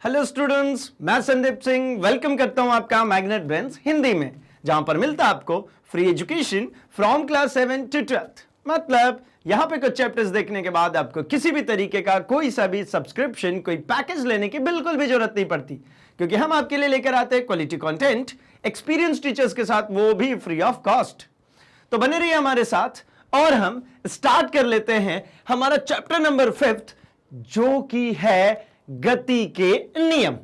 Hello students, मैं Sandeep Singh welcome करता हूं आपका मैग्नेट ब्रेन्स हिंदी में, जहां पर मिलता है आपको free education from class 7 to 12th। मतलब यहां पे कुछ चैप्टर्स देखने के बाद आपको किसी भी तरीके का कोई सा भी सब्सक्रिप्शन, कोई पैकेज लेने की बिल्कुल भी जरूरत नहीं पड़ती, क्योंकि हम आपके लिए लेकर आते हैं क्वालिटी कंटेंट एक्सपीरियंस टीचर्स के साथ, वो भी फ्री ऑफ कॉस्ट। तो बने रहिए हमारे साथ और हम स्टार्ट कर लेते हैं हमारा चैप्टर नंबर 5, जो कि है गति के नियम।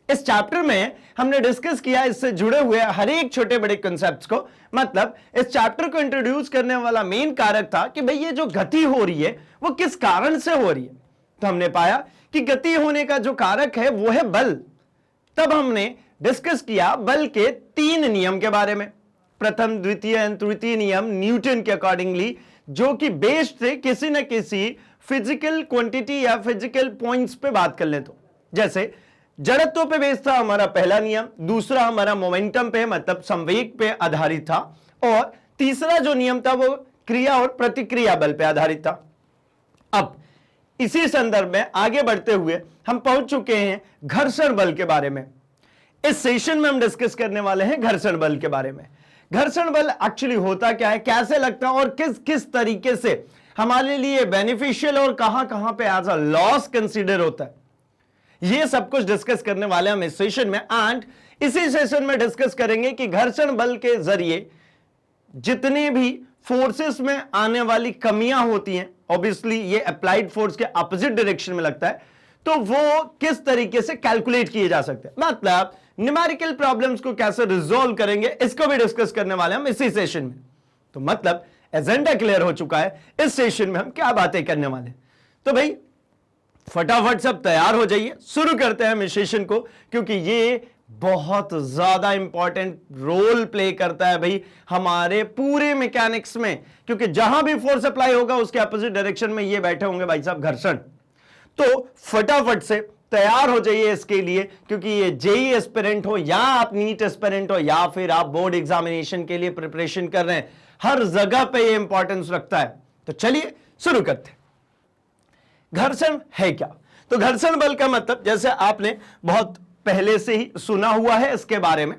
इस चैप्टर में हमने डिस्कस किया इससे जुड़े हुए हर एक छोटे बड़े कॉन्सेप्ट्स को। मतलब इस चैप्टर को इंट्रोड्यूस करने वाला मेन कारक था कि भाई ये जो गति हो रही है वो किस कारण से हो रही है। तो हमने पाया कि गति होने का जो कारक है वो है बल। तब हमने डिस्कस किया बल के 3 नियम के बारे में। प्रथम, द्वितीय एवं तृतीय नियम न्यूटन के अकॉर्डिंगली, जो कि बेस्ड थे किसी न किसी फिजिकल क्वांटिटी या फिजिकल पॉइंट्स पे बात कर ले। तो जैसे जड़त्व पे बेस्ड था हमारा पहला नियम, दूसरा हमारा मोमेंटम पे मतलब संवेग पे आधारित था, और तीसरा जो नियम था वो क्रिया और प्रतिक्रिया बल पे आधारित था। अब इसी संदर्भ में आगे बढ़ते हुए हम पहुंच चुके हैं घर्षण बल के बारे में। इस सेशन में हम डिस्कस करने वाले हैं घर्षण बल के बारे में। घर्षण बल एक्चुअली होता क्या है, कैसे लगता है और किस किस तरीके से हमारे लिए बेनिफिशियल और कहां कहां पे एज अ लॉस कंसीडर होता है, ये सब कुछ डिस्कस करने वाले हम इस सेशन में। एंड इसी सेशन में डिस्कस करेंगे कि घर्षण बल के जरिए जितने भी फोर्सेस में आने वाली कमियां होती हैं, ऑब्वियसली ये अप्लाइड फोर्स के अपोजिट डायरेक्शन में लगता है, तो वो किस तरीके से कैलकुलेट किए जा सकते हैं। मतलब न्यूमेरिकल प्रॉब्लम्स को कैसे रिजॉल्व करेंगे, इसको भी डिस्कस करने वाले हम इसी सेशन में। तो मतलब एजेंडा क्लियर हो चुका है, इस सेशन में हम क्या बातें करने वाले। तो भाई फटाफट सब तैयार हो जाइए, शुरू करते हैं हम इस सेशन को, क्योंकि ये बहुत ज्यादा इंपॉर्टेंट रोल प्ले करता है भाई हमारे पूरे मैकेनिक्स में। क्योंकि जहां भी फोर्स अप्लाई होगा उसके अपोजिट डायरेक्शन में ये बैठे होंगे भाई साहब घर्षण। तो फटाफट से तैयार हो जाइए इसके लिए, क्योंकि ये जेई एस्पिरेंट हो या आप नीट एस्पिरेंट हो या फिर आप बोर्ड एग्जामिनेशन के लिए प्रिपरेशन कर रहे हैं, हर जगह पे ये इंपॉर्टेंस रखता है। तो चलिए शुरू करते हैं। घर्षण है क्या? तो घर्षण बल का मतलब जैसे आपने बहुत पहले से ही सुना हुआ है इसके बारे में,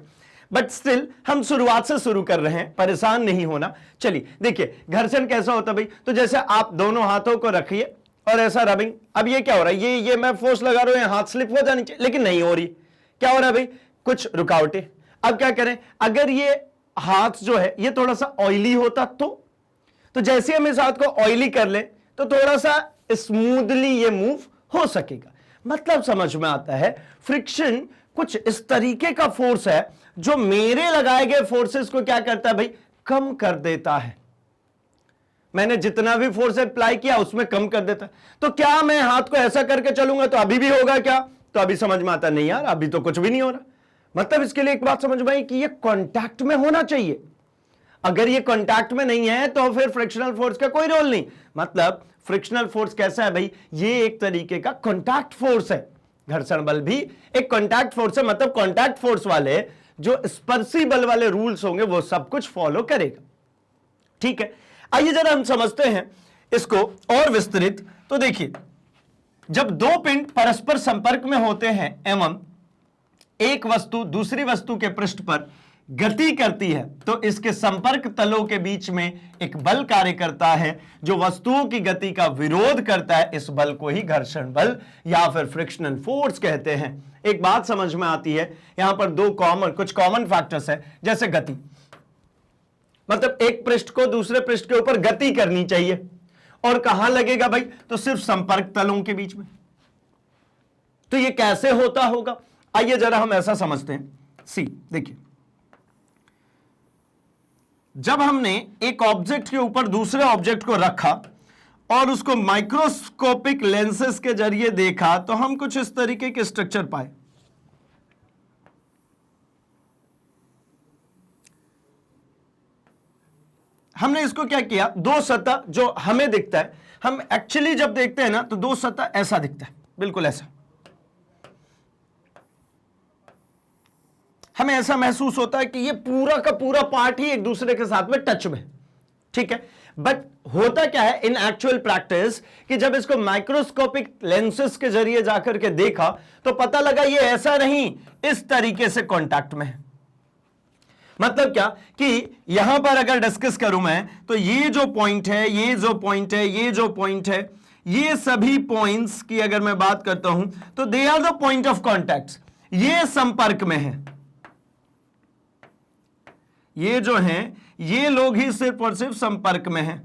बट स्टिल हम शुरुआत से शुरू कर रहे हैं, परेशान नहीं होना। चलिए देखिए घर्षण कैसा होता है भाई। तो जैसे आप दोनों हाथों को रखिए और ऐसा रबिंग। अब ये क्या हो रहा है, ये मैं फोर्स लगा रहा हूं, हाथ स्लिप हो जानी चाहिए, लेकिन नहीं हो रही। क्या हो रहा है भाई, कुछ रुकावटें। अब क्या करें, अगर ये हाथ जो है ये थोड़ा सा ऑयली होता तो जैसे हम इस हाथ को ऑयली कर ले तो थोड़ा सा स्मूथली ये मूव हो सकेगा। मतलब समझ में आता है, फ्रिक्शन कुछ इस तरीके का फोर्स है जो मेरे लगाए गए फोर्सेस को क्या करता है भाई, कम कर देता है। मैंने जितना भी फोर्स अप्लाई किया उसमें कम कर देता है। तो क्या मैं हाथ को ऐसा करके चलूंगा तो अभी भी होगा क्या? तो अभी समझ में आता नहीं यार, अभी तो कुछ भी नहीं हो रहा। मतलब इसके लिए एक बात समझ में आई कि ये कांटेक्ट में होना चाहिए। अगर ये कांटेक्ट में नहीं है तो फिर फ्रिक्शनल फोर्स का कोई रोल नहीं। मतलब फ्रिक्शनल फोर्स कैसा है भाई, ये एक तरीके का कांटेक्ट फोर्स है। घर्षण बल भी एक कांटेक्ट फोर्स है। मतलब कांटेक्ट फोर्स वाले जो स्पर्शी बल वाले रूल्स होंगे वो सब कुछ फॉलो करेगा। ठीक है, आइए जरा हम समझते हैं इसको और विस्तृत। तो देखिए, जब दो पिंड परस्पर संपर्क में होते हैं एवं एक वस्तु दूसरी वस्तु के पृष्ठ पर गति करती है, तो इसके संपर्क तलों के बीच में एक बल कार्य करता है जो वस्तुओं की गति का विरोध करता है। इस बल को ही घर्षण बल या फिर फ्रिक्शनल फोर्स कहते हैं। एक बात समझ में आती है, यहां पर कुछ कॉमन फैक्टर्स है, जैसे गति। मतलब एक पृष्ठ को दूसरे पृष्ठ के ऊपर गति करनी चाहिए, और कहां लगेगा भाई, तो सिर्फ संपर्क तलों के बीच में। तो ये कैसे होता होगा, आइए जरा हम ऐसा समझते हैं। सी देखिए, जब हमने एक ऑब्जेक्ट के ऊपर दूसरे ऑब्जेक्ट को रखा और उसको माइक्रोस्कोपिक लेंसेज के जरिए देखा, तो हम कुछ इस तरीके के स्ट्रक्चर पाए। हमने इसको क्या किया, दो सतह जो हमें दिखता है, हम एक्चुअली जब देखते हैं ना तो दो सतह ऐसा दिखता है, बिल्कुल ऐसा। हमें ऐसा महसूस होता है कि ये पूरा का पूरा पार्ट ही एक दूसरे के साथ में टच में। ठीक है, बट होता क्या है इन एक्चुअल प्रैक्टिस कि जब इसको माइक्रोस्कोपिक लेंसेस के जरिए जाकर के देखा तो पता लगा ये ऐसा नहीं, इस तरीके से कांटेक्ट में है। मतलब क्या कि यहां पर अगर डिस्कस करूं मैं तो ये जो पॉइंट है, ये जो पॉइंट है, ये जो पॉइंट है, ये सभी पॉइंट्स की अगर मैं बात करता हूं तो they are the point of contact, ये संपर्क में है। ये जो हैं ये लोग ही सिर्फ और सिर्फ संपर्क में हैं।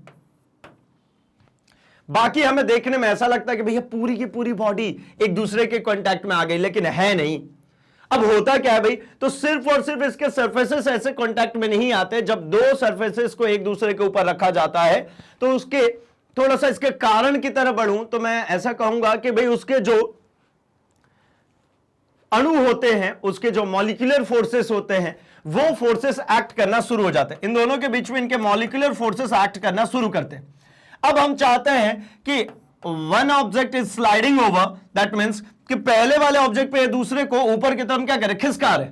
बाकी हमें देखने में ऐसा लगता है कि भैया पूरी की पूरी बॉडी एक दूसरे के कांटेक्ट में आ गई, लेकिन है नहीं। अब होता क्या है भाई, तो सिर्फ और सिर्फ इसके सरफेसेस ऐसे कांटेक्ट में नहीं आते। जब दो सरफेसेस को एक दूसरे के ऊपर रखा जाता है तो उसके थोड़ा सा इसके कारण की तरफ बढ़ूं तो मैं ऐसा कहूंगा कि भाई उसके जो अणु होते हैं, उसके जो मॉलिक्यूलर फोर्सेस होते हैं, वो फोर्सेस एक्ट करना शुरू हो जाते हैं। इन दोनों के बीच में इनके मॉलिक्यूलर फोर्सेस एक्ट करना शुरू करते हैं। अब हम चाहते हैं कि one object is sliding over, that means कि पहले वाले ऑब्जेक्ट पे दूसरे को ऊपर की तरफ क्या करे, खिसका रहे।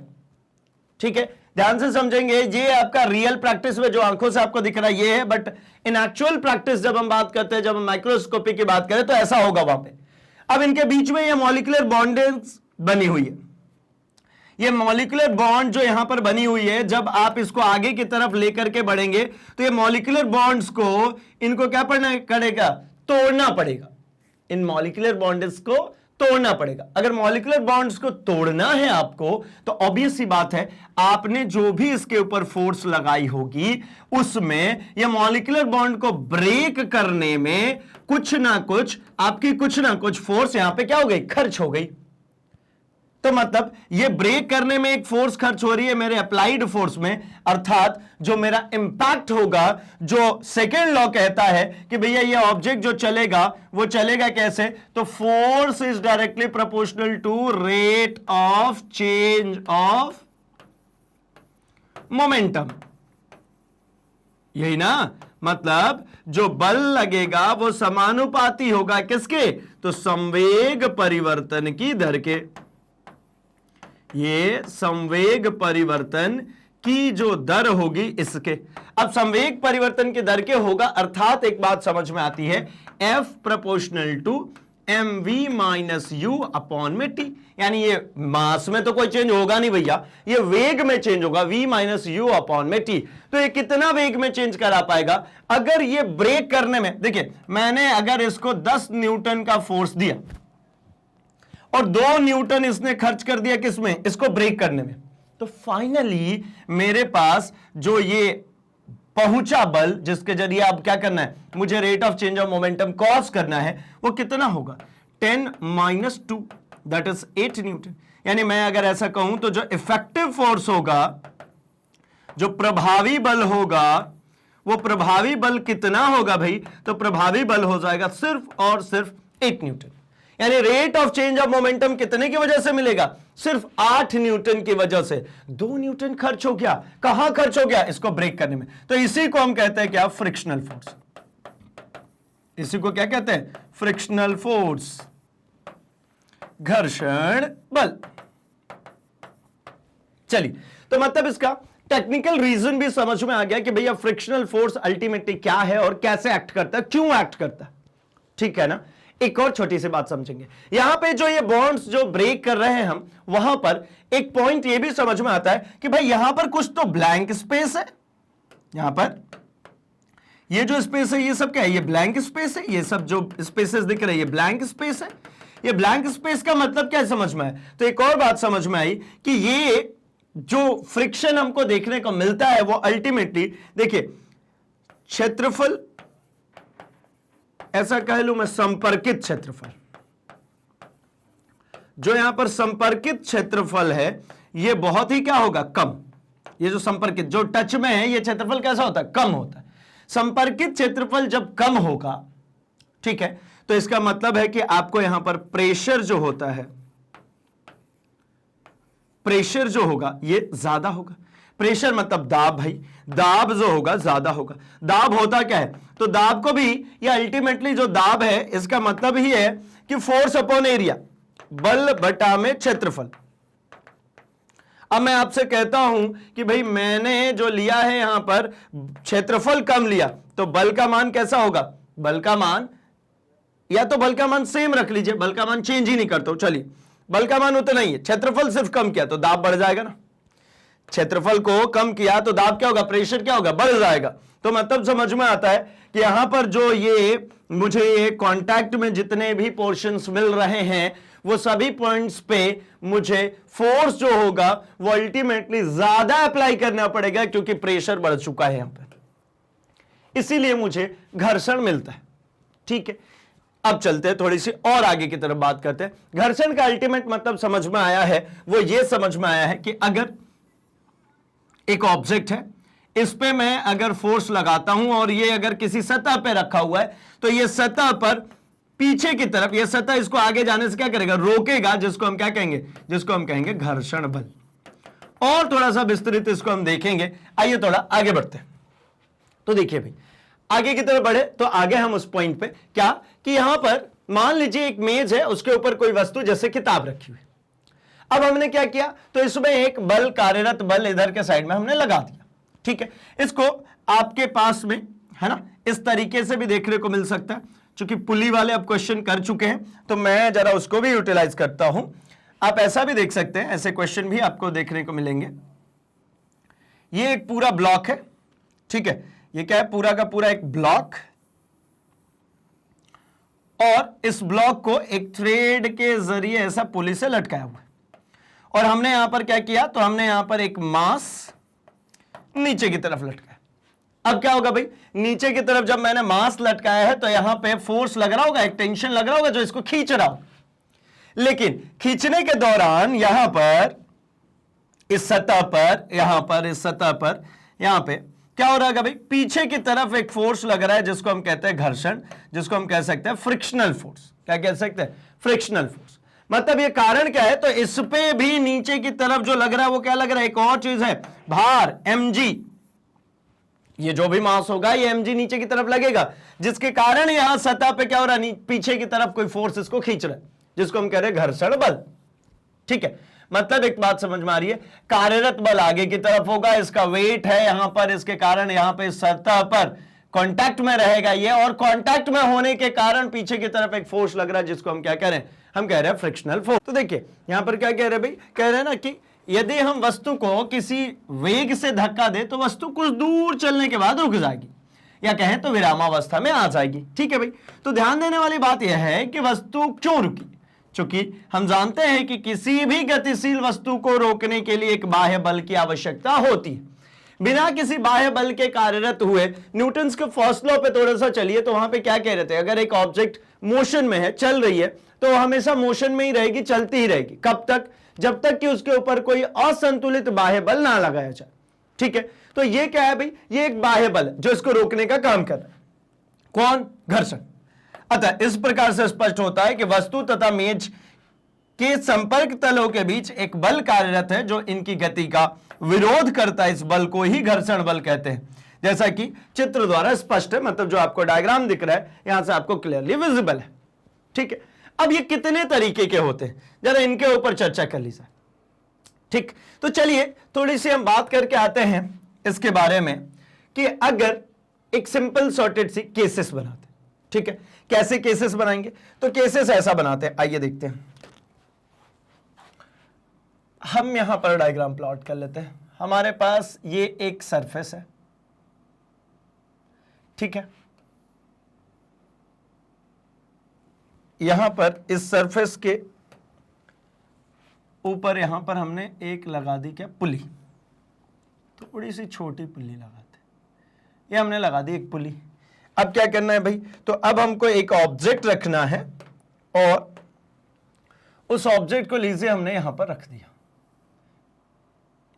ठीक है, ध्यान से समझेंगे। ये आपका रियल प्रैक्टिस में जो आंखों से आपको दिख रहा है ये है, बट इन एक्चुअल प्रैक्टिस जब हम बात करते हैं, जब हम माइक्रोस्कोपी की बात करें तो ऐसा होगा वहां पे। अब इनके बीच में ये मॉलिक्यूलर बॉन्डेज बनी हुई है। ये मॉलिक्यूलर बॉन्ड जो यहां पर बनी हुई है, जब आप इसको आगे की तरफ लेकर के बढ़ेंगे तो ये मॉलिक्यूलर बॉन्ड्स को इनको क्या पड़ेगा, तोड़ना पड़ेगा। इन मॉलिक्यूलर बॉन्ड्स को तोड़ना पड़ेगा। अगर मॉलिक्यूलर बॉन्ड्स को तोड़ना है आपको तो ऑब्वियस सी बात है, आपने जो भी इसके ऊपर फोर्स लगाई होगी उसमें ये मॉलिक्यूलर बॉन्ड को ब्रेक करने में कुछ ना कुछ फोर्स यहां पे क्या हो गई, खर्च हो गई। तो मतलब ये ब्रेक करने में एक फोर्स खर्च हो रही है मेरे अप्लाइड फोर्स में, अर्थात जो मेरा इंपैक्ट होगा, जो सेकेंड लॉ कहता है कि भैया ये ऑब्जेक्ट जो चलेगा वो चलेगा कैसे, तो force is directly proportional to rate of change of momentum. यही ना, मतलब जो बल लगेगा वो समानुपाती होगा किसके, तो संवेग परिवर्तन की दर के। ये संवेग परिवर्तन की जो दर होगी इसके। अब संवेग परिवर्तन की दर के होगा, अर्थात एक बात समझ में आती है, F proportional to mv minus u upon में t। यानी ये मास में तो कोई चेंज होगा नहीं भैया, ये वेग में चेंज होगा, v माइनस यू अपॉन में t। तो ये कितना वेग में चेंज करा पाएगा अगर ये ब्रेक करने में, देखिए मैंने अगर इसको 10 न्यूटन का फोर्स दिया और 2 न्यूटन इसने खर्च कर दिया किसमें, इसको ब्रेक करने में, तो फाइनली मेरे पास जो ये पहुंचा बल जिसके जरिए अब क्या करना है, मुझे rate of change of momentum cause करना है, वो कितना होगा, 10 माइनस 2 दैट इज 8 न्यूटन। यानी मैं अगर ऐसा कहूं तो जो इफेक्टिव फोर्स होगा, जो प्रभावी बल होगा, वो प्रभावी बल कितना होगा भाई, तो प्रभावी बल हो जाएगा सिर्फ और सिर्फ 8 न्यूटन। यानी rate of change of momentum कितने की वजह से मिलेगा, सिर्फ 8 न्यूटन की वजह से। 2 न्यूटन खर्च हो गया, कहां खर्च हो गया, इसको ब्रेक करने में। तो इसी को हम कहते हैं क्या, फ्रिक्शनल फोर्स। इसी को क्या कहते हैं, फ्रिक्शनल फोर्स, घर्षण बल। चलिए, तो मतलब इसका टेक्निकल रीजन भी समझ में आ गया कि भैया फ्रिक्शनल फोर्स अल्टीमेटली क्या है और कैसे एक्ट करता है, क्यों एक्ट करता है। ठीक है ना। एक और छोटी सी बात समझेंगे, यहां पे जो ये बॉन्ड्स जो ब्रेक कर रहे हैं हम, वहां पर एक पॉइंट ये भी समझ में आता है कि भाई यहां पर कुछ तो ब्लैंक स्पेस है। यहां पर ये जो स्पेस है ये सब क्या है, ये ब्लैंक स्पेस है। ये सब जो स्पेसेस दिख रहे हैं ये ब्लैंक स्पेस है। ये ब्लैंक स्पेस का मतलब क्या समझ में आया, तो एक और बात समझ में आई कि ये जो फ्रिक्शन हमको देखने को मिलता है वो अल्टीमेटली, देखिए क्षेत्रफल, ऐसा कह लूं मैं संपर्कित क्षेत्रफल, जो यहां पर संपर्कित क्षेत्रफल है ये बहुत ही क्या होगा, कम। ये जो संपर्कित, जो टच में है, ये क्षेत्रफल कैसा होता है, कम होता है। संपर्कित क्षेत्रफल जब कम होगा, ठीक है, तो इसका मतलब है कि आपको यहां पर प्रेशर जो होता है, प्रेशर जो होगा ये ज्यादा होगा। प्रेशर मतलब दाब भाई, दाब जो होगा ज्यादा होगा। दाब होता क्या है, तो दाब को भी, ये अल्टीमेटली जो दाब है इसका मतलब ही है कि फोर्स अपॉन एरिया, बल बटा में क्षेत्रफल। अब मैं आपसे कहता हूं कि भाई मैंने जो लिया है यहां पर क्षेत्रफल कम लिया, तो बल का मान कैसा होगा, बल का मान, या तो बल का मान सेम रख लीजिए, बल का मान चेंज ही नहीं करता हूं, चलिए बल का मान उतना ही है, क्षेत्रफल सिर्फ कम किया तो दाब बढ़ जाएगा ना, क्षेत्रफल को कम किया तो दाब क्या होगा, प्रेशर क्या होगा, बढ़ जाएगा। तो मतलब समझ में आता है कि यहां पर जो ये मुझे ये कांटेक्ट में जितने भी पोर्शंस मिल रहे हैं वो सभी पॉइंट्स पे मुझे फोर्स जो होगा वो अल्टीमेटली ज्यादा अप्लाई करना पड़ेगा क्योंकि प्रेशर बढ़ चुका है यहां पर, इसीलिए मुझे घर्षण मिलता है। ठीक है, अब चलते हैं थोड़ी सी और आगे की तरफ बात करते हैं। घर्षण का अल्टीमेट मतलब समझ में आया है, वो ये समझ में आया है कि अगर एक ऑब्जेक्ट है, इस पे मैं अगर फोर्स लगाता हूं और ये अगर किसी सतह पे रखा हुआ है तो ये सतह पर पीछे की तरफ, ये सतह इसको आगे जाने से क्या करेगा, रोकेगा, जिसको हम क्या कहेंगे, जिसको हम कहेंगे घर्षण बल। और थोड़ा सा विस्तृत इसको हम देखेंगे, आइए थोड़ा आगे बढ़ते हैं। तो देखिए भाई, आगे की तरफ बढ़े तो आगे हम उस पॉइंट पे क्या कि यहां पर मान लीजिए एक मेज है, उसके ऊपर कोई वस्तु जैसे किताब रखी हुई। अब हमने क्या किया, तो इसमें एक बल, कार्यरत बल इधर के साइड में हमने लगा दिया। ठीक है, इसको आपके पास में है ना इस तरीके से भी देखने को मिल सकता है, क्योंकि पुली वाले अब क्वेश्चन कर चुके हैं तो मैं जरा उसको भी यूटिलाइज करता हूं। आप ऐसा भी देख सकते हैं, ऐसे क्वेश्चन भी आपको देखने को मिलेंगे। ये एक पूरा ब्लॉक है, ठीक है, ये क्या है, पूरा का पूरा एक ब्लॉक, और इस ब्लॉक को एक थ्रेड के जरिए ऐसा पुली से लटकाया हुआ है, और हमने यहां पर क्या किया, तो हमने यहां पर एक मास नीचे की तरफ लटकाया। अब क्या होगा भाई, नीचे की तरफ जब मैंने मास लटकाया है तो यहां पे फोर्स लग रहा होगा, एक टेंशन लग रहा होगा जो इसको खींच रहा हो, लेकिन खींचने के दौरान यहां पर इस सतह पर, यहां पर इस सतह पर यहां पे क्या हो रहा है भाई, पीछे की तरफ एक फोर्स लग रहा है जिसको हम कहते हैं घर्षण, जिसको हम कह सकते हैं फ्रिक्शनल फोर्स। क्या कह सकते हैं, फ्रिक्शनल फोर्स। मतलब ये कारण क्या है, तो इस पे भी नीचे की तरफ जो लग रहा है वो क्या लग रहा है, एक और चीज है, भार, mg। ये जो भी मास होगा ये mg नीचे की तरफ लगेगा, जिसके कारण यहां सतह पे क्या हो रहा है, पीछे की तरफ कोई फोर्स इसको खींच रहा है, जिसको हम कह रहे हैं घर्षण बल। ठीक है, मतलब एक बात समझ में आ रही है, कार्यरत बल आगे की तरफ होगा, इसका वेट है यहां पर, इसके कारण यहां पे सतह पर कांटेक्ट में रहेगा ये, और कांटेक्ट में होने के कारण पीछे की तरफ एक फोर्स लग रहा है जिसको हम क्या कह रहे हैं, हम कह रहे हैं फ्रिक्शनल फोर्स। तो देखिए यहां पर क्या कह रहे हैं भाई, कह रहे हैं ना कि यदि हम वस्तु को किसी वेग से धक्का दे तो वस्तु कुछ दूर चलने के बाद रुक जाएगी, या कहें तो विरामावस्था में आ जाएगी। ठीक है भाई, तो ध्यान देने वाली बात यह है कि वस्तु क्यों रुकी, क्योंकि हम जानते हैं कि किसी भी गतिशील वस्तु को रोकने के लिए एक बाह्य बल की आवश्यकता होती है। बिना किसी बाह्य बल के कार्यरत हुए न्यूटन्स के फर्स्ट लॉ पे थोड़ा सा चलिए, तो वहां पे क्या कह रहे थे, अगर एक ऑब्जेक्ट मोशन में है, चल रही है, तो हमेशा मोशन में ही रहेगी, चलती ही रहेगी। कब तक, जब तक कि उसके ऊपर कोई असंतुलित बाह्य बल ना लगाया जाए। ठीक है, तो ये क्या है भाई, ये एक बाह्य बल है जो इसको रोकने का काम कर रहा है। कौन, घर्षण। अतः इस प्रकार से स्पष्ट होता है कि वस्तु तथा मेज के संपर्क तलों के बीच एक बल कार्यरत है जो इनकी गति का विरोध करता है। इस बल को ही घर्षण बल कहते हैं, जैसा कि चित्र द्वारा स्पष्ट है, मतलब जो आपको डायग्राम दिख रहा है यहां से आपको क्लियरली विजिबल है। ठीक है, अब ये कितने तरीके के होते हैं, जरा इनके ऊपर चर्चा कर ली जाए। ठीक, तो चलिए थोड़ी सी हम बात करके आते हैं इसके बारे में कि अगर एक सिंपल सॉर्टेड सी केसेस बनाते हैं। ठीक है, कैसे केसेस बनाएंगे, तो केसेस ऐसा बनाते हैं, आइए देखते हैं। हम यहां पर डायग्राम प्लॉट कर लेते हैं। हमारे पास ये एक सरफेस है, ठीक है, यहां पर इस सरफेस के ऊपर यहां पर हमने एक लगा दी क्या, पुली, थोड़ी सी छोटी पुली लगाते, ये हमने लगा दी एक पुली। अब क्या करना है भाई, तो अब हमको एक ऑब्जेक्ट रखना है, और उस ऑब्जेक्ट को लीजिए हमने यहां पर रख दिया,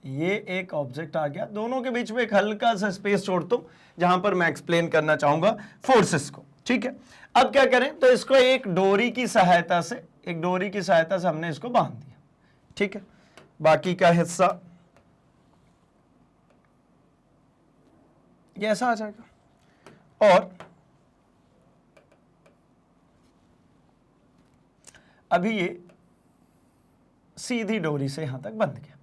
ये एक ऑब्जेक्ट आ गया, दोनों के बीच में एक हल्का सा स्पेस छोड़ता हूं जहां पर मैं एक्सप्लेन करना चाहूंगा फोर्सेस को। ठीक है, अब क्या करें, तो इसको एक डोरी की सहायता से, एक डोरी की सहायता से हमने इसको बांध दिया। ठीक है, बाकी का हिस्सा ये ऐसा आ जाएगा, और अभी ये सीधी डोरी से यहां तक बंध गया।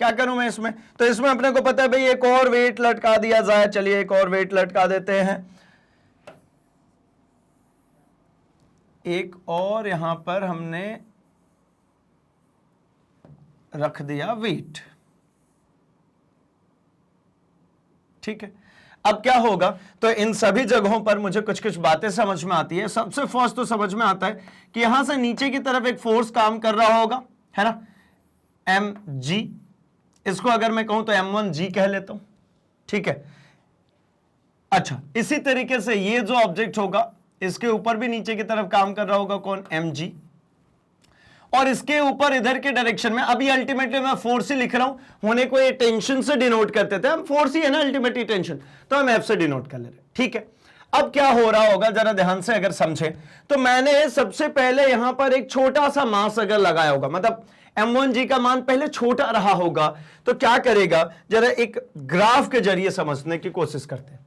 क्या करूं मैं इसमें? तो इसमें अपने को पता है भाई एक और वेट लटका दिया जाए, चलिए एक और वेट लटका देते हैं, एक और यहां पर हमने रख दिया वेट। ठीक है, अब क्या होगा, तो इन सभी जगहों पर मुझे कुछ कुछ बातें समझ में आती है। सबसे फर्स्ट तो समझ में आता है कि यहां से नीचे की तरफ एक फोर्स काम कर रहा होगा, है ना, mg, इसको अगर मैं कहूं तो m1g कह लेता हूं। ठीक है, अच्छा, इसी तरीके से ये जो ऑब्जेक्ट होगा इसके ऊपर भी नीचे की तरफ काम कर रहा होगा कौन, mg, और इसके ऊपर इधर के डायरेक्शन में, अभी अल्टीमेटली मैं फोर्स ही लिख रहा हूं, होने को ये टेंशन से डिनोट करते थे हम, फोर्स ही है ना अल्टीमेटली टेंशन, तो हम एफ से डिनोट कर ले रहे हैं। ठीक है, अब क्या हो रहा होगा जरा ध्यान से अगर समझे, तो मैंने सबसे पहले यहां पर एक छोटा सा मास अगर लगाया होगा, मतलब m1g का मान पहले छोटा रहा होगा, तो क्या करेगा, जरा एक ग्राफ के जरिए समझने की कोशिश करते हैं।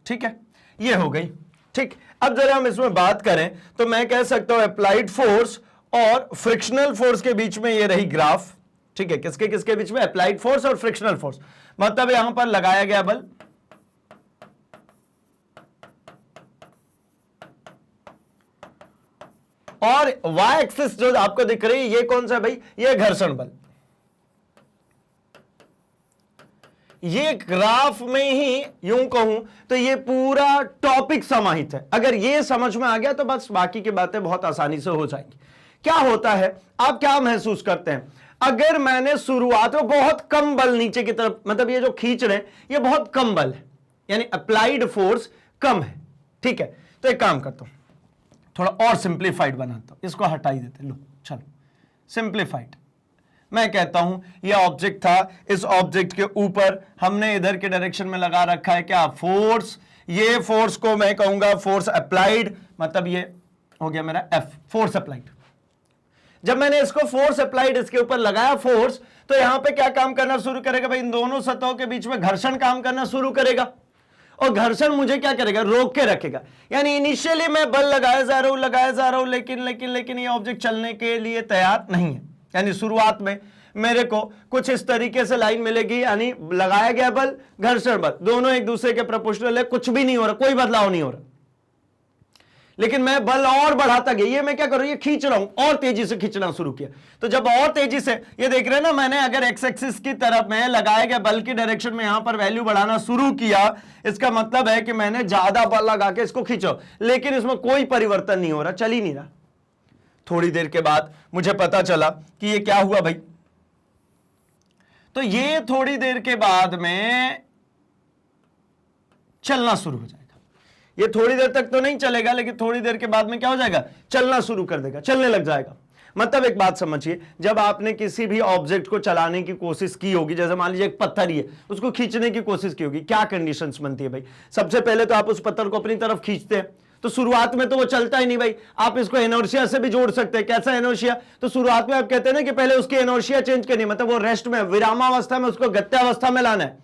ठीक है, ये हो गई। ठीक, अब जरा हम इसमें बात करें तो मैं कह सकता हूं अप्लाइड फोर्स और फ्रिक्शनल फोर्स के बीच में ये रही ग्राफ। ठीक है, किसके किसके बीच में, अप्लाइड फोर्स और फ्रिक्शनल फोर्स, मतलब यहां पर लगाया गया बल, और वाई एक्सिस जो आपको दिख रही है ये कौन सा भाई, ये घर्षण बल। ये ग्राफ में ही यूं कहूं तो ये पूरा टॉपिक समाहित है। अगर ये समझ में आ गया तो बस बाकी की बातें बहुत आसानी से हो जाएंगी। क्या होता है, आप क्या महसूस करते हैं, अगर मैंने शुरुआत में बहुत कम बल नीचे की तरफ, मतलब ये जो खींच रहे हैं ये बहुत कम बल है, यानी अप्लाइड फोर्स कम है। ठीक है, तो एक काम करता हूं, थोड़ा और सिंप्लीफाइड बनाता हूं, इसको हटा ही देते, लो चलो सिंप्लीफाइड। मैं कहता हूं ये ऑब्जेक्ट था, इस ऑब्जेक्ट के ऊपर हमने इधर के डायरेक्शन में लगा रखा है क्या, फोर्स। ये फोर्स को मैं कहूंगा फोर्स अप्लाइड, मतलब ये हो गया मेरा एफ, फोर्स अप्लाइड। जब मैंने इसको फोर्स अप्लाइड इसके ऊपर लगाया फोर्स, तो यहां पे क्या काम करना शुरू करेगा भाई, इन दोनों सतहों के बीच में घर्षण काम करना शुरू करेगा, और घर्षण मुझे क्या करेगा, रोक के रखेगा। यानी इनिशियली मैं बल लगाया जा रहा हूं, लेकिन ये ऑब्जेक्ट चलने के लिए तैयार नहीं है। यानी शुरुआत में मेरे को कुछ इस तरीके से लाइन मिलेगी, यानी लगाया गया बल, घर्षण बल, दोनों एक दूसरे के प्रोपोर्शनल है, कुछ भी नहीं हो रहा, कोई बदलाव नहीं हो रहा, लेकिन मैं बल और बढ़ाता गया। ये मैं क्या कर रहा हूं, ये खींच रहा हूं, और तेजी से खींचना शुरू किया। तो जब और तेजी से, ये देख रहे हैं ना, मैंने अगर एक्स एक्सिस की तरफ में लगाया गया बल की डायरेक्शन में यहां पर वैल्यू बढ़ाना शुरू किया, इसका मतलब है कि मैंने ज्यादा बल लगा के इसको खींचा, लेकिन इसमें कोई परिवर्तन नहीं हो रहा, चल ही नहीं रहा। थोड़ी देर के बाद मुझे पता चला कि ये क्या हुआ भाई, तो ये थोड़ी देर के बाद में चलना शुरू हो जाएगा। ये थोड़ी देर तक तो नहीं चलेगा, लेकिन थोड़ी देर के बाद में क्या हो जाएगा, चलना शुरू कर देगा, चलने लग जाएगा। मतलब एक बात समझिए, जब आपने किसी भी ऑब्जेक्ट को चलाने की कोशिश की होगी, जैसे मान लीजिए एक पत्थर ही है, उसको खींचने की कोशिश की होगी, क्या कंडीशंस बनती है भाई, सबसे पहले तो आप उस पत्थर को अपनी तरफ खींचते हैं, तो शुरुआत में तो वो चलता ही नहीं भाई। आप इसको इनर्शिया से भी जोड़ सकते हैं, कैसा इनर्शिया, तो शुरुआत में आप कहते हैं ना कि पहले उसकी इनर्शिया चेंज करनी, मतलब वो रेस्ट में, विरामावस्था में, उसको गत्यावस्था में लाना है,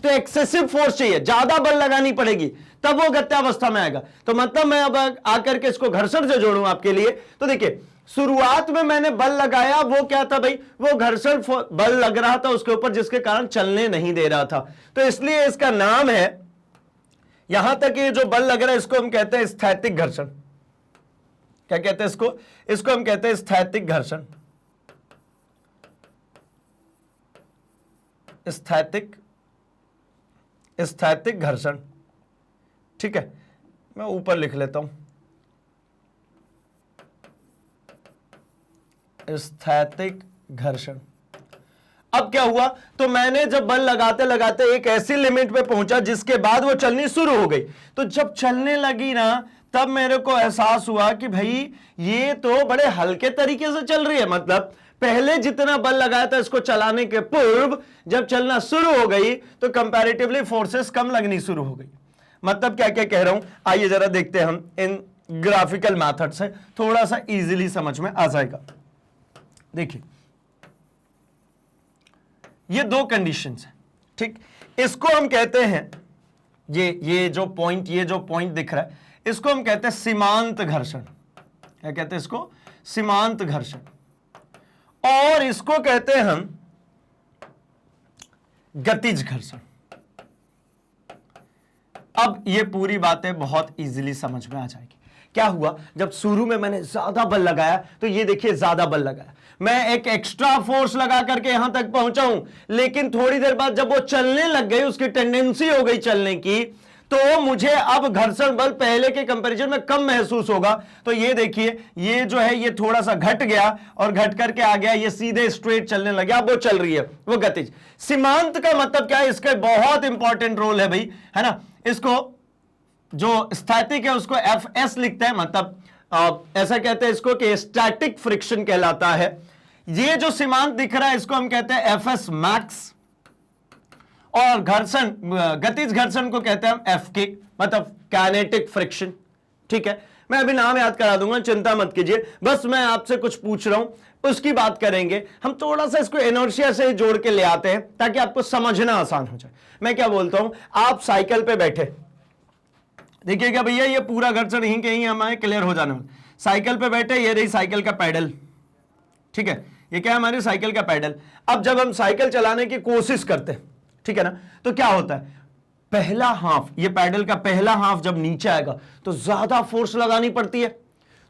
तो एक्सेसिव फोर्स चाहिए, ज्यादा बल लगानी पड़ेगी, तब वो गत्यावस्था में आएगा। तो मतलब मैं अब आकर के इसको घर्षण से जोड़ूं आपके लिए, तो देखिए शुरुआत में मैंने बल लगाया, वो क्या था भाई, वो घर्षण बल लग रहा था उसके ऊपर, जिसके कारण चलने नहीं दे रहा था। तो इसलिए इसका नाम है, यहां तक ये जो बल लग रहा है इसको हम कहते हैं स्थैतिक घर्षण। क्या कहते हैं इसको हम कहते हैं स्थैतिक घर्षण, स्थैतिक घर्षण। ठीक है, मैं ऊपर लिख लेता हूं, स्थैतिक घर्षण। अब क्या हुआ, तो मैंने जब बल लगाते लगाते एक ऐसी लिमिट पे पहुंचा जिसके बाद वो चलनी शुरू हो गई। तो जब चलने लगी ना, तब मेरे को एहसास हुआ कि भाई ये तो बड़े हल्के तरीके से चल रही है। मतलब पहले जितना बल लगाया था इसको चलाने के पूर्व, जब चलना शुरू हो गई तो कंपैरेटिवली फोर्सेस कम लगनी शुरू हो गई। मतलब क्या क्या कह रहा हूं, आइए जरा देखते हैं हम इन ग्राफिकल मेथड से, थोड़ा सा इजीली समझ में आ जाएगा। देखिए ये दो कंडीशंस हैं, ठीक, इसको हम कहते हैं ये जो पॉइंट दिख रहा है, इसको हम कहते हैं सीमांत घर्षण। क्या कहते हैं इसको? सीमांत घर्षण। और इसको कहते हैं हम गतिज घर्षण। अब ये पूरी बातें बहुत इजीली समझ में आ जाएगी। क्या हुआ, जब शुरू में मैंने ज्यादा बल लगाया, तो ये देखिए ज्यादा बल लगाया, मैं एक एक्स्ट्रा फोर्स लगा करके यहां तक पहुंचा हूं, लेकिन थोड़ी देर बाद जब वो चलने लग गई, उसकी टेंडेंसी हो गई चलने की, तो मुझे अब घर्षण बल पहले के कंपैरिजन में कम महसूस होगा। तो ये देखिए, ये जो है ये थोड़ा सा घट गया और घट करके आ गया, ये सीधे स्ट्रेट चलने लग गया, अब वो चल रही है, वो गतिज। सीमांत का मतलब क्या है? इसका बहुत इंपॉर्टेंट रोल है भाई, है ना। इसको जो स्थैतिक है उसको Fs लिखते हैं, मतलब ऐसा कहते हैं इसको कि स्टैटिक फ्रिक्शन कहलाता है। ये जो सीमांत दिख रहा है इसको हम कहते हैं Fs मैक्स, और घर्षण, गतिज घर्षण को कहते हैं हम Fk, मतलब काइनेटिक फ्रिक्शन। ठीक है, मैं अभी नाम याद करा दूंगा, चिंता मत कीजिए, बस मैं आपसे कुछ पूछ रहा हूं, उसकी बात करेंगे हम। थोड़ा सा इसको इनर्शिया से जोड़ के ले आते हैं ताकि आपको समझना आसान हो जाए। मैं क्या बोलता हूं, आप साइकिल पे बैठे, देखिएगा भैया ये पूरा घर्षण यहीं कहीं हमारे क्लियर हो जाने वाला। साइकिल पे बैठे, ये रही साइकिल का पैडल, ठीक है, ये क्या है हमारी साइकिल का पैडल। अब जब हम साइकिल चलाने की कोशिश करते हैं, ठीक है ना, तो क्या होता है, पहला हाफ, ये पैडल का पहला हाफ जब नीचे आएगा तो ज्यादा फोर्स लगानी पड़ती है।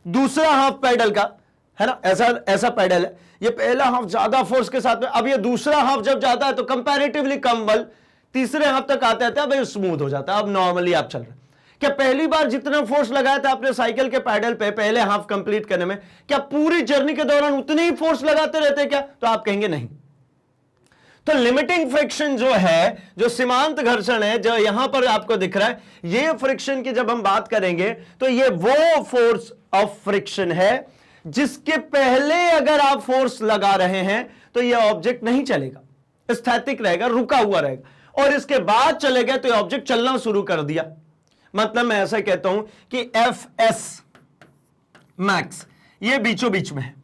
दूसरा हाफ पैडल का, है ना, ऐसा पैडल है, ये पहला हाफ ज्यादा फोर्स के साथ में, अब ये दूसरा हाफ जब जाता है तो कंपैरेटिवली कम बल, तीसरे हाफ तक आते आते अब स्मूथ हो जाता है, अब नॉर्मली आप चल रहे हैं। क्या पहली बार जितना फोर्स लगाया था आपने साइकिल के पैडल पे पहले हाफ कंप्लीट करने में, क्या पूरी जर्नी के दौरान उतने ही फोर्स लगाते रहते क्या? तो आप कहेंगे नहीं। तो लिमिटिंग फ्रिक्शन जो है, जो सीमांत घर्षण है, जो यहां पर आपको दिख रहा है, ये फ्रिक्शन की जब हम बात करेंगे तो ये वो फोर्स ऑफ फ्रिक्शन है जिसके पहले अगर आप फोर्स लगा रहे हैं तो ये ऑब्जेक्ट नहीं चलेगा, स्थैतिक रहेगा, रुका हुआ रहेगा, और इसके बाद चलेगा तो ये ऑब्जेक्ट चलना शुरू कर दिया। मतलब मैं ऐसा कहता हूं कि Fs मैक्स ये बीचों बीच में है,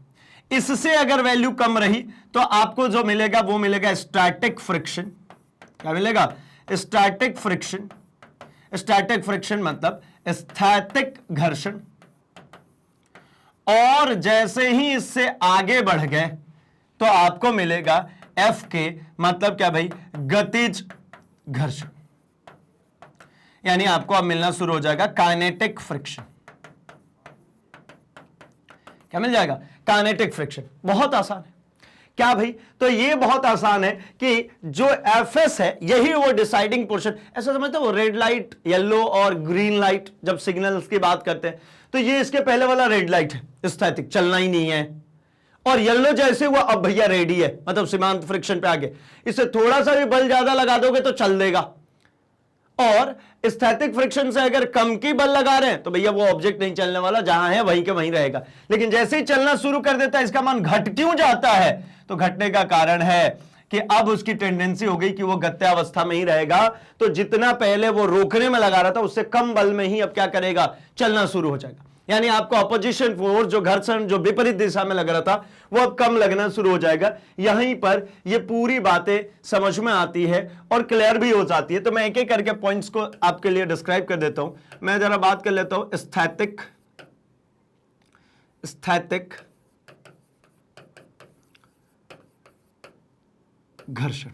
इससे अगर वैल्यू कम रही तो आपको जो मिलेगा वो मिलेगा स्टैटिक फ्रिक्शन। क्या मिलेगा? Static friction. स्टैटिक फ्रिक्शन मतलब स्थैतिक घर्षण। और जैसे ही इससे आगे बढ़ गए तो आपको मिलेगा Fk, मतलब क्या भाई? गतिज घर्षण। यानी आपको अब मिलना शुरू हो जाएगा काइनेटिक फ्रिक्शन। क्या मिल जाएगा? Kinetic friction. बहुत आसान है। क्या भाई? तो ये बहुत आसान है कि जो Fs है यही वो डिसाइडिंग पोर्शन। ऐसा समझते हो, रेड लाइट, येलो और ग्रीन लाइट, जब सिग्नल्स की बात करते हैं तो ये इसके पहले वाला रेड लाइट है, स्थैतिक, चलना ही नहीं है, और येलो जैसे हुआ अब भैया रेडी है, मतलब सीमांत फ्रिक्शन पे आगे, इससे थोड़ा सा भी बल ज्यादा लगा दोगे तो चल देगा। और स्थैतिक फ्रिक्शन से अगर कम की बल लगा रहे हैं तो भैया वो ऑब्जेक्ट नहीं चलने वाला, जहां है वहीं के वहीं रहेगा। लेकिन जैसे ही चलना शुरू कर देता है, इसका मान घट क्यों जाता है? तो घटने का कारण है कि अब उसकी टेंडेंसी हो गई कि वो गत्यावस्था में ही रहेगा, तो जितना पहले वो रोकने में लगा रहा था उससे कम बल में ही अब क्या करेगा? चलना शुरू हो जाएगा। यानी आपको अपोजिशन फोर्स, जो घर्षण जो विपरीत दिशा में लग रहा था, वो अब कम लगना शुरू हो जाएगा। यहीं पर ये पूरी बातें समझ में आती है और क्लियर भी हो जाती है। तो मैं एक एक करके पॉइंट्स को आपके लिए डिस्क्राइब कर देता हूं। मैं जरा बात कर लेता हूं स्थैतिक घर्षण।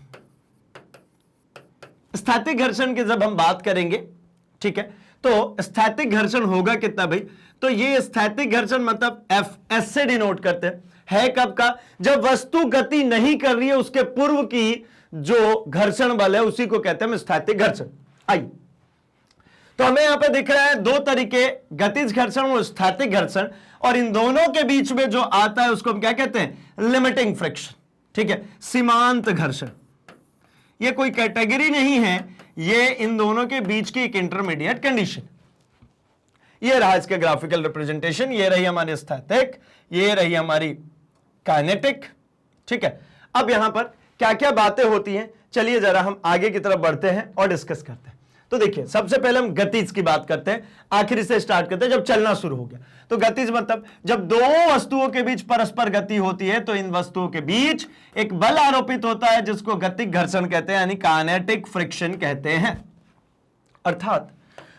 स्थैतिक घर्षण की जब हम बात करेंगे, ठीक है, तो स्थैतिक घर्षण होगा कितना भाई? तो ये स्थैतिक घर्षण मतलब Fs से डिनोट करते हैं। है कब का? जब वस्तु गति नहीं कर रही है, उसके पूर्व की जो घर्षण बल है उसी को कहते हैं स्थैतिक घर्षण। आइए, तो हमें यहां पे दिख रहा है दो तरीके, गतिज घर्षण और स्थैतिक घर्षण, और इन दोनों के बीच में जो आता है उसको हम क्या कहते हैं? Limiting friction. ठीक है, सीमांत घर्षण। ये कोई कैटेगरी नहीं है, ये इन दोनों के बीच की एक इंटरमीडिएट कंडीशन। ये रहा इसके ग्राफिकल रिप्रेजेंटेशन, ये रही हमारी स्थैतिक, ये रही हमारी काइनेटिक। ठीक है, अब यहां पर क्या क्या बातें होती हैं, चलिए जरा हम आगे की तरफ बढ़ते हैं और डिस्कस करते हैं। तो देखिए, सबसे पहले हम गतिज की बात करते हैं, आखिरी से स्टार्ट करते हैं। जब चलना शुरू हो गया तो गतिज मतलब जब दो वस्तुओं के बीच परस्पर गति होती है तो इन वस्तुओं के बीच एक बल आरोपित होता है जिसको गतिक घर्षण कहते हैं, यानी काइनेटिक फ्रिक्शन कहते हैं। अर्थात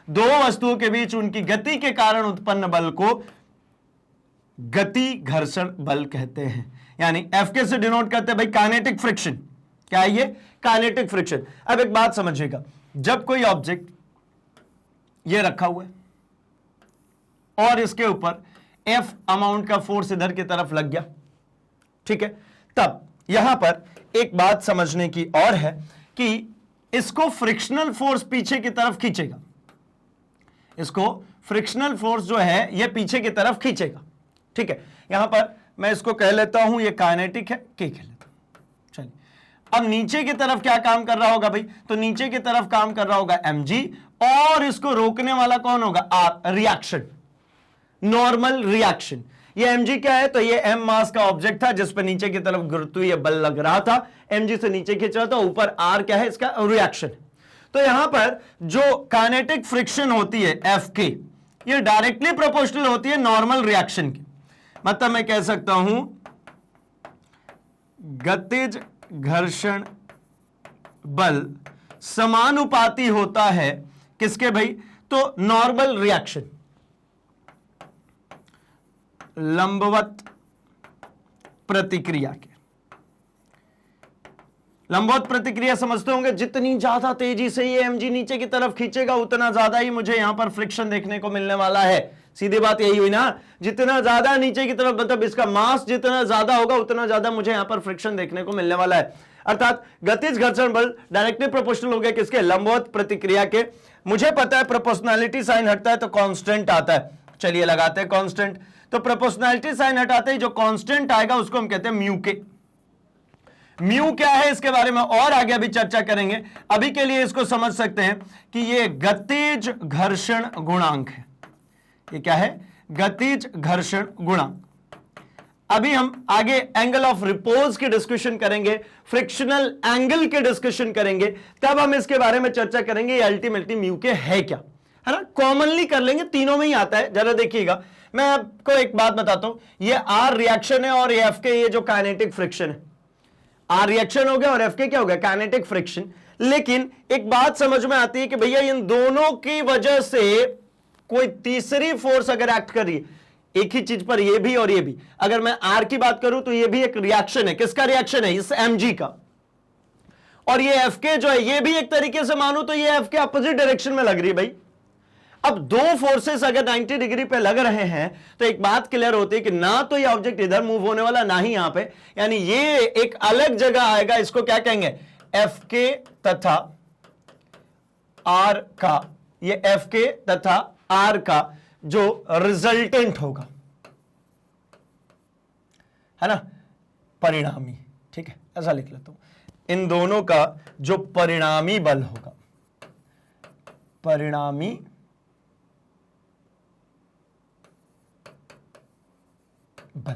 दो वस्तुओं के बीच उनकी गति के कारण उत्पन्न बल को गति घर्षण बल कहते हैं। यानी एफ के से डिनोट करते हैं भाई काइनेटिक फ्रिक्शन। क्या है ये? Kinetic friction. अब एक बात समझिएगा, जब कोई ऑब्जेक्ट ये रखा हुआ है और इसके ऊपर एफ अमाउंट का फोर्स इधर की तरफ लग गया, ठीक है, तब यहां पर एक बात समझने की और है कि इसको फ्रिक्शनल फोर्स पीछे की तरफ खींचेगा, इसको फ्रिक्शनल फोर्स जो है ये पीछे की तरफ खींचेगा, ठीक है। यहां पर मैं इसको कह लेता हूं ये काइनेटिक है, के कह लेता हूं। चलिए, अब नीचे की तरफ क्या काम कर रहा होगा भाई? तो नीचे की तरफ काम कर रहा होगा mg, और इसको रोकने वाला कौन होगा? R, reaction, normal reaction. ये mg क्या है? तो ये m मास का ऑब्जेक्ट था जिस पर नीचे की तरफ गुरुत्वीय बल लग रहा था, mg से नीचे खींच रहा था, ऊपर r क्या है? इसका रिएक्शन। तो यहां पर जो काइनेटिक फ्रिक्शन होती है एफ के, ये डायरेक्टली प्रोपोर्शनल होती है नॉर्मल रिएक्शन की। मतलब मैं कह सकता हूं गतिज घर्षण बल समानुपाती होता है किसके भाई? तो नॉर्मल रिएक्शन, लंबवत प्रतिक्रिया के। लंबवत प्रतिक्रिया समझते होंगे, जितनी ज्यादा तेजी से ये mg नीचे की तरफ खींचेगा उतना ज्यादा ही मुझे यहां पर फ्रिक्शन देखने को मिलने वाला है। सीधी बात यही हुई ना, जितना ज्यादा नीचे की तरफ, मतलब इसका मास जितना ज्यादा होगा उतना ज्यादा मुझे यहां पर फ्रिक्शन देखने को मिलने वाला है। अर्थात गतिज घर्षण बल डायरेक्टली प्रोपोर्शनल हो गया किसके? लंबवत प्रतिक्रिया के। मुझे पता है प्रोपोर्शनैलिटी साइन हटता है तो कांस्टेंट आता है, चलिए लगाते हैं कांस्टेंट। तो प्रोपोर्शनैलिटी साइन हटाते ही जो कांस्टेंट आएगा उसको हम कहते हैं म्यू के। म्यू क्या है इसके बारे में और आगे अभी चर्चा करेंगे। अभी के लिए इसको समझ सकते हैं कि ये गतिज घर्षण गुणांक है। ये क्या है? गतिज घर्षण गुणांक। अभी हम आगे एंगल ऑफ रिपोज की डिस्कशन करेंगे, फ्रिक्शनल एंगल की डिस्कशन करेंगे, तब हम इसके बारे में चर्चा करेंगे ये अल्टीमेटली म्यू के है क्या, है ना। कॉमनली कर लेंगे, तीनों में ही आता है। जरा देखिएगा, मैं आपको एक बात बताता हूं, ये आर रिएक्शन है और एफ के ये जो काइनेटिक फ्रिक्शन है, आर रिएक्शन हो गया और एफ के क्या हो गया? Kinetic friction. लेकिन एक बात समझ में आती है कि भैया इन दोनों की वजह से कोई तीसरी फोर्स अगर एक्ट कर रही है एक ही चीज पर, ये भी और ये भी, अगर मैं आर की बात करूं तो ये भी एक रिएक्शन है। किसका रिएक्शन है? इस mg का। और ये एफ के जो है ये भी एक तरीके से मानूं तो ये एफ के अपोजिट डायरेक्शन में लग रही है भाई। अब दो फोर्सेस अगर 90 डिग्री पे लग रहे हैं तो एक बात क्लियर होती है कि ना तो ये ऑब्जेक्ट इधर मूव होने वाला, ना ही यहां पे, यानी ये एक अलग जगह आएगा। इसको क्या कहेंगे? एफ के तथा आर का, ये एफ के तथा आर का जो रिजल्टेंट होगा, है ना, परिणामी, ठीक है, ऐसा लिख लेता हूं। इन दोनों का जो परिणामी बल होगा, परिणामी बल,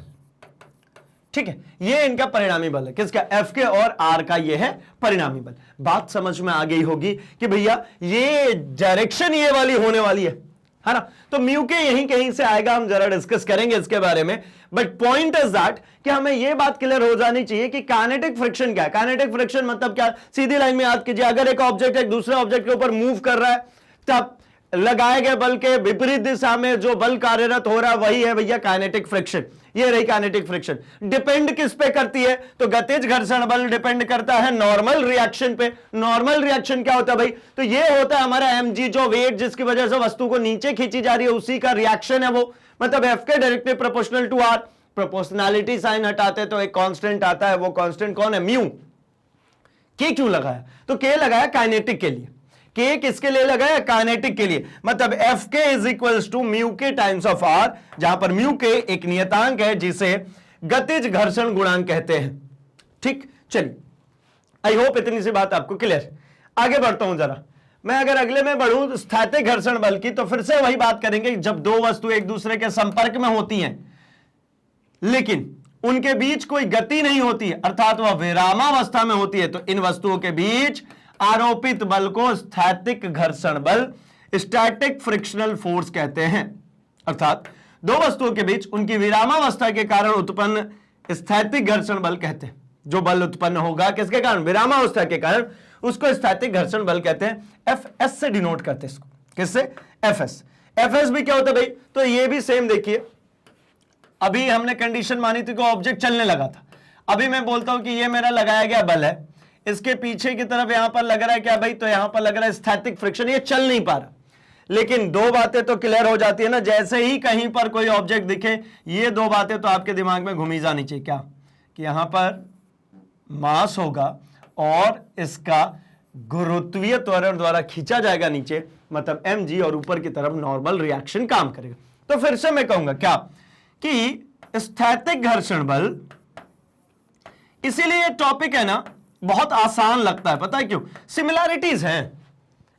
ठीक है, ये इनका परिणामी बल है। किसका? एफ के और आर का ये है परिणामी बल। बात समझ में आ गई होगी कि भैया ये डायरेक्शन ये वाली होने वाली है ना। तो म्यू के यहीं कहीं से आएगा, हम जरा डिस्कस करेंगे इसके बारे में। बट पॉइंट इज दैट कि हमें यह बात क्लियर हो जानी चाहिए कि काइनेटिक फ्रिक्शन क्या है। काइनेटिक फ्रिक्शन मतलब क्या? सीधी लाइन में याद कीजिए, अगर एक ऑब्जेक्ट एक दूसरे ऑब्जेक्ट के ऊपर मूव कर रहा है तब लगाए गए बल के विपरीत दिशा में जो बल कार्यरत हो रहा है वही है भैया काइनेटिक फ्रिक्शन। ये रही काइनेटिक फ्रिक्शन। डिपेंड किस पे करती है? तो गतिज घर्षण बल डिपेंड करता है नॉर्मल रिएक्शन पे। नॉर्मल रिएक्शन क्या होता है भाई? तो ये होता है हमारा mg, जो वेट जिसकी वजह से वस्तु को नीचे खींची जा रही है उसी का रिएक्शन है वो, मतलब F k directly proportional to R. Proportionality sign हटाते तो एक कांस्टेंट आता है, वो कांस्टेंट कौन है? म्यू। के क्यों लगाया? तो के लगाया काइनेटिक के लिए। के किसके लिए लगाया? काइनेटिक के लिए। मतलब F k is equals to mu के टाइम्स ऑफ आर, जहां पर म्यू के एक नियतांक है जिसे गतिज घर्षण गुणांक कहते हैं। ठीक, चलिए, आई होप इतनी सी बात आपको क्लियर। आगे बढ़ता हूं जरा। मैं अगर अगले में बढ़ूं स्थैतिक घर्षण बल की, तो फिर से वही बात करेंगे, जब दो वस्तु एक दूसरे के संपर्क में होती हैं लेकिन उनके बीच कोई गति नहीं होती है, अर्थात वह विरामावस्था में होती है, तो इन वस्तुओं के बीच आरोपित बल को स्थैतिक घर्षण बल, स्टैटिक फ्रिक्शनल फोर्स कहते हैं। अर्थात दो वस्तुओं के बीच उनकी विरामावस्था के कारण उत्पन्न स्थैतिक घर्षण बल कहते हैं। जो बल उत्पन्न होगा किसके कारण? विरामावस्था के कारण, उसको स्थैतिक घर्षण बल कहते हैं। Fs से डिनोट करते हैं इसको, किससे? Fs। Fs भी क्या होता है भाई? तो ये भी सेम देखिए, अभी हमने कंडीशन मानी थी कि ऑब्जेक्ट चलने लगा था। अभी मैं बोलता हूं कि ये मेरा लगाया गया बल है, इसके पीछे की तरफ यहां पर लग रहा है क्या भाई? तो यहां पर लग रहा है स्थैतिक फ्रिक्शन, ये चल नहीं पा रहा। लेकिन दो बातें तो क्लियर हो जाती है ना, जैसे ही कहीं पर कोई ऑब्जेक्ट दिखे, ये दो बातें तो आपके दिमाग में घूमी जानी चाहिए। क्या? कि यहां पर मास होगा और इसका गुरुत्वीय त्वरण द्वारा खींचा जाएगा नीचे, मतलब mg, और ऊपर की तरफ नॉर्मल रिएक्शन काम करेगा। तो फिर से मैं कहूंगा क्या कि स्थैतिक घर्षण बल, इसीलिए टॉपिक है ना बहुत आसान लगता है, पता है क्यों? सिमिलैरिटीज हैं।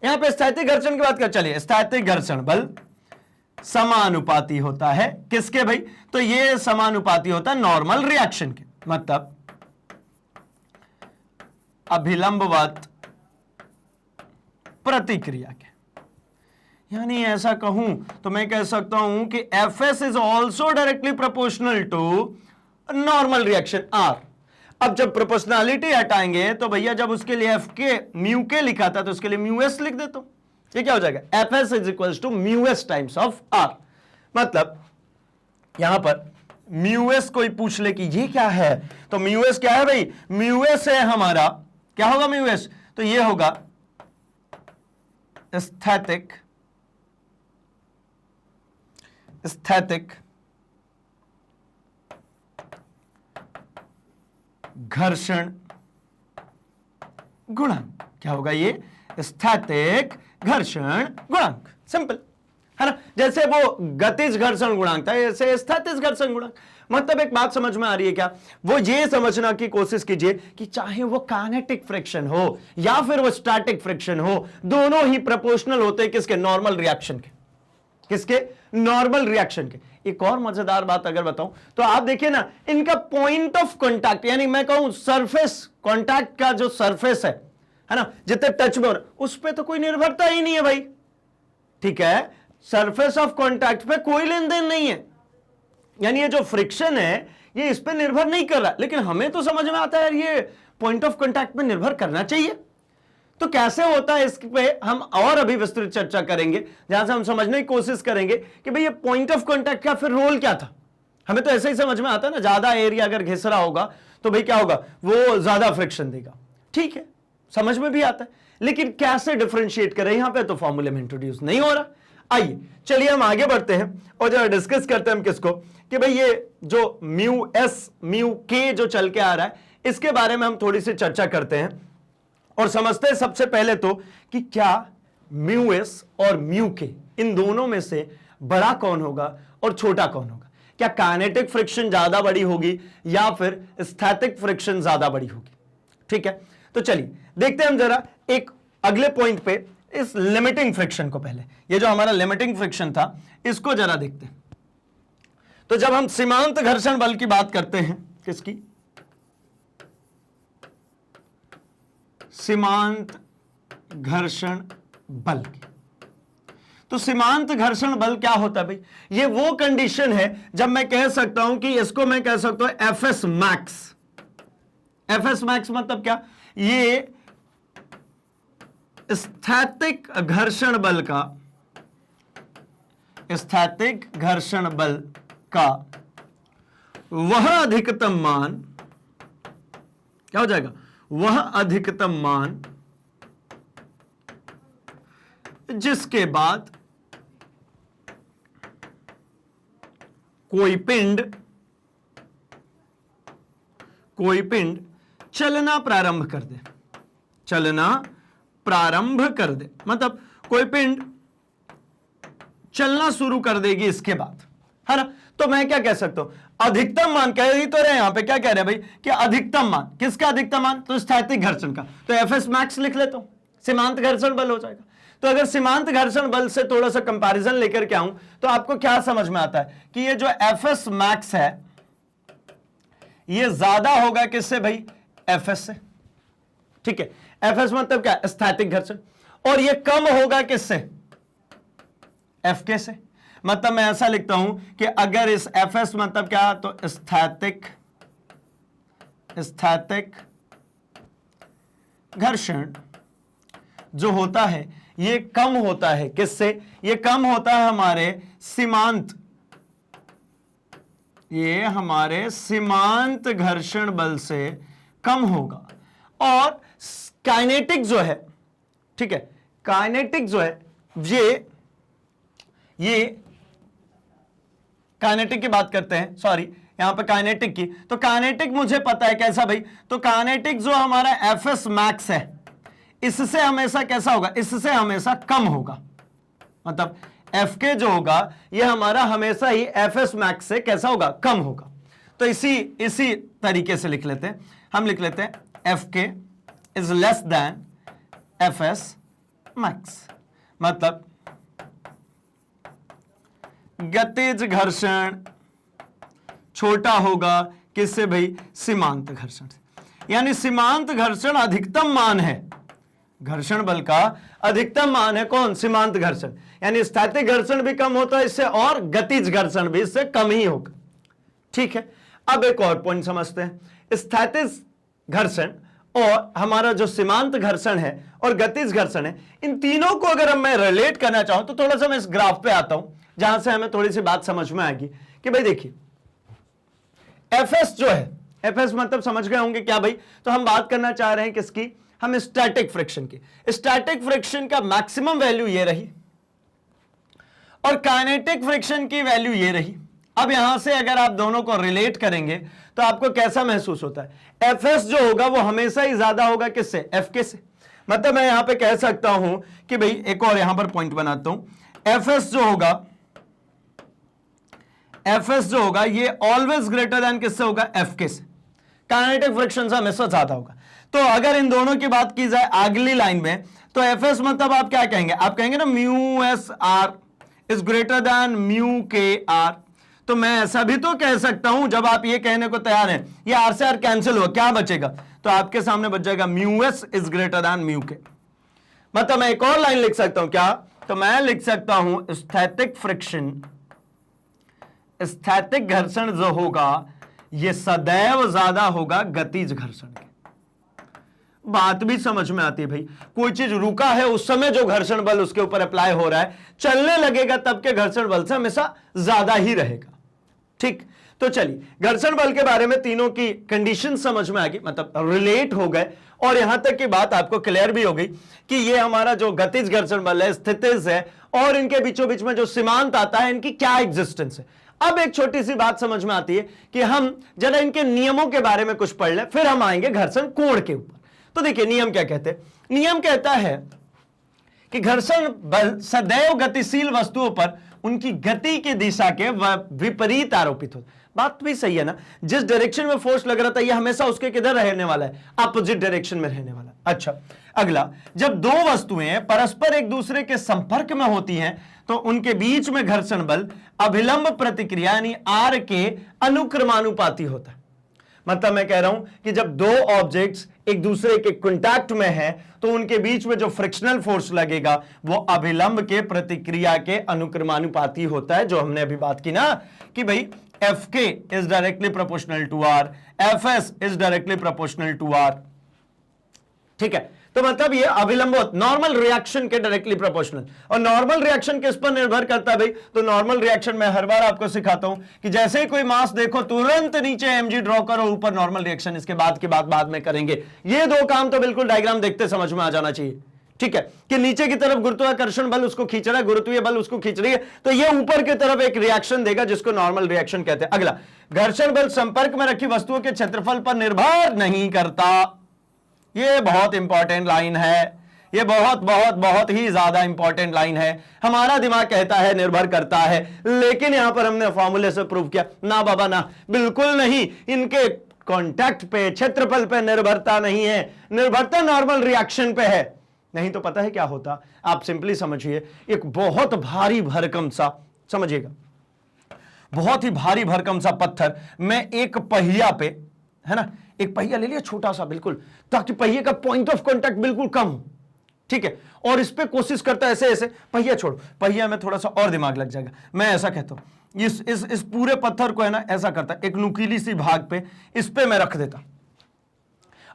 यहां पे स्थैतिक घर्षण की बात कर, चलिए स्थैतिक घर्षण बल समानुपाती होता है किसके भाई? तो ये समानुपाती होता है नॉर्मल रिएक्शन के, मतलब अभिलंबवत प्रतिक्रिया के। यानी ऐसा कहूं तो मैं कह सकता हूं कि Fs is also directly proportional to normal reaction R। अब जब प्रोपोर्शनलिटी हटाएंगे तो भैया जब उसके लिए एफ के म्यू के लिखा था तो उसके लिए म्यू एस लिख देता हूं। ये क्या हो जाएगा? Fs is equal to mu s times of R। मतलब यहां पर म्यू एस कोई पूछ ले कि ये क्या है, तो म्यू एस क्या है भाई? म्यू एस है हमारा, क्या होगा म्यू एस? तो ये होगा स्थैतिक घर्षण गुणांक। क्या होगा ये? स्थैतिक घर्षण गुणांक। सिंपल है ना, जैसे वो गतिज घर्षण गुणांक था, ऐसे स्थैतिक घर्षण गुणांक। मतलब एक बात समझ में आ रही है क्या? वो ये समझना की कोशिश कीजिए कि चाहे वो काइनेटिक फ्रिक्शन हो या फिर वो स्टैटिक फ्रिक्शन हो, दोनों ही प्रोपोर्शनल होते हैं किसके? नॉर्मल रिएक्शन के। किसके? नॉर्मल रिएक्शन के। एक और मजेदार बात अगर बताऊं तो आप देखिए ना, इनका पॉइंट ऑफ कांटेक्ट, यानी मैं कहूं सरफेस कांटेक्ट का जो सरफेस है ना, जितने टच में हो रहा, उस पर तो कोई निर्भरता ही नहीं है भाई। ठीक है, सरफेस ऑफ कांटेक्ट पे कोई लेन देन नहीं है, यानी ये जो फ्रिक्शन है ये इस पे निर्भर नहीं कर रहा। लेकिन हमें तो समझ में आता है यार ये पॉइंट ऑफ कांटेक्ट पे निर्भर करना चाहिए। तो कैसे होता है इस पे हम और अभी विस्तृत चर्चा करेंगे, जहां से हम समझने की कोशिश करेंगे कि भाई ये पॉइंट ऑफ कांटेक्ट का फिर रोल क्या था। हमें तो ऐसे ही समझ में आता है ना, ज्यादा एरिया अगर घिस रहा होगा तो भाई क्या होगा? वो ज्यादा फ्रिक्शन देगा। ठीक है, समझ में भी आता है, लेकिन कैसे डिफरेंशिएट करें यहां पे तो फॉर्मूले में इंट्रोड्यूस नहीं हो रहा। आइए चलिए हम आगे बढ़ते हैं और जरा डिस्कस करते हैं हम किसको, कि भाई ये जो म्यू एस म्यू के जो चल के आ रहा है, इसके बारे में हम थोड़ी सी चर्चा करते हैं और समझते हैं सबसे पहले तो कि क्या म्यू एस और म्यू के, इन दोनों में से बड़ा कौन होगा और छोटा कौन होगा? क्या काइनेटिक फ्रिक्शन ज्यादा बड़ी होगी या फिर स्थैतिक फ्रिक्शन ज्यादा बड़ी होगी? ठीक है, तो चलिए देखते हैं हम जरा एक अगले पॉइंट पे इस लिमिटिंग फ्रिक्शन को। पहले ये जो हमारा लिमिटिंग फ्रिक्शन था इसको जरा देखते हैं। तो जब हम सीमांत घर्षण बल की बात करते हैं, किसकी? सीमांत घर्षण बल की। तो सीमांत घर्षण बल क्या होता है भाई? ये वो कंडीशन है जब मैं कह सकता हूं कि इसको मैं कह सकता हूं एफएस मैक्स। एफएस मैक्स मतलब क्या? ये स्थैतिक घर्षण बल का, स्थैतिक घर्षण बल का वह अधिकतम मान, क्या हो जाएगा? वह अधिकतम मान जिसके बाद कोई पिंड चलना प्रारंभ कर दे, चलना प्रारंभ कर दे, मतलब कोई पिंड चलना शुरू कर देगी इसके बाद, है ना। तो मैं क्या कह सकता हूं? अधिकतम मान कह रही तो रहे, यहां पे क्या कह रहे हैं भाई कि अधिकतम मान, किसका अधिकतम मान? तो स्थैतिक घर्षण का। तो एफएस मैक्स लिख लेता हूं, सीमांत घर्षण बल हो जाएगा। तो अगर सीमांत घर्षण बल से थोड़ा सा कंपैरिजन लेकर के आऊं तो आपको क्या समझ में आता है कि ये जो एफएस मैक्स है ये ज्यादा होगा किससे भाई? एफएस से। ठीक है, एफएस मतलब क्या? स्थैतिक घर्षण। और ये कम होगा किससे? एफके से। मतलब मैं ऐसा लिखता हूं कि अगर इस एफएस मतलब क्या? तो स्थैतिक घर्षण जो होता है ये कम होता है किससे? ये कम होता है हमारे सीमांत, ये हमारे सीमांत घर्षण बल से कम होगा। और काइनेटिक जो है, ठीक है, काइनेटिक जो है ये काइनेटिक की बात करते हैं, सॉरी यहां पे काइनेटिक की। तो काइनेटिक मुझे पता है कैसा भाई, तो काइनेटिक जो हमारा एफएस मैक्स है इससे हमेशा कैसा होगा? इससे हमेशा कम होगा। मतलब एफ के जो होगा ये हमारा हमेशा ही एफएस मैक्स से कैसा होगा? कम होगा। तो इसी तरीके से लिख लेते हैं, हम लिख लेते हैं F k is less than FS max. मतलब गतिज घर्षण छोटा होगा किससे भाई? सीमांत घर्षण से। यानी सीमांत घर्षण अधिकतम मान है, घर्षण बल का अधिकतम मान है कौन? सीमांत घर्षण। यानी स्थैतिक घर्षण भी कम होता है इससे और गतिज घर्षण भी इससे कम ही होगा। ठीक है, अब एक और पॉइंट समझते हैं। स्थैतिक घर्षण और हमारा जो सीमांत घर्षण है और गतिज घर्षण है, इन तीनों को अगर मैं रिलेट करना चाहूं तो थोड़ा सा मैं इस ग्राफ पे आता हूं जहां से हमें थोड़ी सी बात समझ में आएगी कि भाई देखिए एफएस जो है, एफएस मतलब समझ गए होंगे क्या भाई? तो हम बात करना चाह रहे हैं किसकी? हम स्टैटिक फ्रिक्शन की। स्टैटिक फ्रिक्शन का मैक्सिमम वैल्यू ये रही और काइनेटिक फ्रिक्शन की वैल्यू ये रही। अब यहां से अगर आप दोनों को रिलेट करेंगे तो आपको कैसा महसूस होता है? एफएस जो होगा वो हमेशा ही ज्यादा होगा किससे? एफके से। मतलब मैं यहां पे कह सकता हूं कि भाई एक और यहां पर पॉइंट बनाता हूं, एफएस जो होगा, एफएस जो होगा ये ऑलवेज ग्रेटर देन किससे होगा? एफके से। काइनेटिक फ्रिक्शन से हमेशा ज्यादा होगा। तो अगर इन दोनों की बात की जाए अगली लाइन में तो एफएस मतलब आप क्या कहेंगे? आप कहेंगे ना mu S R is greater than mu के आर। तो मैं ऐसा भी तो कह सकता हूं, जब आप ये कहने को तैयार हैं, ये आर से आर कैंसिल हुआ, क्या बचेगा? तो आपके सामने बच जाएगा mu S is greater than mu के। मतलब मैं एक और लाइन लिख सकता हूं क्या? तो मैं लिख सकता हूं स्थैतिक फ्रिक्शन, स्थैतिक घर्षण जो होगा ये सदैव ज्यादा होगा गतिज घर्षण के। बात भी समझ में आती है भाई, कोई चीज रुका है उस समय जो घर्षण बल उसके ऊपर अप्लाई हो रहा है, चलने लगेगा तब के घर्षण बल से हमेशा ज्यादा ही रहेगा। ठीक, तो चलिए घर्षण बल के बारे में तीनों की कंडीशन समझ में आ गई, मतलब रिलेट हो गए और यहां तक की बात आपको क्लियर भी हो गई कि ये हमारा जो गतिज घर्षण बल है, स्थितिज है और इनके बीचों बीच में जो सीमांत आता है इनकी क्या एग्जिस्टेंस है। अब एक छोटी सी बात समझ में आती है कि हम जरा इनके नियमों के बारे में कुछ पढ़ लें, फिर हम आएंगे घर्षण कोण के ऊपर। तो देखिए नियम क्या कहते हैं? नियम कहता है कि घर्षण बल सदैव गतिशील वस्तुओं पर उनकी गति की दिशा के विपरीत आरोपित होता है। बात भी सही है ना, जिस डायरेक्शन में फोर्स लग रहा था ये हमेशा उसके किधर रहने वाला है? अपोजिट डायरेक्शन में रहने वाला। अच्छा, अगला, जब दो वस्तुएं परस्पर एक दूसरे के संपर्क में होती हैं तो उनके बीच में घर्षण बल अभिलंब प्रतिक्रिया यानी आर के अनुक्रमानुपाती होता है। मतलब मैं कह रहा हूं कि जब दो ऑब्जेक्ट्स एक दूसरे के कांटेक्ट में हैं तो उनके बीच में जो फ्रिक्शनल फोर्स लगेगा वो अभिलंब के प्रतिक्रिया के अनुक्रमानुपाती होता है, जो हमने अभी बात की ना कि भाई F k is directly proportional to R, F s is directly proportional to R. ठीक है, तो मतलब ये अभिलंब नॉर्मल रिएक्शन के डायरेक्टली प्रोपोर्शनल। और नॉर्मल रिएक्शन किस पर निर्भर करता है भाई? तो नॉर्मल रिएक्शन मैं हर बार आपको सिखाता हूं कि जैसे ही कोई मास देखो तुरंत नीचे एमजी ड्रॉ करो, ऊपर नॉर्मल रिएक्शन, इसके बाद की बात बाद में करेंगे। ये दो काम तो बिल्कुल डायग्राम देखते समझ में आ जाना चाहिए। ठीक है, कि नीचे की तरफ गुरुत्वाकर्षण बल उसको खींच रहा है, गुरुत्वीय बल उसको खींच रही है, तो ये ऊपर की तरफ एक रिएक्शन देगा जिसको नॉर्मल रिएक्शन कहते हैं। अगला, घर्षण बल संपर्क में रखी वस्तुओं के क्षेत्रफल पर निर्भर नहीं करता। ये बहुत इंपॉर्टेंट लाइन है, ये बहुत बहुत बहुत ही ज्यादा इंपॉर्टेंट लाइन है। हमारा दिमाग कहता है निर्भर करता है, लेकिन यहां पर हमने फॉर्मूले से प्रूव किया ना बाबा ना, बिल्कुल नहीं। इनके कांटेक्ट पे, क्षेत्रफल पे निर्भरता नहीं है, निर्भरता नॉर्मल रिएक्शन पे है। नहीं तो पता है क्या होता? आप सिंपली समझिए, एक बहुत भारी भरकम सा, समझिएगा, बहुत ही भारी भरकम सा पत्थर मैं एक पहिया पे, है ना, एक पहिया ले लिया छोटा सा बिल्कुल, ताकि पहिए का पॉइंट ऑफ कांटेक्ट बिल्कुल कम हो। ठीक है, और इस पे कोशिश करता है ऐसे ऐसे, पहिया छोड़ो, पहिया में थोड़ा सा और दिमाग लग जाएगा। मैं ऐसा कहता हूं इस पूरे पत्थर को है ना ऐसा करता, एक नुकीली सी भाग पे इस पे मैं रख देता।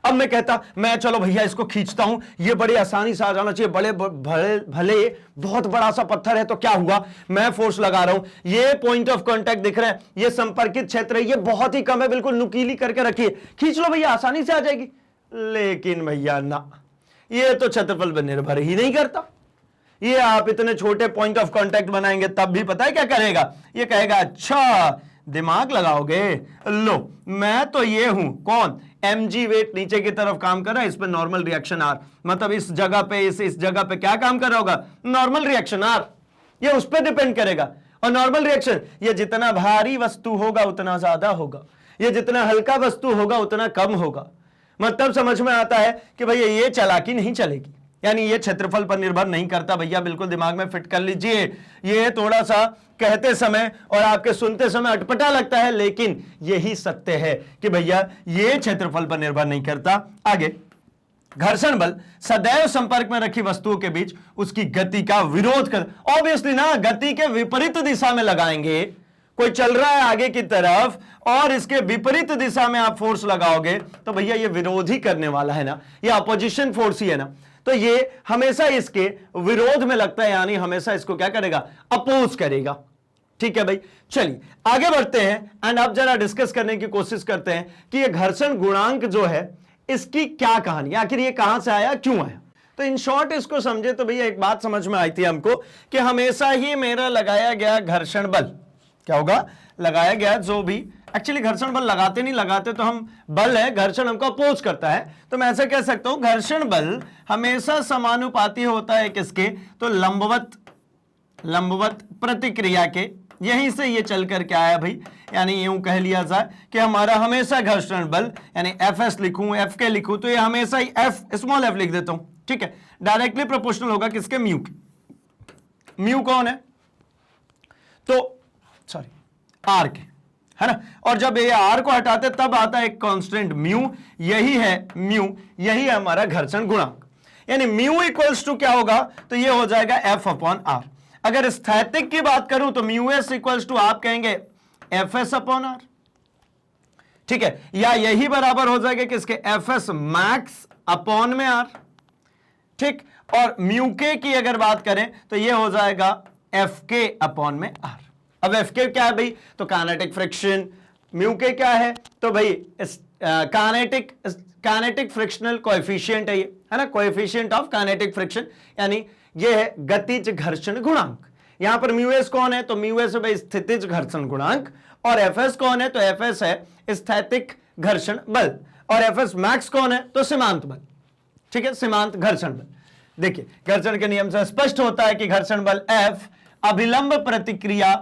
अब मैं कहता मैं चलो भैया इसको खींचता हूं, ये बड़े आसानी से आ जाना चाहिए, बड़े भले भले बहुत बड़ा सा पत्थर है तो क्या हुआ, मैं फोर्स लगा रहा हूं, ये पॉइंट ऑफ कांटेक्ट दिख रहा है, ये संपर्कित क्षेत्र है, ये बहुत ही कम है, बिल्कुल नुकीली करके रखिए, खींच लो भैया आसानी से आ जाएगी। लेकिन भैया ना, ये तो क्षेत्रफल पर निर्भर ही नहीं करता। ये आप इतने छोटे पॉइंट ऑफ कांटेक्ट बनाएंगे तब भी पता है क्या करेगा, ये कहेगा अच्छा दिमाग लगाओगे, लो मैं तो ये हूं कौन, mg वेट नीचे की तरफ काम कर रहा है, इस पे नॉर्मल रिएक्शन r, मतलब इस जगह पे इस जगह पे क्या काम कर रहा होगा, नॉर्मल रिएक्शन r, ये उस पे डिपेंड करेगा। और नॉर्मल रिएक्शन ये जितना भारी वस्तु होगा उतना ज्यादा होगा, ये जितना हल्का वस्तु होगा उतना कम होगा। मतलब समझ में आता है कि भैया ये चालाकी नहीं चलेगी, यानी ये क्षेत्रफल पर निर्भर नहीं करता भैया, बिल्कुल दिमाग में फिट कर लीजिए। ये थोड़ा सा कहते समय और आपके सुनते समय अटपटा लगता है, लेकिन यही सत्य है कि भैया ये क्षेत्रफल पर निर्भर नहीं करता। आगे, घर्षण बल सदैव संपर्क में रखी वस्तुओं के बीच उसकी गति का विरोध कर, ऑब्वियसली ना, गति के विपरीत दिशा में लगाएंगे। कोई चल रहा है आगे की तरफ और इसके विपरीत दिशा में आप फोर्स लगाओगे तो भैया ये विरोध ही करने वाला है ना, ये अपोजिशन फोर्स ही है ना, तो ये हमेशा इसके विरोध में लगता है, यानी हमेशा इसको क्या करेगा, अपोज करेगा। ठीक है भाई, चलिए आगे बढ़ते हैं एंड अब जरा डिस्कस करने की कोशिश करते हैं कि ये घर्षण गुणांक जो है इसकी क्या कहानी, आखिर ये कहां से आया, क्यों आया। तो इन शॉर्ट इसको समझे तो भैया एक बात समझ में आई थी हमको कि हमेशा ही मेरा लगाया गया घर्षण बल क्या होगा, लगाया गया जो भी, एक्चुअली घर्षण बल लगाते नहीं, लगाते तो हम बल है, घर्षण हमको अपोज करता है, तो मैं ऐसे कह सकता हूं घर्षण बल हमेशा समानुपाती होता है किसके, तो लंबवत प्रतिक्रिया के। यहीं से ये चल कर के आया भाई, यानी यूं कह लिया जाए कि हमारा हमेशा घर्षण बल, यानी एफ एस लिखूं, एफ के लिखूं, तो ये हमेशा ही एफ स्मॉल एफ लिख देता हूं, ठीक है, डायरेक्टली प्रोपोर्शनल होगा किसके, म्यू के। म्यू कौन है, तो सॉरी आर के, है ना, और जब ये आर को हटाते तब आता है एक कांस्टेंट म्यू, यही है म्यू, यही है हमारा घर्षण गुणांक, यानी म्यू इक्वल्स टू क्या होगा, तो ये हो जाएगा एफ अपॉन आर। अगर स्थैतिक की बात करूं तो म्यू एस इक्वल्स टू आप कहेंगे एफ एस अपॉन आर, ठीक है, या यही बराबर हो जाएगा किसके, एफ एस मैक्स अपॉन में आर, ठीक, और म्यू के की अगर बात करें तो ये हो जाएगा एफ के अपॉन में आर। अब एफ के क्या है भाई, तो काइनेटिक फ्रिक्शन, म्यू के क्या है, तो भाई काइनेटिक फ्रिक्शनल कोएफिशिएंट है ये, है ना, कोएफिशिएंट ऑफ काइनेटिक फ्रिक्शन, यानी ये है गतिज घर्षण गुणांक। यहां पर म्यू एस कौन है, तो म्यू एस है भाई स्थितिज घर्षण गुणांक, और एफ एस कौन है, तो एफ एस है स्थैतिक घर्षण बल, और एफ एस मैक्स कौन है, तो सीमांत बल, ठीक है, सीमांत घर्षण बल। देखिए घर्षण के नियम से स्पष्ट होता है कि घर्षण बल एफ अभिलंब प्रतिक्रिया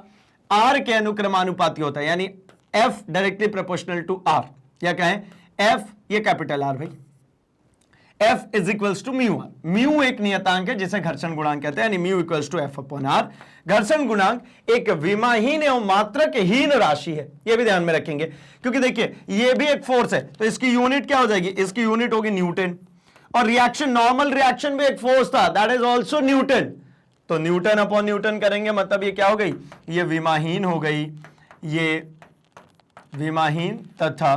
आर के अनुक्रमानुपाती होता है, यानी F directly proportional to R, या कहें एफ, ये कैपिटल आर भाई, F is equals to mu R. Mu एक नियतांक है जिसे घर्षण गुणांक कहते हैं, यानी mu equals to F upon R. घर्षण गुणांक एक विमाहीन एवं मात्रकहीन राशि है, यह भी ध्यान में रखेंगे, क्योंकि देखिए ये भी एक फोर्स है, तो इसकी यूनिट क्या हो जाएगी, इसकी यूनिट होगी न्यूटन, और रिएक्शन, नॉर्मल रिएक्शन भी एक फोर्स था, दैट इज ऑल्सो न्यूटन, तो न्यूटन अपॉन न्यूटन करेंगे, मतलब ये क्या हो गई, ये विमाहीन हो गई, ये विमाहीन तथा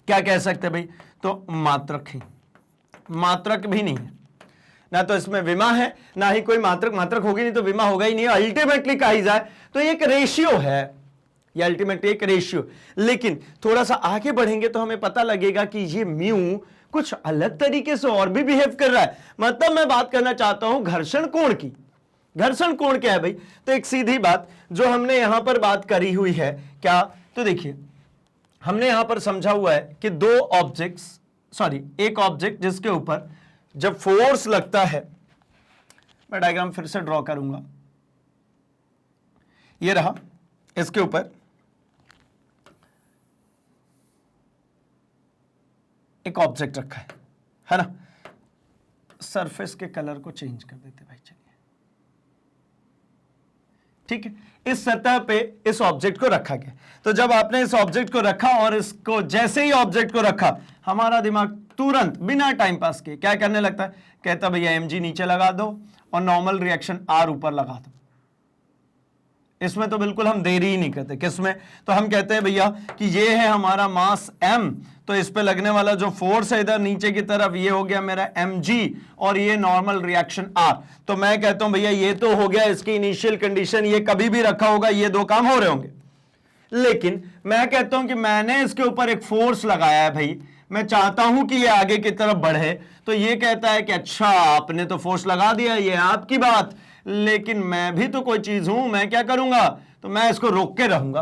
क्या कह सकते हैं भाई, तो मात्रकहीन, मात्रक भी नहीं है ना, तो इसमें विमा है ना ही कोई मात्रक, मात्रक होगी नहीं तो विमा होगा ही नहीं। अल्टीमेटली कही जाए तो ये एक रेशियो है, ये अल्टीमेटली एक रेशियो, लेकिन थोड़ा सा आगे बढ़ेंगे तो हमें पता लगेगा कि ये म्यू कुछ अलग तरीके से और भी बिहेव कर रहा है। मतलब मैं बात करना चाहता हूं घर्षण कोण की। घर्षण कोण क्या है भाई, तो एक सीधी बात जो हमने यहां पर बात करी हुई है क्या, तो देखिए हमने यहां पर समझा हुआ है कि दो ऑब्जेक्ट्स, सॉरी एक ऑब्जेक्ट जिसके ऊपर जब फोर्स लगता है, मैं डायग्राम फिर से ड्रॉ करूंगा, ये रहा, इसके ऊपर एक ऑब्जेक्ट रखा है ना, सरफेस के कलर को चेंज कर देते भाई, चलिए ठीक है, इस सतह पे इस ऑब्जेक्ट को रखा गया। तो जब आपने इस ऑब्जेक्ट को रखा और इसको जैसे ही ऑब्जेक्ट को रखा, हमारा दिमाग तुरंत बिना टाइम पास के क्या करने लगता है, कहता भैया mg नीचे लगा दो और नॉर्मल रिएक्शन r ऊपर लगा दो। इसमें तो बिल्कुल हम देरी ही नहीं करते। किसमें? तो हम कहते हैं भैया कि ये है हमारा मास m, तो इस पे लगने वाला जो फोर्स है इधर नीचे की तरफ, ये हो गया मेरा mg, और ये नॉर्मल रिएक्शन r। तो मैं कहता हूं भैया ये तो हो गया इसकी इनिशियल कंडीशन, ये कभी भी रखा होगा, ये दो काम हो रहे होंगे। लेकिन मैं कहता हूं कि मैंने इसके ऊपर एक फोर्स लगाया है भाई, मैं चाहता हूं कि ये आगे की तरफ बढ़े, तो ये कहता है कि अच्छा आपने तो फोर्स लगा दिया, ये आपकी बात, लेकिन मैं भी तो कोई चीज हूं, मैं क्या करूंगा, तो मैं इसको रोक के रहूंगा।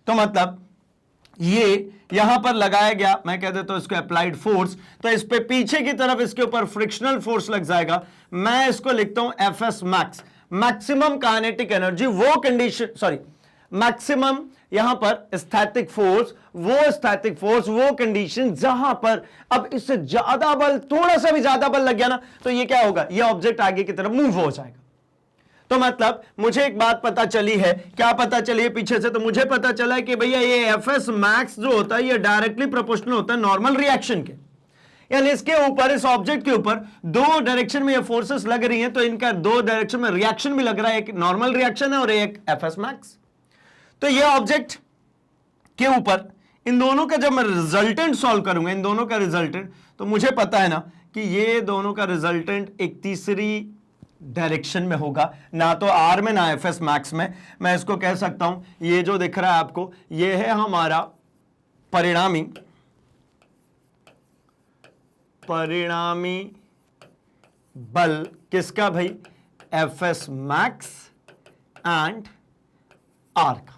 तो मतलब ये यहां पर लगाया गया, मैं कह देता हूं इसको अप्लाइड फोर्स, तो इस पे पीछे की तरफ इसके ऊपर फ्रिक्शनल फोर्स लग जाएगा। मैं इसको लिखता हूं FS max, maximum kinetic energy, वो कंडीशन, सॉरी मैक्सिमम यहां पर स्थैतिक फोर्स, वो स्थैतिक फोर्स, वो कंडीशन जहां पर अब इससे ज्यादा बल, थोड़ा सा भी ज्यादा बल लग गया ना, तो ये क्या होगा, ये ऑब्जेक्ट आगे की तरफ मूव हो जाएगा। तो मतलब मुझे एक बात पता चली है, क्या पता चली है पीछे से, तो मुझे पता चला है कि भैया ये एफएस मैक्स जो होता है ये डायरेक्टली प्रोपोर्शनल होता है नॉर्मल रिएक्शन के, यानी इसके ऊपर, इस ऑब्जेक्ट के ऊपर दो डायरेक्शन में ये फोर्सेस लग रही हैं, तो इनका दो डायरेक्शन में रिएक्शन भी लग रहा है, एक नॉर्मल रिएक्शन है और एक एफएस मैक्स। तो ये ऑब्जेक्ट के ऊपर इन दोनों का जब मैं रिजल्टेंट सॉल्व करूंगा, इन दोनों का रिजल्टेंट, तो मुझे पता है ना कि ये दोनों का रिजल्टेंट एक तीसरी डायरेक्शन में होगा, ना तो आर में ना एफएस मैक्स में। मैं इसको कह सकता हूं, ये जो दिख रहा है आपको, ये है हमारा परिणामी बल, किसका भाई, एफएस मैक्स एंड आर का।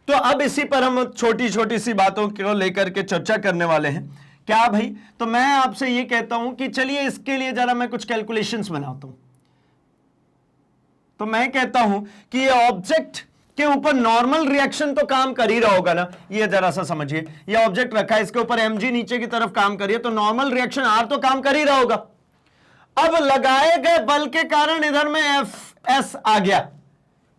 तो अब इसी पर हम छोटी छोटी सी बातों को लेकर के चर्चा करने वाले हैं। क्या भाई, तो मैं आपसे ये कहता हूं कि चलिए इसके लिए जरा मैं कुछ कैलकुलेशंस बनाता हूं। तो मैं कहता हूं कि ये ऑब्जेक्ट के ऊपर नॉर्मल रिएक्शन तो काम कर ही रहा होगा ना, ये जरा सा समझिए, ये ऑब्जेक्ट रखा है, इसके ऊपर mg नीचे की तरफ काम करिए, तो नॉर्मल रिएक्शन r तो काम कर ही रहा होगा। अब लगाए गए बल के कारण इधर में fs आ गया,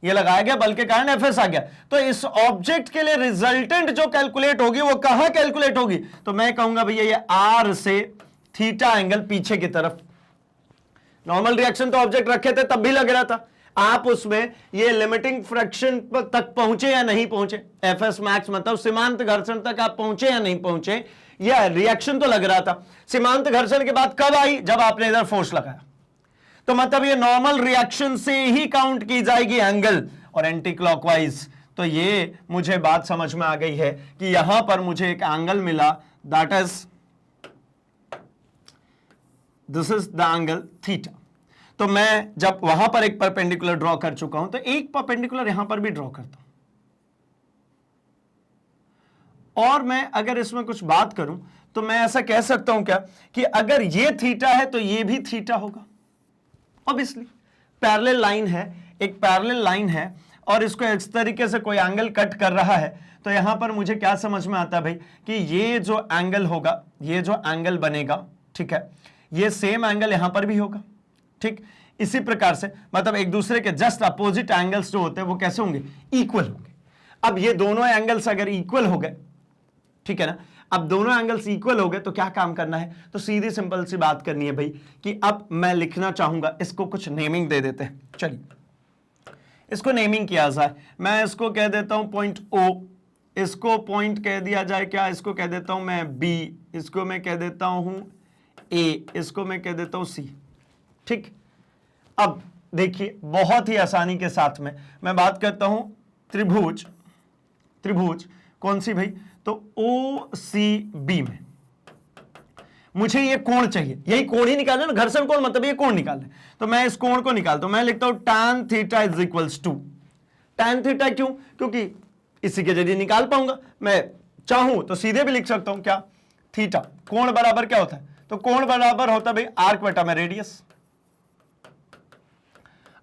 ये लगाया गया बल के कारण एफएस आ गया, तो इस ऑब्जेक्ट के लिए रिजल्टेंट जो कैलकुलेट होगी वो कहां कैलकुलेट होगी, तो मैं कहूंगा भैया ये आर से थीटा एंगल पीछे की तरफ। नॉर्मल रिएक्शन तो ऑब्जेक्ट रखे थे तब भी लग रहा था, आप उसमें ये लिमिटिंग फ्रैक्शन तक पहुंचे या नहीं पहुंचे, एफएस मैक्स मतलब सीमांत घर्षण तक आप पहुंचे या नहीं पहुंचे, यह रिएक्शन तो लग रहा था। सीमांत घर्षण के बाद कब आई, जब आपने इधर फोर्स लगाया, तो मतलब ये नॉर्मल रिएक्शन से ही काउंट की जाएगी एंगल, और एंटी क्लॉकवाइज। तो ये मुझे बात समझ में आ गई है कि यहां पर मुझे एक एंगल मिला, that is this is the angle theta. तो मैं जब वहां पर एक परपेंडिकुलर ड्रॉ कर चुका हूं, तो एक परपेंडिकुलर यहां पर भी ड्रॉ करता हूं। और मैं अगर इसमें कुछ बात करूं तो मैं ऐसा कह सकता हूं क्या कि अगर ये थीटा है तो ये भी थीटा होगा। ऑब्वियसली पैरेलल लाइन है, एक पैरेलल लाइन है, और इसको इस तरीके से कोई एंगल कट कर रहा है, तो यहां पर मुझे क्या समझ में आता है भाई कि ये जो एंगल होगा, ये जो एंगल बनेगा, ठीक है, ये सेम एंगल यहां पर भी होगा। ठीक, इसी प्रकार से मतलब एक दूसरे के जस्ट अपोजिट एंगल्स जो होते हैं वो कैसे होंगे, इक्वल होंगे। अब ये दोनों एंगल्स अगर इक्वल हो गए, ठीक है ना, अब दोनों एंगल्स इक्वल हो गए तो क्या काम करना है, तो सीधी सिंपल सी बात करनी है भाई कि अब मैं लिखना चाहूंगा, इसको कुछ नेमिंग दे देते हैं। चलिए इसको नेमिंग किया जाए, मैं इसको कह देता हूं पॉइंट O, इसको पॉइंट कह दिया जाए क्या, इसको कह देता हूं मैं B, इसको मैं कह देता हूं A, इसको मैं कह देता हूं C। ठीक, अब देखिए बहुत ही आसानी के साथ में मैं बात करता हूं त्रिभुज, त्रिभुज कौन सी भाई, तो OCB में मुझे ये कोण चाहिए, यही कोण ही निकालना ना, घर्षण कोण मतलब ये कोण निकालना। तो मैं इस कोण को निकालता हूं, मैं लिखता हूं tan theta is equals to, tan theta क्यों, क्योंकि इसी के जरिए निकाल पाऊंगा। मैं चाहूं तो सीधे भी लिख सकता हूं क्या, थीटा कोण बराबर क्या होता है, तो कोण बराबर होता है भाई आर्क बटा में रेडियस।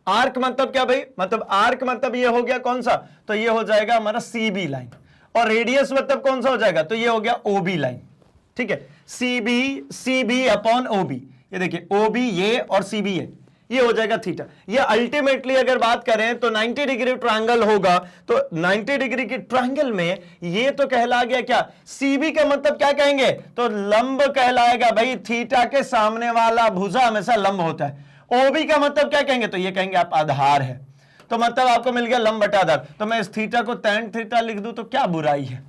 आर्क मतलब क्या भाई, मतलब आर्क मतलब ये हो गया कौन सा, तो ये हो जाएगा हमारा CB लाइन, और रेडियस मतलब कौन सा हो जाएगा, तो ये हो गया OB लाइन। ठीक है, CB अपॉन OB, ये देखिए OB ये और CB ये हो जाएगा थीटा। ये अल्टीमेटली अगर बात करें तो 90 डिग्री ट्रायंगल होगा, तो 90 डिग्री के ट्रायंगल में ये तो कहला गया क्या, CB का मतलब क्या कहेंगे, तो लंब कहलाएगा भाई, थीटा के सामने वाला भुजा हमेशा लंब होता है। OB का मतलब क्या कहेंगे, तो ये कहेंगे आप आधार है। तो मतलब आपको मिल गया लंब बटा आधार। तो मैं इस थीटा को tan थीटा लिख दूं तो क्या बुराई है?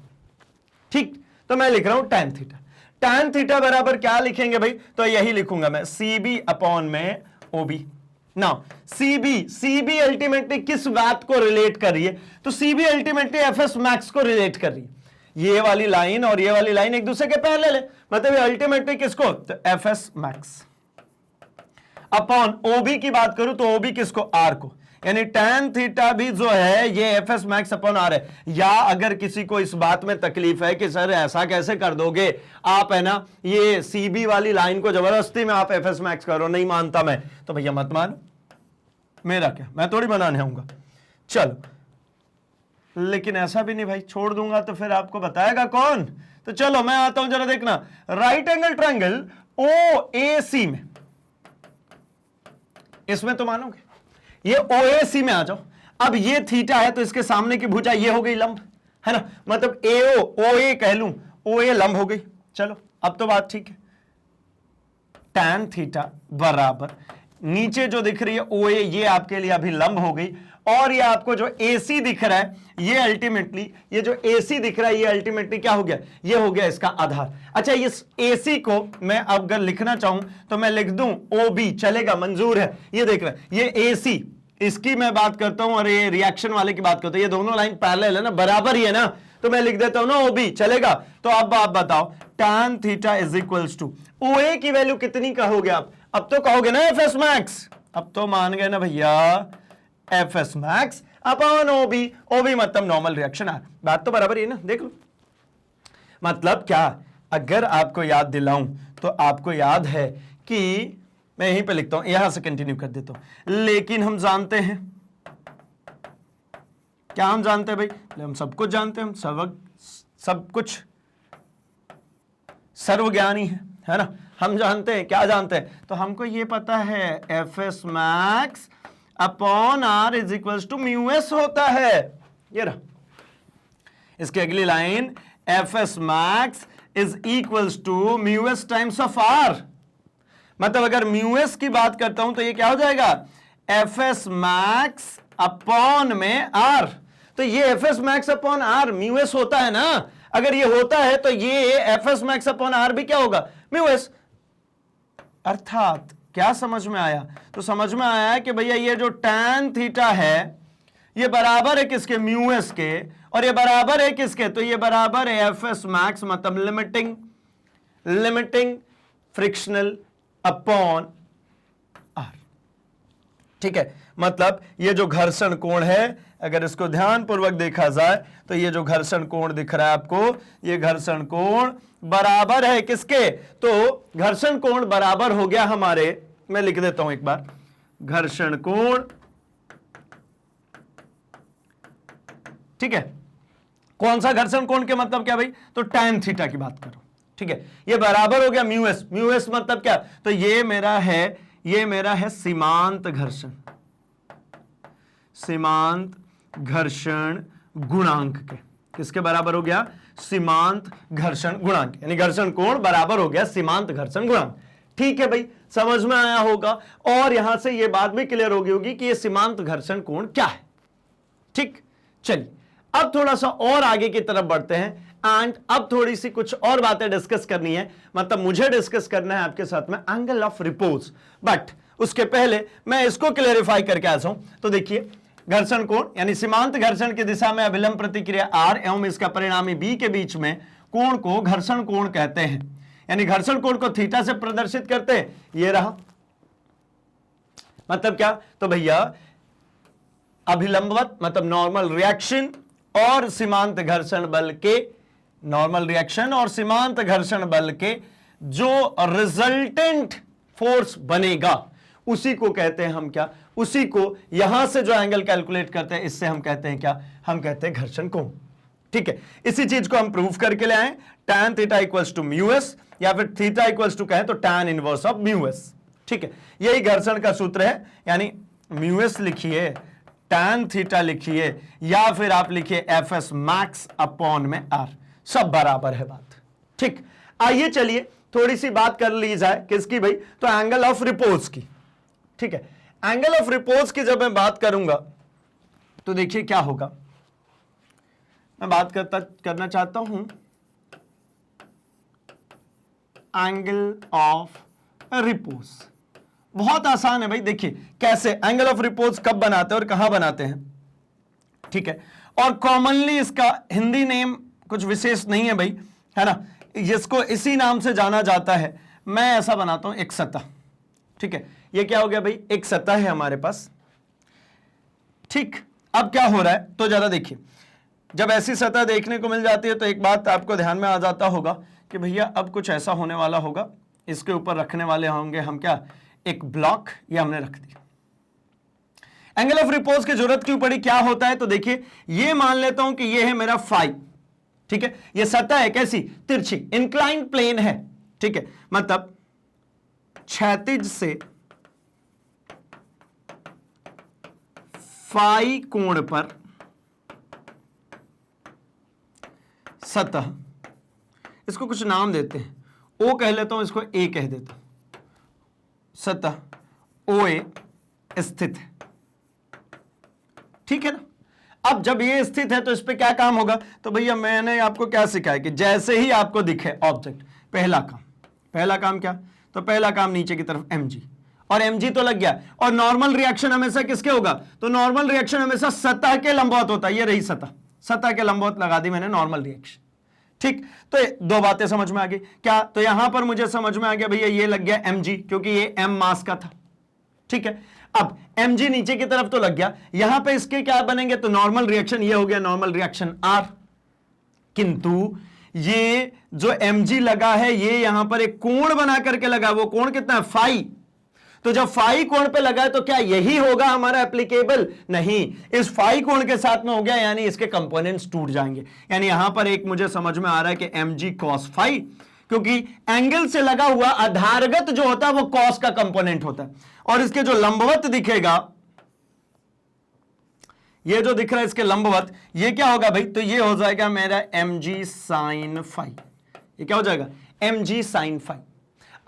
ठीक, तो मैं लिख रहा हूं tan थीटा। tan थीटा बराबर क्या लिखेंगे भाई? तो यही लिखूंगा मैं, CB अपॉन में OB। नाउ CB अल्टीमेटली किस बात को रिलेट कर रही है? तो CB अल्टीमेटली FS मैक्स को रिलेट कर रही है। ये वाली लाइन और ये वाली लाइन एक दूसरे के पैरेलल है, मतलब ये अल्टीमेटली किसको? तो FS मैक्स अपॉन OB की बात करूं तो OB किसको? R को, यानी tan थीटा भी जो है ये FS मैक्स अपॉन R है। या अगर किसी को इस बात में तकलीफ है कि सर ऐसा कैसे कर दोगे आप, है ना, ये CB वाली लाइन को जबरदस्ती में आप FS मैक्स करो, नहीं मानता मैं, तो भैया मत मानो, मेरा क्या, मैं थोड़ी बनाने आऊंगा। चलो, लेकिन ऐसा भी नहीं भाई, छोड़ दूंगा तो फिर आपको बताएगा कौन? तो चलो मैं आता हूं, जरा देखना, राइट एंगल ट्रायंगल OAC में, इसमें तो मानोगे, ये OAC में आ जाओ। अब ये थीटा है तो इसके सामने की भुजा ये हो गई लंब, है ना, मतलब AO OA कह लूं, OA लंब हो गई। चलो अब तो बात ठीक है। tan थीटा बराबर नीचे जो दिख रही है OA, ये आपके लिए अभी लंब हो गई, और ये आपको जो AC दिख रहा है, ये अल्टीमेटली, ये जो AC दिख रहा है, ये अल्टीमेटली क्या हो गया? ये हो गया इसका आधार। अच्छा, इस AC को मैं अगर लिखना चाहूं तो मैं लिख दूं OB, चलेगा, मंजूर है। ये देख रहे हैं, ये AC, इसकी मैं बात करता हूं और ये रिएक्शन वाले की बात करता हूं, ये दोनों लाइन पैरेलल है ना, बराबर ही है ना, तो मैं लिख देता हूं ना OB, चलेगा। तो अब आप बताओ, tan theta is equals to OA की वैल्यू कितनी कहोगे आप? अब तो कहोगे ना FS मैक्स, अब तो मान गए ना भैया, FS मैक्स अपॉन OB मतलब नॉर्मल रिएक्शन आर। बात तो बराबर ही है ना, देख लो। मतलब क्या, अगर आपको याद दिलाऊं तो आपको याद है कि मैं यहीं पे लिखता हूं, यहां से कंटिन्यू कर देता हूं, लेकिन हम जानते हैं, क्या हम जानते हैं भाई? हम सब कुछ जानते हैं, हम सब कुछ सर्वज्ञानी है ना, हम जानते हैं, क्या जानते हैं? तो हमको ये पता है FS max upon R is equals to μS होता है। ये रहा, इसकी अगली line, FS max is equals to μS times of R। मतलब अगर μS की बात करता हूं तो ये क्या हो जाएगा? FS मैक्स अपॉन में R। तो ये FS max upon R μS होता है ना, अगर ये होता है तो ये FS मैक्स अपॉन R भी क्या होगा? μS। अर्थात क्या समझ में आया? तो समझ में आया कि भैया ये जो tan थीटा है ये बराबर है किसके? μS के, और ये बराबर है किसके? तो ये बराबर है FS मैक्स मतलब लिमिटिंग फ्रिक्शनल अपॉन R। ठीक है, मतलब ये जो घर्षण कोण है, अगर इसको ध्यानपूर्वक देखा जाए तो ये जो घर्षण कोण दिख रहा है आपको, ये घर्षण कोण बराबर है किसके? तो घर्षण कोण बराबर हो गया हमारे, मैं लिख देता हूं एक बार, घर्षण कोण, ठीक है, कौन सा घर्षण कोण के मतलब क्या भाई? तो tan थीटा की बात करो, ठीक है, ये बराबर हो गया μS मतलब क्या? तो ये मेरा है सीमांत घर्षण, सीमांत घर्षण गुणांक के, किसके बराबर हो गया? सीमांत घर्षण गुणांक, यानी घर्षण कोण बराबर हो गया सीमांत घर्षण गुणांक। ठीक है भाई, समझ में आया होगा, और यहां से यह बात भी क्लियर होगी कि यह सीमांत घर्षण कोण क्या है। ठीक, चलिए अब थोड़ा सा और आगे की तरफ बढ़ते हैं, एंड अब थोड़ी सी कुछ और बातें डिस्कस करनी है, मतलब मुझे डिस्कस करना है आपके साथ में एंगल ऑफ रिपोज। बट उसके पहले मैं इसको क्लेरिफाई करके आ जाऊं। तो देखिए, घर्षण कोण यानी सीमांत घर्षण की दिशा में अभिलंब प्रतिक्रिया R एवं इसका परिणामी B के बीच में कोण को घर्षण कोण कहते हैं, यानी घर्षण कोण को थीटा से प्रदर्शित करते हैं। ये रहा, मतलब क्या? तो भैया अभिलंबवत मतलब नॉर्मल रिएक्शन और सीमांत घर्षण बल के, नॉर्मल रिएक्शन और सीमांत घर्षण बल के जो रिजल्टेंट फोर्स बनेगा उसी को कहते हैं हम क्या? उसी को यहां से जो एंगल कैलकुलेट करते हैं इससे हम कहते हैं क्या? हम कहते हैं घर्षण कोण। ठीक है, इसी चीज को हम प्रूव करके ले आए, tan theta equals to μS, या फिर थीटा इक्वल्स टू कहें तो tan इनवर्स ऑफ μS। ठीक है, यही घर्षण का सूत्र है, यानी μS लिखिए, tan थीटा लिखिए, या फिर आप लिखिए FS मैक्स अपॉन में R, सब बराबर है बात। ठीक, आइए चलिए थोड़ी सी बात कर ली जाए किसकी भाई? तो एंगल ऑफ रिपोज की। ठीक है, एंगल ऑफ रिपोज की जब मैं बात करूंगा तो देखिए क्या होगा, मैं बात करना चाहता हूं एंगल ऑफ रिपोज। बहुत आसान है भाई, देखिए कैसे एंगल ऑफ रिपोज कब बनाते हैं और कहां बनाते हैं, ठीक है। और कॉमनली इसका हिंदी नेम कुछ विशेष नहीं है भाई, है ना, जिसको इसी नाम से जाना जाता है। मैं ऐसा बनाता हूं एक सतह, ठीक है। ये क्या हो गया भाई, एक सतह है हमारे पास, ठीक। अब क्या हो रहा है, तो जरा देखिए, जब ऐसी सतह देखने को मिल जाती है तो एक बात आपको ध्यान में आ जाता होगा कि भैया अब कुछ ऐसा होने वाला होगा, इसके ऊपर रखने वाले होंगे हम क्या, एक ब्लॉक, ये हमने रख दिया। एंगल ऑफ रिपोज की जरूरत क्यों पड़ी, क्या होता है, तो देखिए ये मान लेता हूं कि ये है मेरा फाई, ठीक है। ये सतह है कैसी, तिरछी, इंक्लाइंड प्लेन है, ठीक है, मतलब क्षैतिज से फाई कोण पर सतह, इसको कुछ नाम देते हैं, ओ कह लेता हूं, इसको ए कह देता हूं, सतह ओ ए स्थित है, ठीक है ना। अब जब ये स्थित है तो इस पे क्या काम होगा, तो भैया मैंने आपको क्या सिखाया कि जैसे ही आपको दिखे ऑब्जेक्ट, पहला काम क्या, तो पहला काम नीचे की तरफ mg, और mg तो लग गया, और नॉर्मल रिएक्शन हमेशा किसके होगा, तो नॉर्मल रिएक्शन हमेशा सतह के लंबवत होता है। ये रही सतह के लंबवत लगा दी मैंने नॉर्मल रिएक्शन, ठीक। तो दो बातें समझ में आ गई क्या, तो यहां पर मुझे समझ में आ गया भैया ये लग गया mg, क्योंकि ये m मास का था, ठीक है। अब mg नीचे की तरफ तो लग गया, यहां पे इसके क्या बनेंगे, तो नॉर्मल रिएक्शन, ये हो गया नॉर्मल रिएक्शन R, किंतु ये जो mg लगा है ये यहां पर एक कोण बना करके लगा, वो कोण कितना है, फाई। तो जब फाई कोण पे लगा है तो क्या यही होगा हमारा एप्लीकेबल, नहीं, इस फाई कोण के साथ में हो गया, यानी इसके कंपोनेंट्स टूट जाएंगे। यानी यहां पर एक मुझे समझ में आ रहा है कि mg cos फाई, क्योंकि एंगल से लगा हुआ आधारगत जो होता है वो cos का कंपोनेंट होता है, और इसके जो लंबवत दिखेगा, ये जो दिख रहा है इसके लंबवत, ये क्या होगा भाई, तो ये हो जाएगा मेरा mg sin फाई। ये क्या हो जाएगा, mg sin फाई।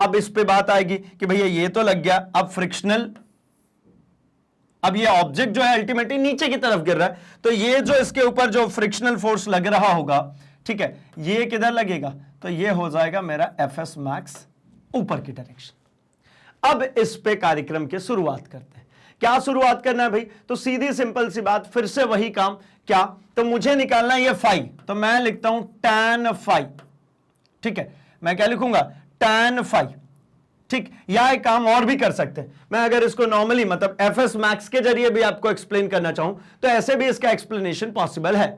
अब इस पे बात आएगी कि भैया ये तो लग गया, अब फ्रिक्शनल, अब ये ऑब्जेक्ट जो है अल्टीमेटली नीचे की तरफ गिर रहा है, तो ये जो इसके ऊपर जो फ्रिक्शनल फोर्स लग रहा होगा, ठीक है, ये किधर लगेगा, तो ये हो जाएगा मेरा Fs max ऊपर की डायरेक्शन। अब इस पे कार्यक्रम की शुरुआत करते हैं। क्या शुरुआत करना है भाई, तो सीधी सिंपल सी बात, फिर से वही काम, क्या, तो मुझे निकालना है ये फाई, तो मैं लिखता हूं tan फाई, ठीक है। मैं क्या लिखूंगा, tan फाई, ठीक। या एक काम और भी कर सकते हैं, मैं अगर इसको नॉर्मली मतलब Fs max के जरिए भी आपको एक्सप्लेन करना चाहूं तो ऐसे भी इसका एक्सप्लेनेशन पॉसिबल है।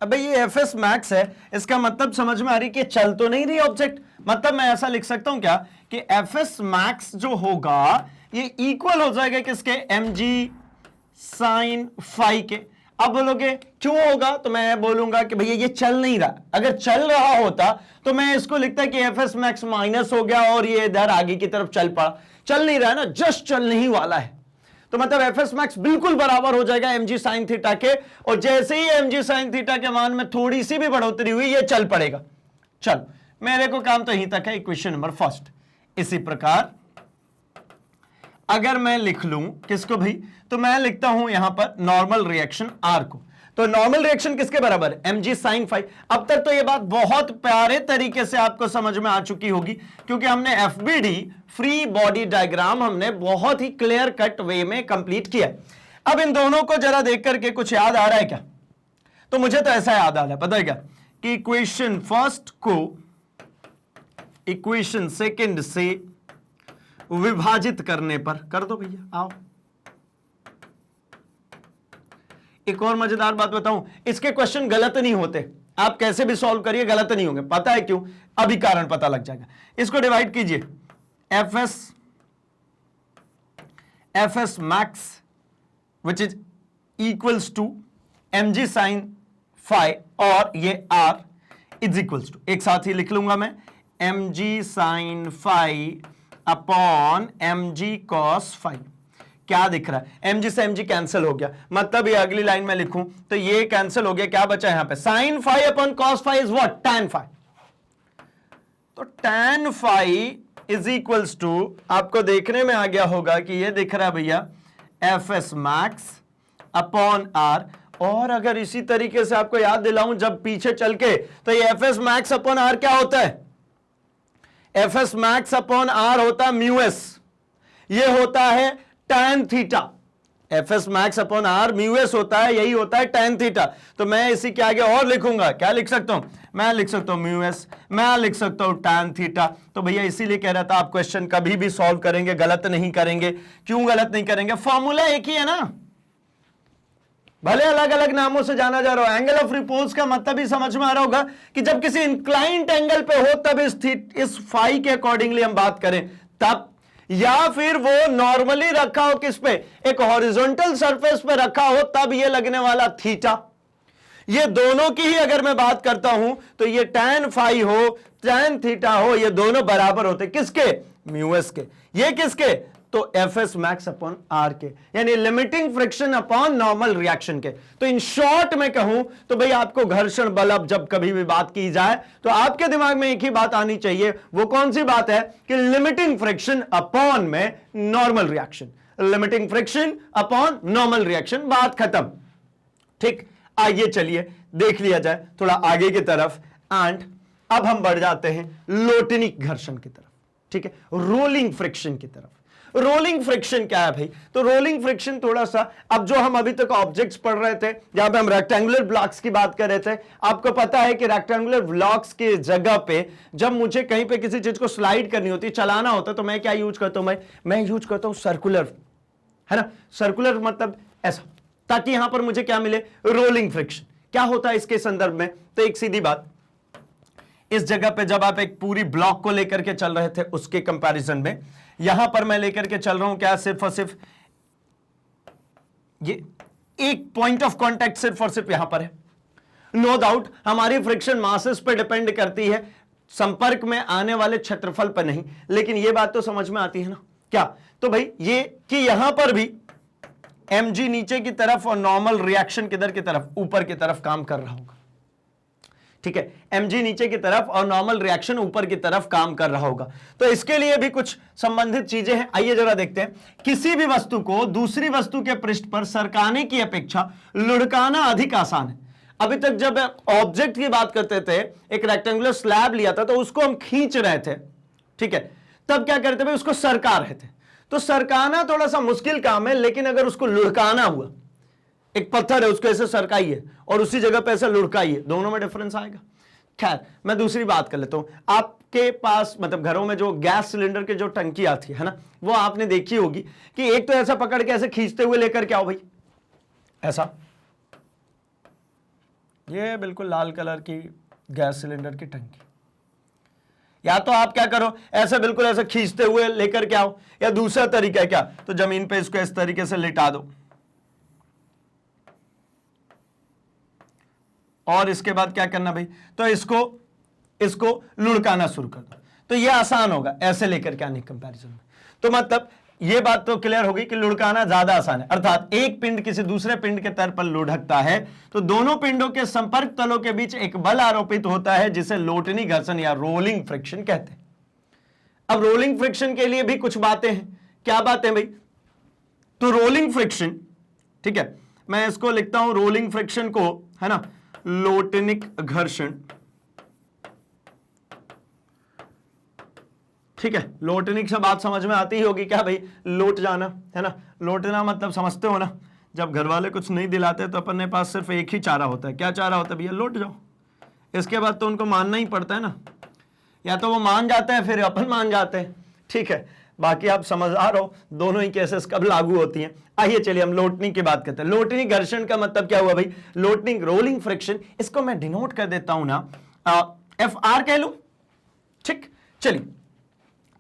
अब ये Fs max है, इसका मतलब समझ में आ रही कि चल तो नहीं रही ऑब्जेक्ट, मतलब मैं ऐसा लिख सकता हूं क्या कि Fs max जो होगा ये इक्वल हो जाएगा किसके, mg sin फाई के। अब बोलोगे क्यों होगा, तो मैं बोलूंगा कि भैया ये चल नहीं रहा, अगर चल रहा होता तो मैं इसको लिखता कि Fs max माइनस हो गया और ये इधर आगे की तरफ चल पड़ा, चल नहीं रहा है ना, जस्ट चलने ही वाला है, तो मतलब Fs max बिल्कुल बराबर हो जाएगा mg sin थीटा के, और जैसे ही mg sin थीटा के मान में थोड़ी सी भी बढ़ोतरी हुई ये चल पड़ेगा। चलो मेरे को काम तो यहीं तक है, इक्वेशन नंबर फर्स्ट। इसी प्रकार अगर मैं लिख लूं किसको भाई, तो मैं लिखता हूं यहां पर नॉर्मल रिएक्शन R को, तो नॉर्मल रिएक्शन किसके बराबर है, mg sin फाई। अब तक तो ये बात बहुत प्यारे तरीके से आपको समझ में आ चुकी होगी, क्योंकि हमने FBD फ्री बॉडी डायग्राम हमने बहुत ही क्लियर कट वे में कंप्लीट किया। अब इन दोनों को जरा देख करके कुछ याद आ रहा है क्या, तो मुझे तो ऐसा याद आ रहा है, पता है क्या, कि इक्वेशन फर्स्ट को इक्वेशन सेकंड से विभाजित करने पर, कर दो भैया, आओ। एक और मजेदार बात बताऊं, इसके क्वेश्चन गलत नहीं होते, आप कैसे भी सॉल्व करिए गलत नहीं होंगे, पता है क्यों, अभी कारण पता लग जाएगा। इसको डिवाइड कीजिए, Fs max which is equals to mg sin phi, और ये R इज इक्वल्स टू, एक साथ ही लिख लूंगा मैं, mg sin phi upon mg cos phi. क्या दिख रहा है, mg से mg कैंसिल हो गया, मतलब ये अगली लाइन में लिखूं तो ये कैंसिल हो गया, क्या बचा यहां पे, sin phi upon cos phi is what, tan phi. तो tan phi is equals to, आपको देखने में आ गया होगा कि ये दिख रहा है भैया Fs max अपॉन आर। और अगर इसी तरीके से आपको याद दिलाऊं जब पीछे चल के, तो ये F s max upon R क्या होता है? F s max upon R होता है म्यू एस, ये होता है tan theta. F s max upon R mu s होता है, यही होता है tan थीटा। तो मैं इसी के आगे और लिखूंगा, क्या लिख सकता हूं? मैं लिख सकता हूं म्यू एस, मैं लिख सकता हूं tan थीटा। तो भैया इसीलिए कह रहा था आप क्वेश्चन कभी भी सॉल्व करेंगे गलत नहीं करेंगे। क्यों गलत नहीं करेंगे? फॉर्मूला एक ही है ना, भले अलग अलग नामों से जाना जा रहा हो। एंगल ऑफ रिपोर्स का मतलब भी समझ में आ रहा होगा कि जब किसी इंक्लाइंट एंगल पे हो तब इस फाई के अकॉर्डिंगली हम बात करें तब, या फिर वो नॉर्मली रखा हो किस पे, एक हॉरिजॉन्टल सरफेस पे रखा हो तब ये लगने वाला थीटा। ये दोनों की ही अगर मैं बात करता हूं तो ये tan फाई हो tan थीटा हो, ये दोनों बराबर होते किसके? म्यू एस के। ये किसके? तो F s max upon R के, यानी limiting friction upon normal reaction के। तो इन शॉर्ट में कहूं तो भाई आपको घर्षण बल अब जब कभी भी बात की जाए तो आपके दिमाग में एक ही बात आनी चाहिए। वो कौन सी बात है? कि लिमिटिंग फ्रिक्शन अपॉन में normal reaction, limiting friction upon normal reaction, बात खत्म। ठीक, आइए चलिए देख लिया जाए थोड़ा आगे की तरफ। एंड अब हम बढ़ जाते हैं लोटनिक घर्षण की तरफ, ठीक है, रोलिंग फ्रिक्शन की तरफ। रोलिंग फ्रिक्शन क्या है भाई? तो रोलिंग फ्रिक्शन थोड़ा सा, अब जो हम अभी तक ऑब्जेक्ट्स पढ़ रहे थे, जहां पे हम रेक्टेंगुलर ब्लॉक्स की बात कर रहे थे, आपको पता है कि रेक्टेंगुलर ब्लॉक्स की जगह पे जब मुझे कहीं पे किसी चीज को स्लाइड करनी होती है, चलाना होता है, तो मैं क्या यूज करता हूं? मैं यूज करता हूं सर्कुलर, है ना। सर्कुलर मतलब ऐसा, ताकि यहां पर मुझे क्या मिले? Rolling friction. क्या होता है इसके संदर्भ में? तो एक सीधी बात, इस जगह पे जब आप एक पूरी ब्लॉक को लेकर के चल रहे थे उसके कंपैरिजन में यहां पर मैं लेकर के चल रहा हूं क्या? सिर्फ और सिर्फ ये एक पॉइंट ऑफ कांटेक्ट सिर्फ और सिर्फ यहां पर है। नो डाउट हमारी फ्रिक्शन मासेस पे डिपेंड करती है, संपर्क में आने वाले क्षेत्रफल पर नहीं, लेकिन ये बात तो समझ में आती है ना क्या? तो भाई ये कि यहां पर भी mg नीचे की तरफ और नॉर्मल रिएक्शन किधर की तरफ? ऊपर की तरफ काम कर रहा होगा, ठीक है। mg नीचे की तरफ और नॉर्मल रिएक्शन ऊपर की तरफ काम कर रहा होगा। तो इसके लिए भी कुछ संबंधित चीजें हैं, आइए जरा देखते हैं। किसी भी वस्तु को दूसरी वस्तु के पृष्ठ पर सरकाने की अपेक्षा लुढ़काना अधिक आसान है। अभी तक जब ऑब्जेक्ट की बात करते थे, एक रेक्टेंगुलर स्लैब लिया था तो उसको हम खींच रहे थे, ठीक है, तब क्या करते थे? उसको सरका रहे थे। तो सरकाना थोड़ा सा मुश्किल काम है, लेकिन अगर उसको लुढ़काना हुआ, एक पत्थर है उसको ऐसे सरकाइए और उसी जगह पे ऐसे लुढ़काइए, दोनों में डिफरेंस आएगा। खैर मैं दूसरी बात कर लेता हूं। आपके पास मतलब घरों में जो गैस सिलेंडर की जो टंकी आती है ना, वो आपने देखी होगी कि एक तो ऐसा पकड़ के ऐसे खींचते हुए लेकर के आओ भाई, ऐसा, ये बिल्कुल लाल कलर की गैस सिलेंडर की टंकी। या तो आप क्या करो, ऐसे बिल्कुल ऐसे खींचते हुए लेकर के आओ, या दूसरा तरीका है क्या? तो जमीन पे इसको इस तरीके से लिटा दो और इसके बाद क्या करना भाई? तो इसको लुढ़काना शुरू कर दो। तो ये आसान होगा ऐसे लेकर के आने कंपैरिजन में। तो मतलब ये बात तो क्लियर होगी कि लुढ़काना ज्यादा आसान है, अर्थात एक पिंड किसी दूसरे पिंड के तल पर लुढ़कता है तो दोनों पिंडों के संपर्क तलों के बीच एक बल आरोपित होता है जिसे लोटनी घर्षण या रोलिंग फ्रिक्शन कहते हैं। अब रोलिंग फ्रिक्शन के लिए भी कुछ बातें हैं। क्या बातें भाई? तो रोलिंग फ्रिक्शन, ठीक है, मैं इसको लिखता हूं रोलिंग फ्रिक्शन को, है ना, लोटनिक घर्षण, ठीक है। लोटनिक से बात समझ में आती ही होगी क्या भाई? लोट जाना, है ना। लोटना मतलब समझते हो ना, जब घर वाले कुछ नहीं दिलाते तो अपने पास सिर्फ एक ही चारा होता है। क्या चारा होता है भैया? लोट जाओ। इसके बाद तो उनको मानना ही पड़ता है ना, या तो वो मान जाते हैं फिर अपन मान जाते हैं, ठीक है। बाकी आप समझदार हो, दोनों ही केसेस कब लागू होती हैं। आइए चलिए हम लोटनिक की बात करते हैं। लोटनिक घर्षण का मतलब क्या हुआ भाई? लोटनिक रोलिंग फ्रिक्शन, इसको मैं डिनोट कर देता हूं ना, एफ आर कह लूं, ठीक। चलिए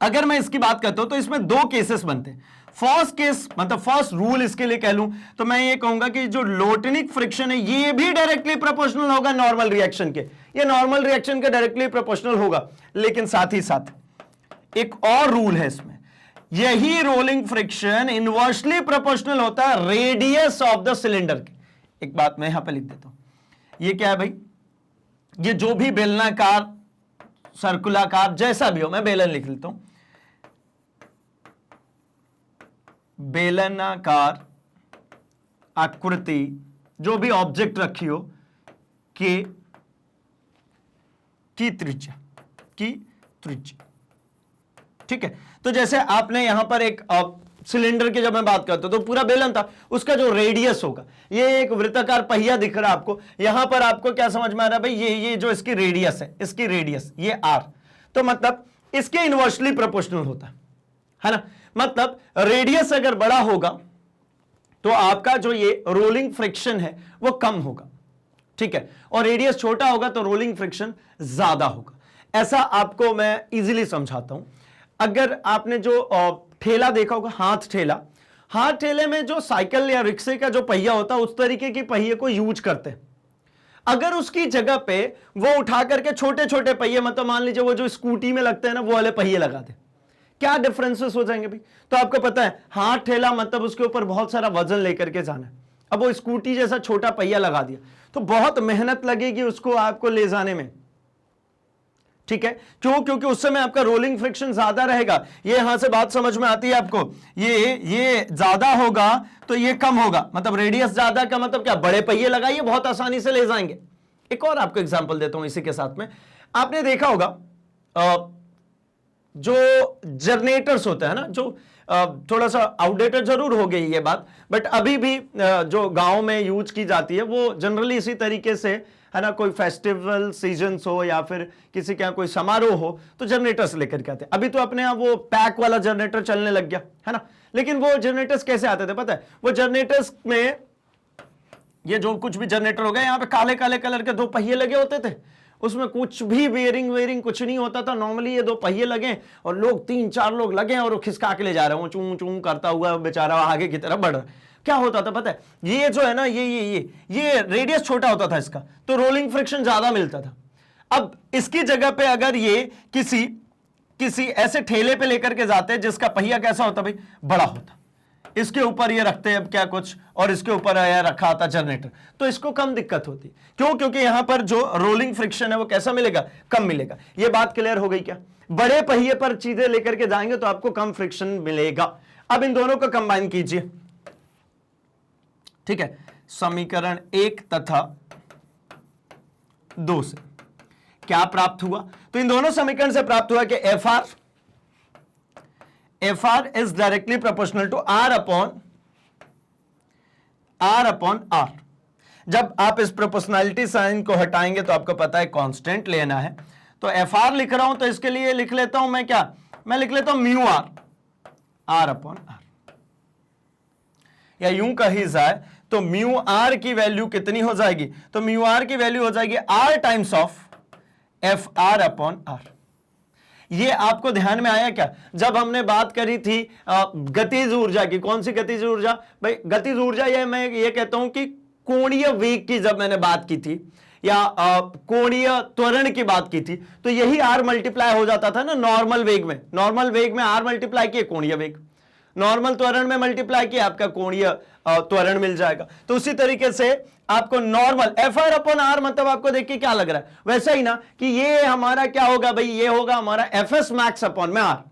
अगर मैं इसकी बात करता हूं तो इसमें दो केसेस बनते हैं। फर्स्ट केस मतलब फर्स्ट रूल इसके लिए कह लूं तो मैं ये कहूंगा कि जो लोटनिक फ्रिक्शन है ये भी डायरेक्टली प्रोपोर्शनल होगा नॉर्मल रिएक्शन के, ये नॉर्मल रिएक्शन के डायरेक्टली प्रोपोर्शनल होगा। लेकिन साथ ही साथ एक और रूल है इसमें, यही रोलिंग फ्रिक्शन इनवर्सली प्रोपोर्शनल होता है रेडियस ऑफ द सिलेंडर के। एक बात मैं यहां पे लिख देता हूं, ये क्या है भाई? ये जो भी बेलनाकार, सर्कुलाकार, जैसा भी हो, मैं बेलन लिख लेता हूं, बेलनाकार आकृति, जो भी ऑब्जेक्ट रखी हो, के की त्रिज्या, ठीक है। तो जैसे आपने यहां पर एक सिलेंडर की जब मैं बात करता हूं तो पूरा बेलन था, उसका जो रेडियस होगा, ये एक वृत्ताकार पहिया दिख रहा है आपको, यहां पर आपको क्या समझ में आ रहा है भाई, ये जो इसकी रेडियस है, इसकी रेडियस ये आर, तो मतलब इसके इनवर्सली प्रोपोर्शनल होता है ना। मतलब रेडियस अगर बड़ा होगा तो आपका जो ये रोलिंग फ्रिक्शन है वो कम होगा, ठीक है, और रेडियस छोटा होगा तो रोलिंग फ्रिक्शन ज्यादा होगा। ऐसा आपको मैं इजीली समझाता हूं। अगर आपने जो ठेला देखा होगा, हाथ ठेले में जो साइकिल या रिक्शे का जो पहिया होता है, उस तरीके के पहिए को यूज करते हैं। अगर उसकी जगह पे वो उठा करके छोटे छोटे पहिए, मतलब मान लीजिए वो जो स्कूटी में लगते हैं ना, वो वाले पहिए लगा दे, क्या डिफरेंसेस हो जाएंगे भाई। तो आपको पता है हाथ ठेला मतलब उसके ऊपर बहुत सारा वजन लेकर के जाना है। अब वो स्कूटी जैसा छोटा पहिया लगा दिया तो बहुत मेहनत लगेगी उसको आपको ले जाने में, ठीक है। क्यों? क्योंकि उस समय आपका रोलिंग फ्रिक्शन ज्यादा रहेगा। ये यहां से बात समझ में आती है आपको, ये ज्यादा होगा तो ये कम होगा, मतलब रेडियस ज्यादा का मतलब क्या, बड़े पहिए लगाइए, बहुत आसानी से ले जाएंगे। एक और आपको एग्जांपल देता हूं इसी के साथ में। आपने देखा होगा जो जनरेटर्स होते हैं ना, जो थोड़ा सा आउटडेटेड जरूर हो गई ये बात, बट अभी भी जो गांव में यूज की जाती है वो जनरली इसी तरीके से है ना। कोई फेस्टिवल सीजन्स हो या फिर किसी के यहाँ कोई समारोह हो तो जनरेटर्स लेकर के आते हैं। अभी तो अपने यहाँ वो पैक वाला जनरेटर चलने लग गया है ना, लेकिन वो जनरेटर्स कैसे आते थे पता है? वो जनरेटर्स में ये जो कुछ भी जनरेटर हो गया, यहाँ पे काले काले कलर के दो पहिए लगे होते थे, उसमें कुछ भी वेयरिंग कुछ नहीं होता था। नॉर्मली ये दो पहिए लगे और लोग 3-4 लोग लगे और वो खिसका के ले जा रहे हो, चूं चूं करता हुआ बेचारा आगे की तरफ बढ़ रहा है। क्या होता था पता है? ये जो है ना, ये रेडियस छोटा होता था इसका, तो रोलिंग फ्रिक्शन ज्यादा मिलता था। अब इसकी जगह पे अगर ये किसी ऐसे ठेले पे लेकर के जाते हैं जिसका पहिया कैसा होता भाई, बड़ा होता, इसके ऊपर ये रखते हैं अब क्या कुछ, और इसके ऊपर रखा आता जनरेटर, तो इसको कम दिक्कत होती। क्यों? क्योंकि यहां पर जो रोलिंग फ्रिक्शन है वो कैसा मिलेगा, कम मिलेगा। ये बात क्लियर हो गई क्या? बड़े पहिए पर चीजें लेकर के जाएंगे तो आपको कम फ्रिक्शन मिलेगा। अब इन दोनों को कंबाइन कीजिए, ठीक है, समीकरण 1 तथा 2 से क्या प्राप्त हुआ? तो इन दोनों समीकरण से प्राप्त हुआ कि F R is directly proportional to R upon R. जब आप इस प्रोपोर्शनैलिटी साइन को हटाएंगे तो आपको पता है कांस्टेंट लेना है, तो एफ आर लिख रहा हूं तो इसके लिए लिख लेता हूं मैं क्या, मैं लिख लेता हूं म्यू आर अपॉन आर, या यूं कही जाए तो म्यू आर की वैल्यू कितनी हो जाएगी? तो म्यू आर की वैल्यू हो जाएगी R times of F R upon R. ये आपको ध्यान में आया क्या जब हमने बात करी थी गतिज ऊर्जा की? कौन सी गतिज ऊर्जा भाई? गतिज ऊर्जा, ये मैं ये कहता हूं कि कोणीय वेग की जब मैंने बात की थी या कोणीय त्वरण की बात की थी, तो यही आर मल्टीप्लाई हो जाता था ना नॉर्मल वेग में। नॉर्मल वेग में आर मल्टीप्लाई किए कोणीय वेग, नॉर्मल त्वरण में मल्टीप्लाई किया आपका कोणीय त्वरण मिल जाएगा। तो उसी तरीके से आपको normal F R upon R, मतलब आपको देखिए क्या लग रहा है वैसा ही ना, कि ये हमारा क्या होगा भाई, ये होगा हमारा एफ एस मैक्स अपॉन में आर,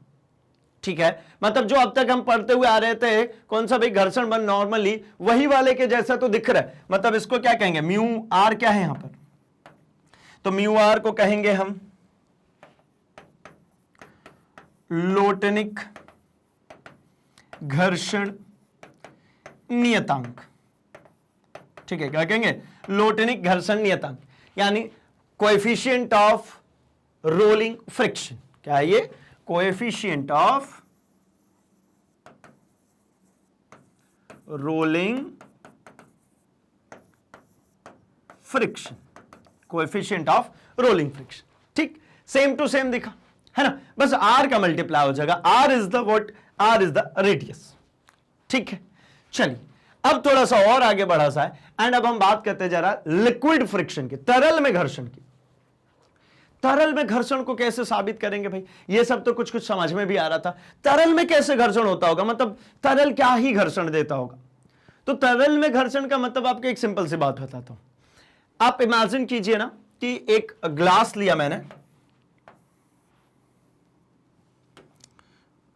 ठीक है। मतलब जो अब तक हम पढ़ते हुए आ रहे थे, कौन सा भाई, घर्षण बल नॉर्मली, वही वाले के जैसा तो दिख रहा है। मतलब इसको क्या कहेंगे, म्यू आर क्या है यहां पर, तो म्यू आर को कहेंगे हम लोटनिक घर्षण नियतांक, ठीक है। क्या कहेंगे, लोटनिक घर्षण नियतांक, यानी कोएफिशिएंट ऑफ रोलिंग फ्रिक्शन। क्या है ये? Coefficient of rolling friction, coefficient of rolling friction, ठीक, सेम टू सेम दिखा है ना, बस आर का मल्टीप्लाई हो जाएगा। R is the what, R is the radius, ठीक है। चलिए अब थोड़ा सा और आगे बढ़ा सा है, एंड अब हम बात करते जा रहा लिक्विड फ्रिक्शन की, तरल में घर्षण की। तरल में घर्षण को कैसे साबित करेंगे भाई? ये सब तो कुछ कुछ समझ में भी आ रहा था। तरल में कैसे घर्षण होता होगा, मतलब तरल क्या ही घर्षण देता होगा? तो तरल में घर्षण का मतलब आपको एक सिंपल सी बात बताता हूं। आप इमेजिन कीजिए ना कि एक ग्लास लिया मैंने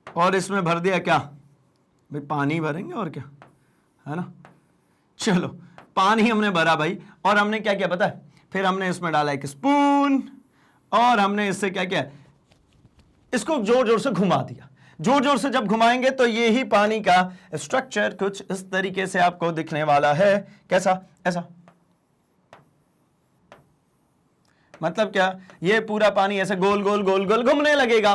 और इसमें भर दिया क्या भाई, पानी भरेंगे और क्या, है ना। चलो पानी हमने भरा भाई, और हमने क्या किया पता है, फिर हमने इसमें डाला एक स्पून, और हमने इससे क्या किया, इसको जोर जोर से घुमा दिया। जोर जोर से जब घुमाएंगे तो ये ही पानी का स्ट्रक्चर कुछ इस तरीके से आपको दिखने वाला है। कैसा? ऐसा। मतलब क्या, ये पूरा पानी ऐसे गोल गोल गोल गोल घूमने लगेगा।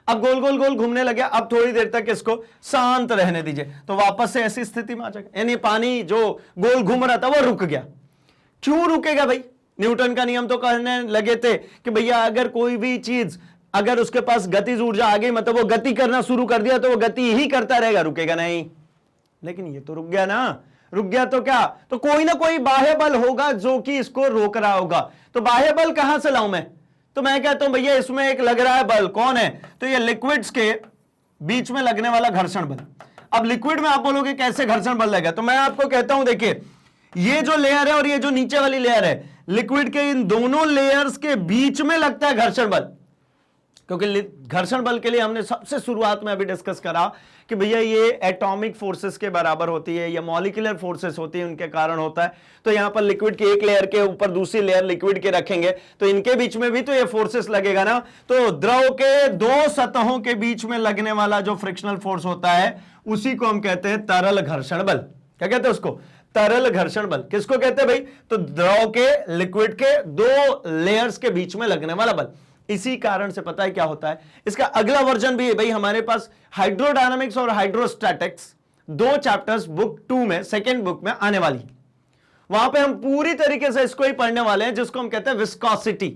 अब गोल गोल गोल घूमने लगे, अब थोड़ी देर तक इसको शांत रहने दीजिए, तो वापस से ऐसी स्थिति में आ जाएगा, यानी पानी जो गोल घूम रहा था वो रुक गया। क्यों रुकेगा भाई? न्यूटन का नियम तो कहने लगे थे कि भैया अगर कोई भी चीज, अगर उसके पास गतिज ऊर्जा आ गई, मतलब वो गति करना शुरू कर दिया, तो वो गति ही करता रहेगा, रुकेगा नहीं। लेकिन ये तो रुक गया ना। रुक गया तो क्या, तो कोई ना कोई बाह्य बल होगा जो कि इसको रोक रहा होगा। तो बाह्य बल कहां से लाऊं मैं? तो मैं कहता हूं भैया इसमें एक लग रहा है बल, कौन है? तो ये लिक्विड्स के बीच में लगने वाला घर्षण बल। अब लिक्विड में आप बोलोगे कैसे घर्षण बल लगेगा, तो मैं आपको कहता हूं देखिए, ये जो लेयर है और ये जो नीचे वाली लेयर है, लिक्विड के इन दोनों लेयर्स के बीच में लगता है घर्षण बल। क्योंकि घर्षण बल के लिए हमने सबसे शुरुआत में अभी डिस्कस करा कि भैया ये एटॉमिक फोर्सेस के बराबर होती है, या मॉलिक्यूलर फोर्सेस होती है, उनके कारण होता है। तो यहां पर लिक्विड की एक लेयर के ऊपर दूसरी लेयर लिक्विड के रखेंगे तो इनके बीच में भी तो ये फोर्सेस लगेगा ना। तो द्रव के दो सतहों के बीच में लगने वाला जो फ्रिक्शनल फोर्स होता है उसी को हम कहते हैं तरल घर्षण बल। क्या कहते हैं उसको? तरल घर्षण बल। किसको कहते हैं भाई? तो द्रव के, लिक्विड के दो लेयर्स के बीच में लगने वाला बल। इसी कारण से पता है क्या होता है, इसका अगला वर्जन भी है भाई हमारे पास, हाइड्रोडायनामिक्स और हाइड्रोस्टैटिक्स, दो चैप्टर्स बुक 2 में, सेकेंड बुक में आने वाली है। वहां पे हम पूरी तरीके से इसको ही पढ़ने वाले हैं, जिसको हम कहते हैं विस्कोसिटी।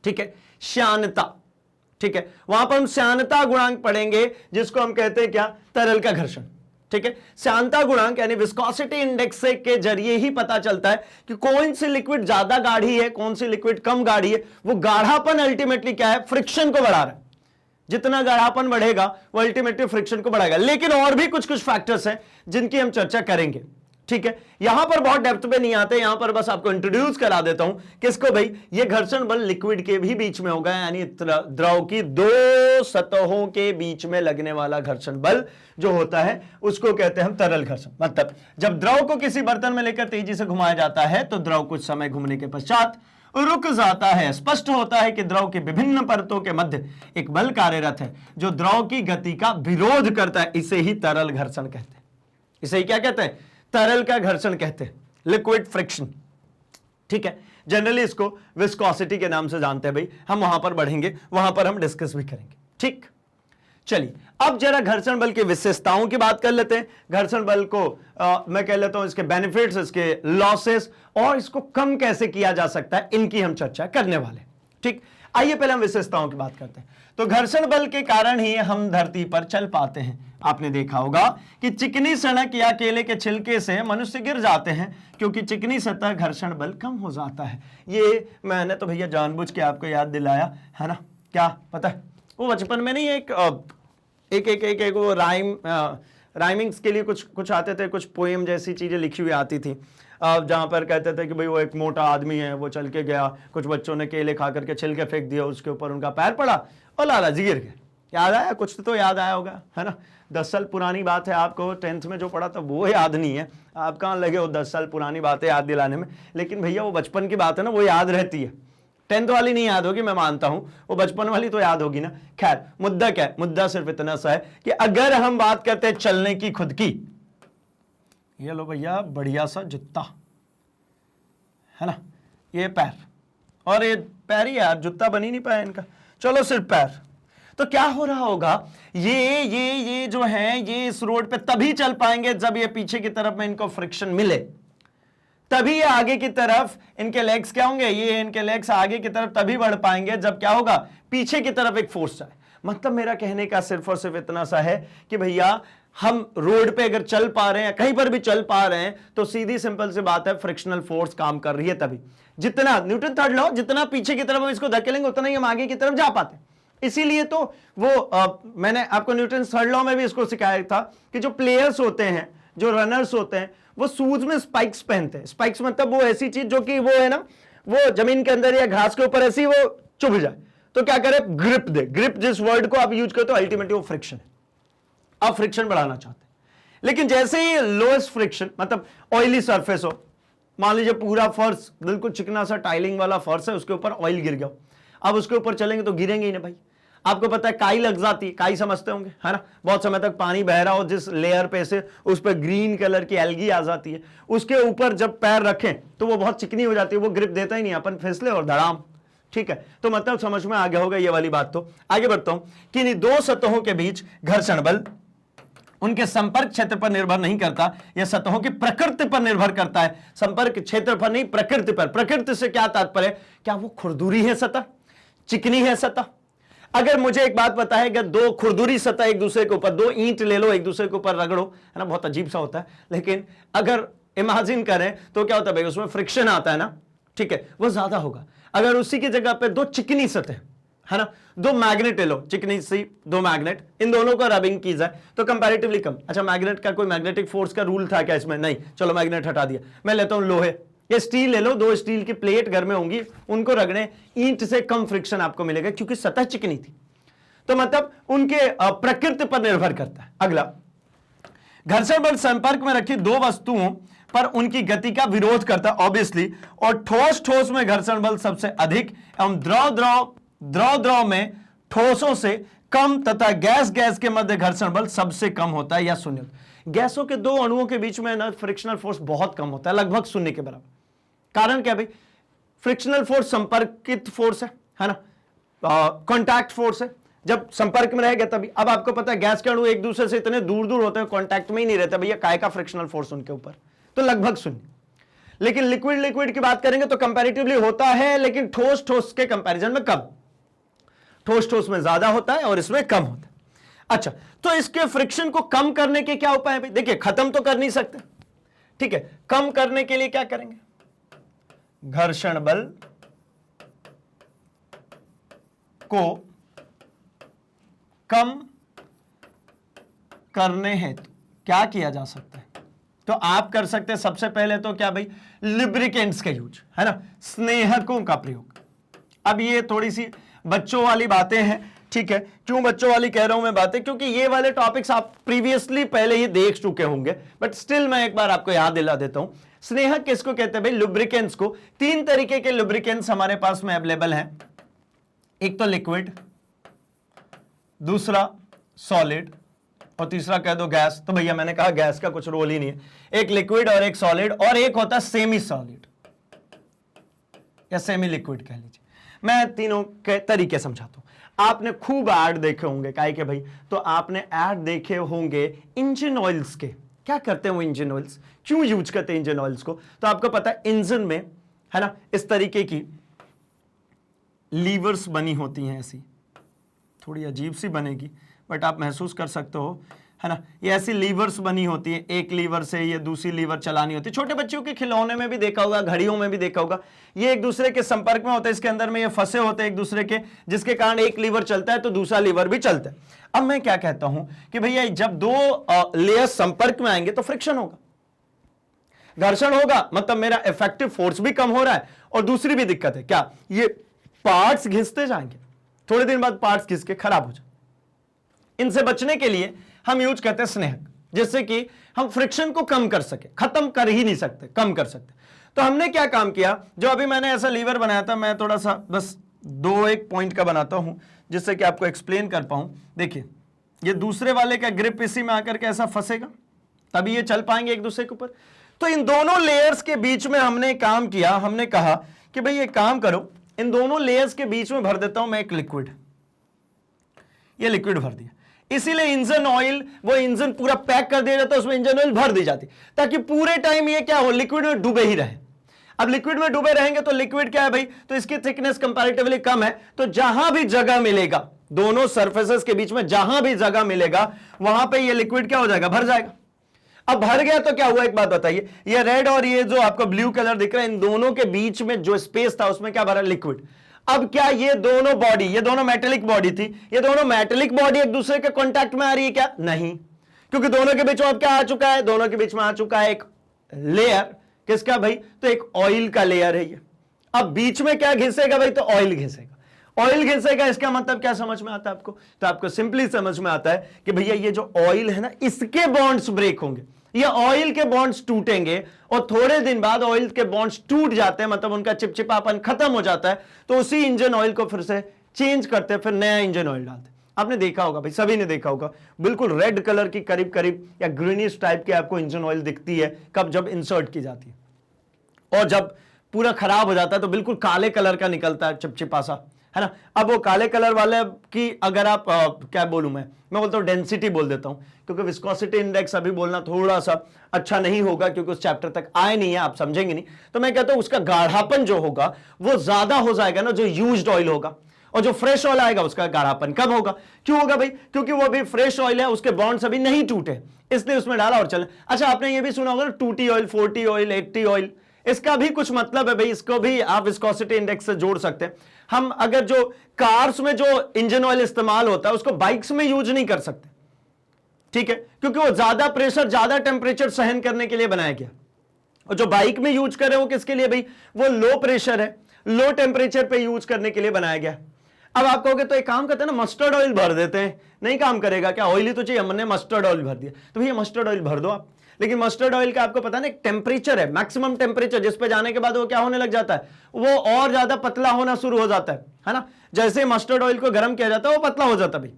ठीक है, श्यानता। ठीक है, वहां पर हम श्यानता गुणांक पढ़ेंगे, जिसको हम कहते हैं क्या? तरल का घर्षण। ठीक है, श्यानता गुणांक यानी विस्कोसिटी इंडेक्स के जरिए ही पता चलता है कि कौन सी लिक्विड ज्यादा गाढ़ी है, कौन सी लिक्विड कम गाढ़ी है। वो गाढ़ापन अल्टीमेटली क्या है? फ्रिक्शन को बढ़ा रहा है। जितना गाढ़ापन बढ़ेगा वो अल्टीमेटली फ्रिक्शन को बढ़ाएगा। लेकिन और भी कुछ कुछ फैक्टर्स हैं जिनकी हम चर्चा करेंगे। ठीक है, यहां पर बहुत डेप्थ पे नहीं आते, यहां पर बस आपको इंट्रोड्यूस करा देता हूं किसको भाई, ये घर्षण बल लिक्विड के भी बीच में होगा, यानी द्रव की दो सतहों के बीच में लगने वाला घर्षण बल जो होता है उसको कहते हैं हम तरल घर्षण। मतलब जब द्रव को किसी बर्तन में लेकर तेजी से घुमाया जाता है तो द्रव कुछ समय घूमने के पश्चात रुक जाता है। स्पष्ट होता है कि द्रव के विभिन्न परतों के मध्य एक बल कार्यरत है जो द्रव की गति का विरोध करता है। इसे ही तरल घर्षण कहते हैं। इसे ही क्या कहते हैं? तरल का घर्षण कहते हैं, लिक्विड फ्रिक्शन। ठीक है, जनरली इसको विस्कोसिटी के नाम से जानते हैं भाई। हम वहां पर बढ़ेंगे, वहां पर हम डिस्कस भी करेंगे। ठीक, चलिए अब जरा घर्षण बल की विशेषताओं की बात कर लेते हैं। घर्षण बल को मैं कह लेता हूं इसके बेनिफिट्स, इसके लॉसेस, और इसको कम कैसे किया जा सकता है, इनकी हम चर्चा करने वाले। ठीक, आइए पहले हम विशेषताओं की बात करते हैं। तो घर्षण बल के कारण ही हम धरती पर चल पाते हैं। आपने देखा होगा कि चिकनी सड़क या केले के छिलके से मनुष्य गिर जाते हैं क्योंकि चिकनी सतह घर्षण बल कम हो जाता है। ये मैंने तो भैया जानबूझ के आपको याद दिलाया है ना। क्या पता है, वो बचपन में नहीं एक वो राइमिंग्स के लिए कुछ आते थे, कुछ पोएम जैसी चीजें लिखी हुई आती थी, जहां पर कहते थे कि भाई वो एक मोटा आदमी है, वो चल के गया, कुछ बच्चों ने केले खा करके छिलके फेंक दिया, उसके ऊपर उनका पैर पड़ा और लाला जी गिर गए। याद आया? कुछ तो याद आया होगा, है ना। 10 साल पुरानी बात है, आपको 10th में जो पढ़ा था वो याद नहीं है। आप कहाँ लगे हो 10 साल पुरानी बातें याद दिलाने में। लेकिन भैया वो बचपन की बात है ना, वो याद रहती है। 10th वाली नहीं याद होगी, मैं मानता हूं, वो बचपन वाली तो याद होगी ना। खैर, मुद्दा क्या है? मुद्दा सिर्फ इतना सा है कि अगर हम बात करते हैं चलने की खुद की, ये लो भैया बढ़िया सा जूता है ना, ये पैर, और ये पैर ही यार, जूता बन ही नहीं पाया इनका, चलो सिर्फ पैर। तो क्या हो रहा होगा, ये जो है ये इस रोड पे तभी चल पाएंगे जब ये पीछे की तरफ में इनको फ्रिक्शन मिले, तभी ये आगे की तरफ इनके लेग्स क्या होंगे, ये इनके लेग्स आगे की तरफ तभी बढ़ पाएंगे जब क्या होगा, पीछे की तरफ एक फोर्स आए। मतलब मेरा कहने का सिर्फ और सिर्फ इतना सा है कि भैया हम रोड पे अगर चल पा रहे हैं, कहीं पर भी चल पा रहे हैं, तो सीधी सिंपल सी बात है, फ्रिक्शनल फोर्स काम कर रही है तभी। जितना न्यूटन थर्ड लॉ, जितना पीछे की तरफ हम इसको धकेलेंगे उतना ही हम आगे की तरफ जा पाते। इसीलिए तो वो मैंने आपको न्यूटन थर्ड लॉ में भी इसको सिखाया था कि जो प्लेयर्स होते हैं, जो रनर्स होते हैं, वो शूज में स्पाइक्स पहनते हैं। स्पाइक्स मतलब वो ऐसी चीज जो कि वो है ना, वो जमीन के अंदर या घास के ऊपर ऐसी वो चुभ जाए तो क्या करे, ग्रिप दे। ग्रिप जिस वर्ड को आप यूज करते हो अल्टीमेटली वो फ्रिक्शन है। आप फ्रिक्शन बढ़ाना चाहते हैं, लेकिन जैसे ही लोएस्ट फ्रिक्शन, मतलब ऑयली सरफेस हो, मान लीजिए पूरा फर्श बिल्कुल चिकना सा टाइलिंग वाला फर्श है, उसके ऊपर ऑयल गिर गया, अब उसके ऊपर चलेंगे तो गिरेंगे ही ना भाई। आपको पता है काई लग जाती है, काई समझते होंगे है ना, बहुत समय तक पानी बह रहा हो, जिस लेयर पे से उस पर ग्रीन कलर की एल्गी आ जाती है, उसके ऊपर जब पैर रखें तो वो बहुत चिकनी हो जाती है, वो ग्रिप देता ही नहीं, अपन फिसले और धड़ाम। ठीक है, तो मतलब समझ में आ गया होगा ये वाली बात। तो आगे बढ़ता हूं कि इन दो सतहों के बीच घर्षण बल उनके संपर्क क्षेत्र पर निर्भर नहीं करता, यह सतहों की प्रकृति पर निर्भर करता है। संपर्क क्षेत्र पर नहीं, प्रकृति पर। प्रकृति से क्या तात्पर्य, क्या वो खुरदुरी है सतह, चिकनी है सतह? अगर मुझे एक बात पता है कि दो खुरदुरी सतह एक दूसरे के ऊपर, दो ईंट ले लो एक दूसरे के ऊपर रगड़ो, है ना, बहुत अजीब सा होता है, लेकिन अगर इमेजिन करें तो क्या होता है भाई, उसमें फ्रिक्शन आता है ना, ठीक है, वो ज्यादा होगा। अगर उसी की जगह पे दो चिकनी सतह, है ना, दो मैग्नेट ले लो, चिकनी सी दो मैग्नेट, इन दोनों को रबिंग की जाए तो कंपैरेटिवली कम। अच्छा, मैग्नेट का कोई मैग्नेटिक फोर्स का रूल था क्या इसमें? नहीं, चलो मैग्नेट हटा दिया। मैं लेता हूं लोहे, ये स्टील ले लो, दो स्टील की प्लेट घर में होंगी, उनको रगड़े, ईंट से कम फ्रिक्शन आपको मिलेगा क्योंकि सतह चिकनी थी। तो मतलब उनके प्रकृति पर निर्भर करता है। अगला, घर्षण बल संपर्क में रखी दो वस्तुओं पर उनकी गति का विरोध करता है ऑब्वियसली, और ठोस ठोस में घर्षण बल सबसे अधिक एवं द्रव द्रव में ठोसों से कम तथा गैस गैस के मध्य घर्षण बल सबसे कम होता है या शून्य। गैसों के दो अणुओं के बीच में ना फ्रिक्शनल फोर्स बहुत कम होता है, लगभग शून्य के बराबर। कारण क्या भाई, फ्रिक्शनल फोर्स संपर्कित फोर्स है ना, कॉन्टैक्ट फोर्स है, जब संपर्क में रहेगा तभी। अब आपको पता है गैस के अणु एक दूसरे से इतने दूर दूर होते हैं, कांटेक्ट में ही नहीं रहता भैया, काय का फ्रिक्शनल फोर्स उनके ऊपर, तो लगभग शून्य। लेकिन लिक्विड लिक्विड की बात करेंगे तो कंपैरेटिवली होता है, लेकिन ठोस ठोस के कंपैरिजन में कम। ठोस ठोस में ज्यादा होता है और इसमें कम होता है। अच्छा, तो इसके फ्रिक्शन को कम करने के क्या उपाय है भाई? देखिए, खत्म तो कर नहीं सकते, ठीक है, कम करने के लिए क्या करेंगे? घर्षण बल को कम करने हेतु क्या किया जा सकता है? तो आप कर सकते हैं सबसे पहले तो क्या भाई, लिब्रिकेंट्स का यूज, है ना, स्नेहकों का प्रयोग। अब ये थोड़ी सी बच्चों वाली बातें हैं, ठीक है। क्यों बच्चों वाली कह रहा हूं मैं बातें, क्योंकि ये वाले टॉपिक्स आप प्रीवियसली पहले ही देख चुके होंगे, बट स्टिल मैं एक बार आपको याद दिला देता हूं। स्नेहक किसको कहते हैं भाई? लुब्रिकेंट्स को। तीन तरीके के लुब्रिकेंट्स हमारे पास में अवेलेबल हैं, एक तो लिक्विड, दूसरा सॉलिड, और तीसरा कह दो गैस। तो भैया मैंने कहा गैस का कुछ रोल ही नहीं है, एक लिक्विड और एक सॉलिड, और एक होता है सेमी सॉलिड या सेमी लिक्विड कह लीजिए। मैं तीनों के तरीके समझाता हूं। आपने खूब ऐड देखे होंगे, काहे के भाई, तो आपने ऐड देखे होंगे इंजन ऑयल्स के। क्या करते हैं वो इंजन ऑयल्स, क्यों यूज करते हैं इंजन ऑयल्स को? तो आपको पता है इंजन में, है ना, इस तरीके की लीवर्स बनी होती हैं, ऐसी थोड़ी अजीब सी बनेगी बट आप महसूस कर सकते हो, है ना, ये ऐसी लीवर्स बनी होती है, एक लीवर से ये दूसरी लीवर चलानी होती है। छोटे बच्चों के खिलौने में भी देखा होगा, घड़ियों में भी देखा होगा, ये एक दूसरे के संपर्क में होते हैं, इसके अंदर में ये फंसे होते हैं एक दूसरे के, जिसके कारण एक लीवर चलता है तो दूसरा लीवर भी चलता है। अब मैं क्या कहता हूं कि भैया जब दो लेयर संपर्क में आएंगे तो फ्रिक्शन होगा, घर्षण होगा, मतलब मेरा इफेक्टिव फोर्स भी कम हो रहा है। और दूसरी भी दिक्कत है क्या, ये पार्ट्स घिसते जाएंगे, थोड़े दिन बाद पार्ट्स घिस के खराब हो जाए। इनसे बचने के लिए हम यूज करते हैं स्नेहक, जिससे कि हम फ्रिक्शन को कम कर सके, खत्म कर ही नहीं सकते, कम कर सकते। तो हमने क्या काम किया, जो अभी मैंने ऐसा लीवर बनाया था, मैं थोड़ा सा बस दो एक पॉइंट का बनाता हूं जिससे कि आपको एक्सप्लेन कर पाऊं। देखिए, ये दूसरे वाले का ग्रिप इसी में आकर के ऐसा फंसेगा, तभी ये चल पाएंगे एक दूसरे के ऊपर। तो इन दोनों लेयर्स के बीच में हमने काम किया, हमने कहा कि भाई ये काम करो, इन दोनों लेयर्स के बीच में भर देता हूं मैं एक लिक्विड। ये लिक्विड भर दिया, इसीलिए इंजन ऑयल, वो इंजन पूरा पैक कर दिया जाता है, उसमें इंजन ऑयल भर दी जाती, ताकि पूरे टाइम ये क्या हो, लिक्विड में डूबे ही रहे। अब लिक्विड में डूबे रहेंगे तो लिक्विड क्या है भाई, तो इसकी थिकनेस कंपैरेटिवली कम है, तो जहां भी जगह मिलेगा, दोनों सरफेसेस के बीच में जहां भी जगह मिलेगा, वहां पे ये लिक्विड क्या हो जाएगा, भर जाएगा। अब भर गया तो क्या हुआ, एक बात बताइए, ये रेड और ये जो आपको ब्लू कलर दिख रहा है, इन दोनों के बीच में जो स्पेस था उसमें क्या भरा, लिक्विड। अब क्या ये दोनों बॉडी, ये दोनों मेटेलिक बॉडी थी, ये दोनों मेटेलिक बॉडी एक दूसरे के कांटेक्ट में आ रही है क्या? नहीं, क्योंकि दोनों के बीच में अब क्या आ चुका है, दोनों के बीच में आ चुका है एक लेयर, किसका भाई, तो एक ऑयल का लेयर है ये। अब बीच में क्या घिसेगा भाई, तो ऑयल घिसेगा। ऑयल घिसेगा, इसका मतलब क्या समझ में आता है आपको? तो आपको सिंपली समझ में आता है कि भैया ये जो ऑयल है ना, इसके बॉन्ड्स ब्रेक होंगे, ये ऑयल के बॉन्ड्स टूटेंगे और थोड़े दिन बाद ऑयल के बॉन्ड्स टूट जाते हैं, मतलब उनका चिपचिपापन खत्म हो जाता है, तो उसी इंजन ऑयल को फिर से चेंज करते हैं, फिर नया इंजन ऑयल डालते हैं। आपने देखा होगा भाई, सभी ने देखा होगा, बिल्कुल रेड कलर की करीब करीब या ग्रीनिश टाइप की आपको इंजन ऑयल दिखती है कब, जब इंसर्ट की जाती है, और जब पूरा खराब हो जाता है तो बिल्कुल काले कलर का निकलता है, चिपचिपा सा, है ना। अब वो काले कलर वाले की अगर आप क्या बोलूं, मैं बोलता हूं डेंसिटी बोल देता हूं, क्योंकि विस्कोसिटी इंडेक्स अभी बोलना थोड़ा सा अच्छा नहीं होगा, क्योंकि उस चैप्टर तक आए नहीं है, आप समझेंगे नहीं। तो मैं कहता हूं उसका गाढ़ापन जो होगा वो ज्यादा हो जाएगा ना, जो यूज्ड ऑयल होगा, और जो फ्रेश ऑयल आएगा उसका गाढ़ापन कम होगा। क्यों होगा भाई? क्योंकि वो अभी फ्रेश ऑयल है, उसके बॉन्ड्स अभी नहीं टूटे, इसलिए उसमें डाला और चले। अच्छा, आपने ये भी सुना होगा 2T oil, 4T oil, 8T oil, इसका भी कुछ मतलब है भाई, इसको भी आप विस्कोसिटी इंडेक्स से जोड़ सकते हैं। हम अगर जो कार्स में जो इंजन ऑयल इस्तेमाल होता है उसको बाइक्स में यूज नहीं कर सकते, ठीक है, क्योंकि वो ज्यादा प्रेशर, ज्यादा टेम्परेचर सहन करने के लिए बनाया गया। और जो बाइक में यूज कर रहे हो किसके लिए भाई? वो लो प्रेशर है, लो टेम्परेचर पे यूज करने के लिए बनाया गया। अब आप कहोगे तो एक काम करते हैं ना, मस्टर्ड ऑयल भर देते हैं, नहीं काम करेगा क्या? ऑयल ही तो चाहिए, हमने मस्टर्ड ऑयल भर दिया, तो भैया मस्टर्ड ऑयल भर दो आप। लेकिन मस्टर्ड ऑयल का आपको पता ना एक टेम्परेचर है, मैक्सिमम टेम्परेचर, जिस पे जाने के बाद वो क्या होने लग जाता है, वो और ज्यादा पतला होना शुरू हो जाता है ना। जैसे मस्टर्ड ऑयल को गर्म किया जाता है वो पतला हो जाता है भाई,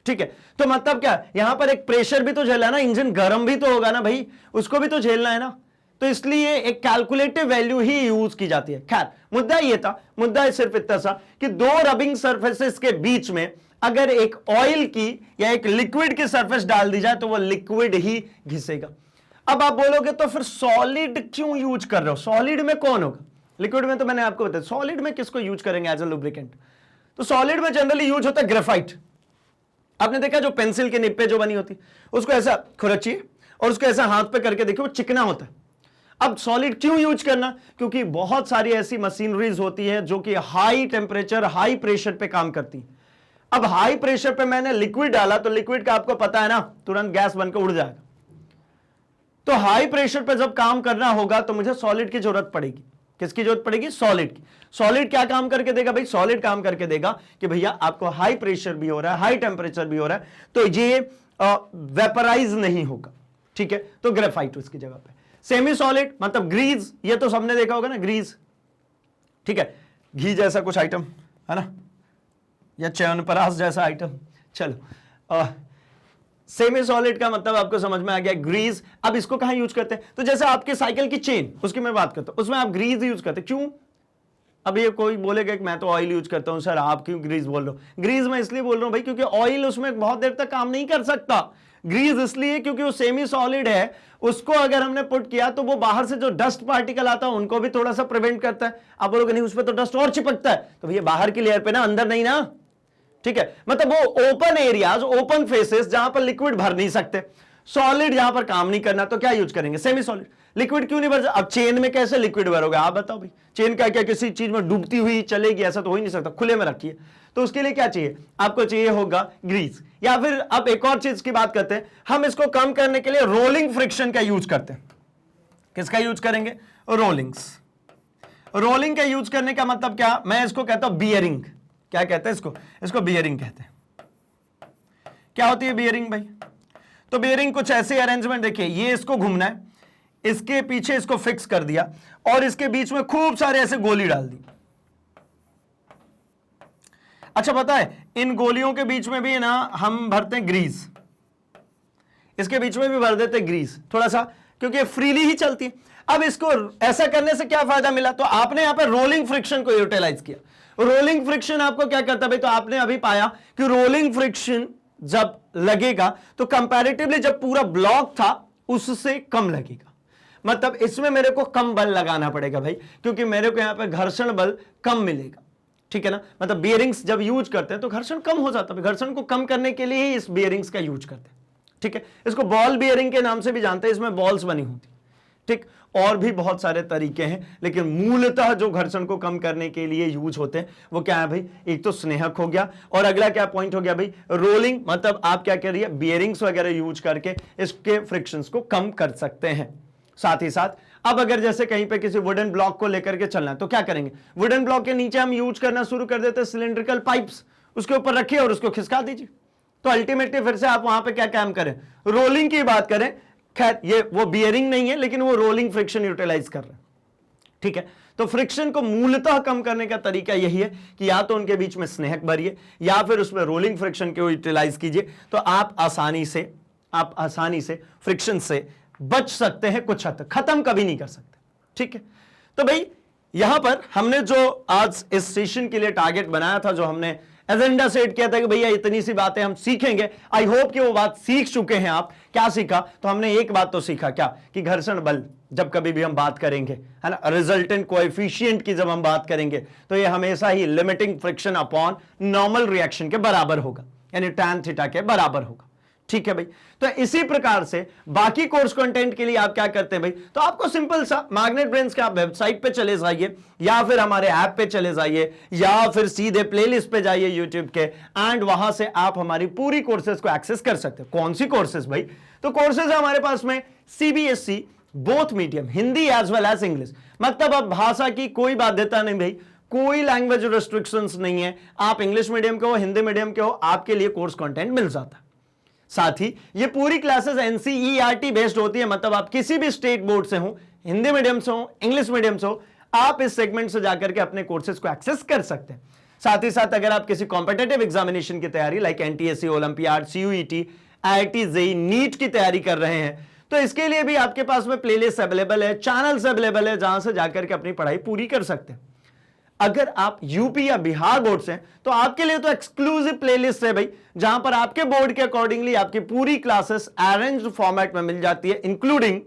ठीक है। तो मतलब क्या, यहां पर एक प्रेशर भी तो झेलना है ना, इंजन गर्म भी तो होगा ना भाई, उसको भी तो झेलना है ना। तो इसलिए एक कैलकुलेटिव वैल्यू ही यूज की जाती है। खैर, मुद्दा ये था, मुद्दा सिर्फ इतना सा कि दो रबिंग सरफेसेस के बीच में अगर एक ऑयल की या एक लिक्विड की सरफेस डाल दी जाए तो वो लिक्विड ही घिसेगा। अब आप बोलोगे तो फिर सॉलिड क्यों यूज कर रहे हो? सॉलिड में कौन होगा? लिक्विड में तो मैंने आपको बताया, सॉलिड में किसको यूज करेंगे एज ए लुब्रिकेंट? तो सॉलिड में जनरली यूज होता है ग्रेफाइट। आपने देखा जो पेंसिल के निप पे जो बनी होती है, उसको ऐसा खुरचिए और उसको ऐसा हाथ पे करके देखिए, वो चिकना होता है। अब सॉलिड क्यों यूज करना? क्योंकि बहुत सारी ऐसी मशीनरीज होती है जो कि हाई टेम्परेचर, हाई प्रेशर पे काम करती है। अब हाई प्रेशर पे मैंने लिक्विड डाला तो लिक्विड का आपको पता है ना, तुरंत गैस बनकर उड़ जाएगा। तो हाई प्रेशर पे जब काम करना होगा तो मुझे सॉलिड की जरूरत पड़ेगी। किसकी जरूरत पड़ेगी? सॉलिड की। सॉलिड क्या काम करके देगा भाई? सॉलिड काम करके देगा कि भैया आपको हाई प्रेशर भी हो रहा है, हाई टेम्परेचर भी हो रहा है, तो ये वेपराइज नहीं होगा, ठीक है। तो ग्रेफाइट उसकी जगह पे। सेमी सॉलिड मतलब ग्रीज, ये तो सबने देखा होगा ना, ग्रीज, ठीक है, घी जैसा कुछ आइटम है ना, या च्यवनप्राश जैसा आइटम। चलो, सेमी सॉलिड का मतलब आपको समझ में आ गया, ग्रीज। अब इसको कहां यूज करते हैं? तो जैसे आपके साइकिल की चेन, उसकी मैं बात करता हूं, उसमें आप ग्रीज यूज करते हैं। क्यों? अब ये कोई बोलेगा कि मैं तो ऑयल यूज करता हूं, सर आप क्यों ग्रीज बोल रहे हो? ग्रीज मैं इसलिए बोल रहा हूं भाई क्योंकि ऑयल उसमें बहुत देर तक काम नहीं कर सकता। ग्रीज इसलिए क्योंकि वो सेमी सॉलिड है, उसको अगर हमने पुट किया तो वो बाहर से जो डस्ट पार्टिकल आता है उनको भी थोड़ा सा प्रिवेंट करता है। आप बोलोगे नहीं, उस पर तो डस्ट और चिपकता है, तो भैया बाहर की लेयर पे ना, अंदर नहीं ना, ठीक है। मतलब वो ओपन एरियाज, ओपन फेसेस जहां पर लिक्विड भर नहीं सकते, सॉलिड जहां पर काम नहीं करना, तो क्या यूज करेंगे? Semi solid. लिक्विड क्यों नहीं भर? अब चेन में कैसे लिक्विड भरोगे आप बताओ भाई? चेन क्या क्या किसी चीज में डूबती हुई चलेगी? ऐसा तो हो ही नहीं सकता, खुले में रखिए। तो उसके लिए क्या चाहिए आपको? चाहिए होगा ग्रीस। या फिर अब एक और चीज की बात करते हैं, हम इसको कम करने के लिए रोलिंग फ्रिक्शन का यूज करते हैं। किसका यूज करेंगे? रोलिंग्स। रोलिंग का यूज करने का मतलब क्या? मैं इसको कहता हूं बियरिंग। क्या कहते हैं इसको? इसको बियरिंग कहते हैं। क्या होती है बियरिंग भाई? तो बियरिंग कुछ ऐसे अरेंजमेंट, देखिए ये इसको घूमना है, इसके पीछे इसको फिक्स कर दिया और इसके बीच में खूब सारे ऐसे गोली डाल दी। अच्छा, पता है इन गोलियों के बीच में भी ना हम भरते हैं ग्रीस, इसके बीच में भी भर देते हैं ग्रीस थोड़ा सा, क्योंकि फ्रीली ही चलती है। अब इसको ऐसा करने से क्या फायदा मिला? तो आपने यहां पर रोलिंग फ्रिक्शन को यूटिलाइज किया। रोलिंग फ्रिक्शन आपको क्या करता है भाई? तो आपने अभी पाया कि रोलिंग फ्रिक्शन जब लगेगा तो कंपैरेटिवली जब पूरा ब्लॉक था उससे कम लगेगा। मतलब इसमें मेरे को कम बल लगाना पड़ेगा भाई, क्योंकि मेरे को यहां पे घर्षण बल कम मिलेगा, ठीक है ना। मतलब बियरिंग्स जब यूज करते हैं तो घर्षण कम हो जाता है। घर्षण को कम करने के लिए ही इस बियरिंग्स का यूज करते हैं, ठीक है। इसको बॉल बियरिंग के नाम से भी जानते हैं, इसमें बॉल्स बनी होती, ठीक। और भी बहुत सारे तरीके हैं, लेकिन मूलतः जो घर्षण को कम करने के लिए यूज होते हैं वो क्या है भाई? एक तो स्नेहक हो गया, और अगला क्या पॉइंट हो गया भाई? रोलिंग। मतलब आप क्या कह रही है? बियरिंग्स वगैरह यूज करके इसके फ्रिक्शंस को कम कर सकते हैं। साथ ही साथ अब अगर जैसे कहीं पे किसी वुडन ब्लॉक को लेकर के चलना है तो क्या करेंगे, वुडन ब्लॉक के नीचे हम यूज करना शुरू कर देते हैं सिलेंड्रिकल पाइप्स, उसके ऊपर रखिए और उसको खिसका दीजिए। तो अल्टीमेटली फिर से आप वहां पे क्या काम करें, रोलिंग की बात करें, खैर ये वो बियरिंग नहीं है लेकिन वो रोलिंग फ्रिक्शन यूटिलाइज कर रहे हैं, ठीक है। तो फ्रिक्शन को मूलतः कम करने का तरीका यही है कि या तो उनके बीच में स्नेहक भरिए या फिर उसमें रोलिंग फ्रिक्शन को यूटिलाइज कीजिए, तो आप आसानी से फ्रिक्शन से बच सकते हैं, कुछ हद तक, खत्म कभी नहीं कर सकते, ठीक है। तो भाई यहां पर हमने जो आज इस सेशन के लिए टारगेट बनाया था, जो हमने एजेंडा सेट किया था कि भैया इतनी सी बातें हम सीखेंगे, आई होप कि वो बात सीख चुके हैं आप। क्या सीखा, तो हमने एक बात तो सीखा, क्या, कि घर्षण बल जब कभी भी हम बात करेंगे, है ना, रिजल्टेंट कोएफिशिएंट की जब हम बात करेंगे तो ये हमेशा ही limiting friction upon normal reaction के बराबर होगा, यानी tan थीटा के बराबर होगा, ठीक है भाई। तो इसी प्रकार से बाकी कोर्स कंटेंट के लिए आप क्या करते हैं भाई, तो आपको सिंपल सा मैग्नेट ब्रेन्स के आप वेबसाइट पे चले जाइए या फिर हमारे ऐप पे चले जाइए या फिर सीधे प्लेलिस्ट पे जाइए यूट्यूब के, एंड वहां से आप हमारी पूरी कोर्सेज को एक्सेस कर सकते हैं। कौन सी कोर्सेज भाई, तो कोर्सेज है हमारे पास में CBSE both medium, Hindi as well as English, मतलब अब भाषा की कोई बाध्यता नहीं भाई, कोई लैंग्वेज रेस्ट्रिक्शंस नहीं है, आप इंग्लिश मीडियम के हो, हिंदी मीडियम के हो, आपके लिए कोर्स कंटेंट मिल जाता है। साथ ही ये पूरी क्लासेस एनसीईआरटी बेस्ड होती है, मतलब आप किसी भी स्टेट बोर्ड से हो, हिंदी मीडियम से हो, इंग्लिश मीडियम से हो, आप इस सेगमेंट से जाकर के अपने कोर्सेज को एक्सेस कर सकते हैं। साथ ही साथ अगर आप किसी कॉम्पिटिटिव एग्जामिनेशन की तैयारी like NTSC, Olympiad, CUET, IIT, JEE, NEET की तैयारी कर रहे हैं तो इसके लिए भी आपके पास में प्लेलिस्ट अवेलेबल है, चैनल्स अवेलेबल है, जहां से जाकर के अपनी पढ़ाई पूरी कर सकते हैं। अगर आप यूपी या बिहार बोर्ड से तो आपके लिए तो एक्सक्लूसिव प्लेलिस्ट है भाई, जहां पर आपके बोर्ड के अकॉर्डिंगली आपकी पूरी क्लासेस अरेंज्ड फॉर्मेट में मिल जाती है, इंक्लूडिंग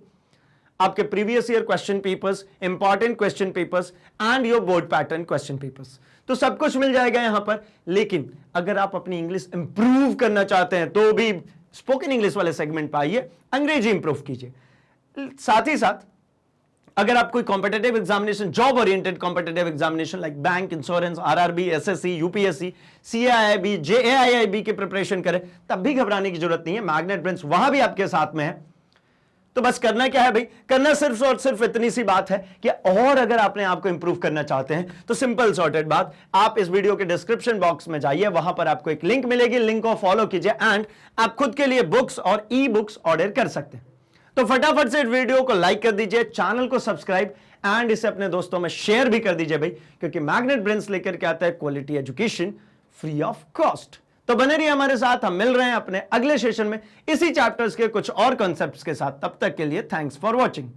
आपके previous year question papers, important question papers and your board pattern question papers, तो सब कुछ मिल जाएगा यहां पर। लेकिन अगर आप अपनी इंग्लिश इंप्रूव करना चाहते हैं तो भी स्पोकन इंग्लिश वाले सेगमेंट पर आइए, अंग्रेजी इंप्रूव कीजिए। साथ ही साथ अगर आप कोई competitive examination, job oriented competitive examination like bank, insurance, RRB, SSC, UPSC, CIIB, JAIIB की प्रिपरेशन करें, तब भी घबराने की जरूरत नहीं है, मैग्नेट ब्रेन्स वहां भी आपके साथ में है। तो बस करना क्या है भाई, करना सिर्फ और सिर्फ इतनी सी बात है कि और अगर आपने आपको इंप्रूव करना चाहते हैं तो सिंपल सॉर्टेड बात, आप इस वीडियो के डिस्क्रिप्शन बॉक्स में जाइए, वहां पर आपको एक लिंक मिलेगी, लिंक को फॉलो कीजिए एंड आप खुद के लिए बुक्स और ई बुक्स ऑर्डर कर सकते हैं। तो फटाफट से वीडियो को लाइक कर दीजिए, चैनल को सब्सक्राइब एंड इसे अपने दोस्तों में शेयर भी कर दीजिए भाई, क्योंकि मैग्नेट ब्रेन्स लेकर के आता है quality education free of cost. तो बने रहिए हमारे साथ, हम मिल रहे हैं अपने अगले सेशन में इसी चैप्टर्स के कुछ और कॉन्सेप्ट्स के साथ। तब तक के लिए थैंक्स फॉर वॉचिंग।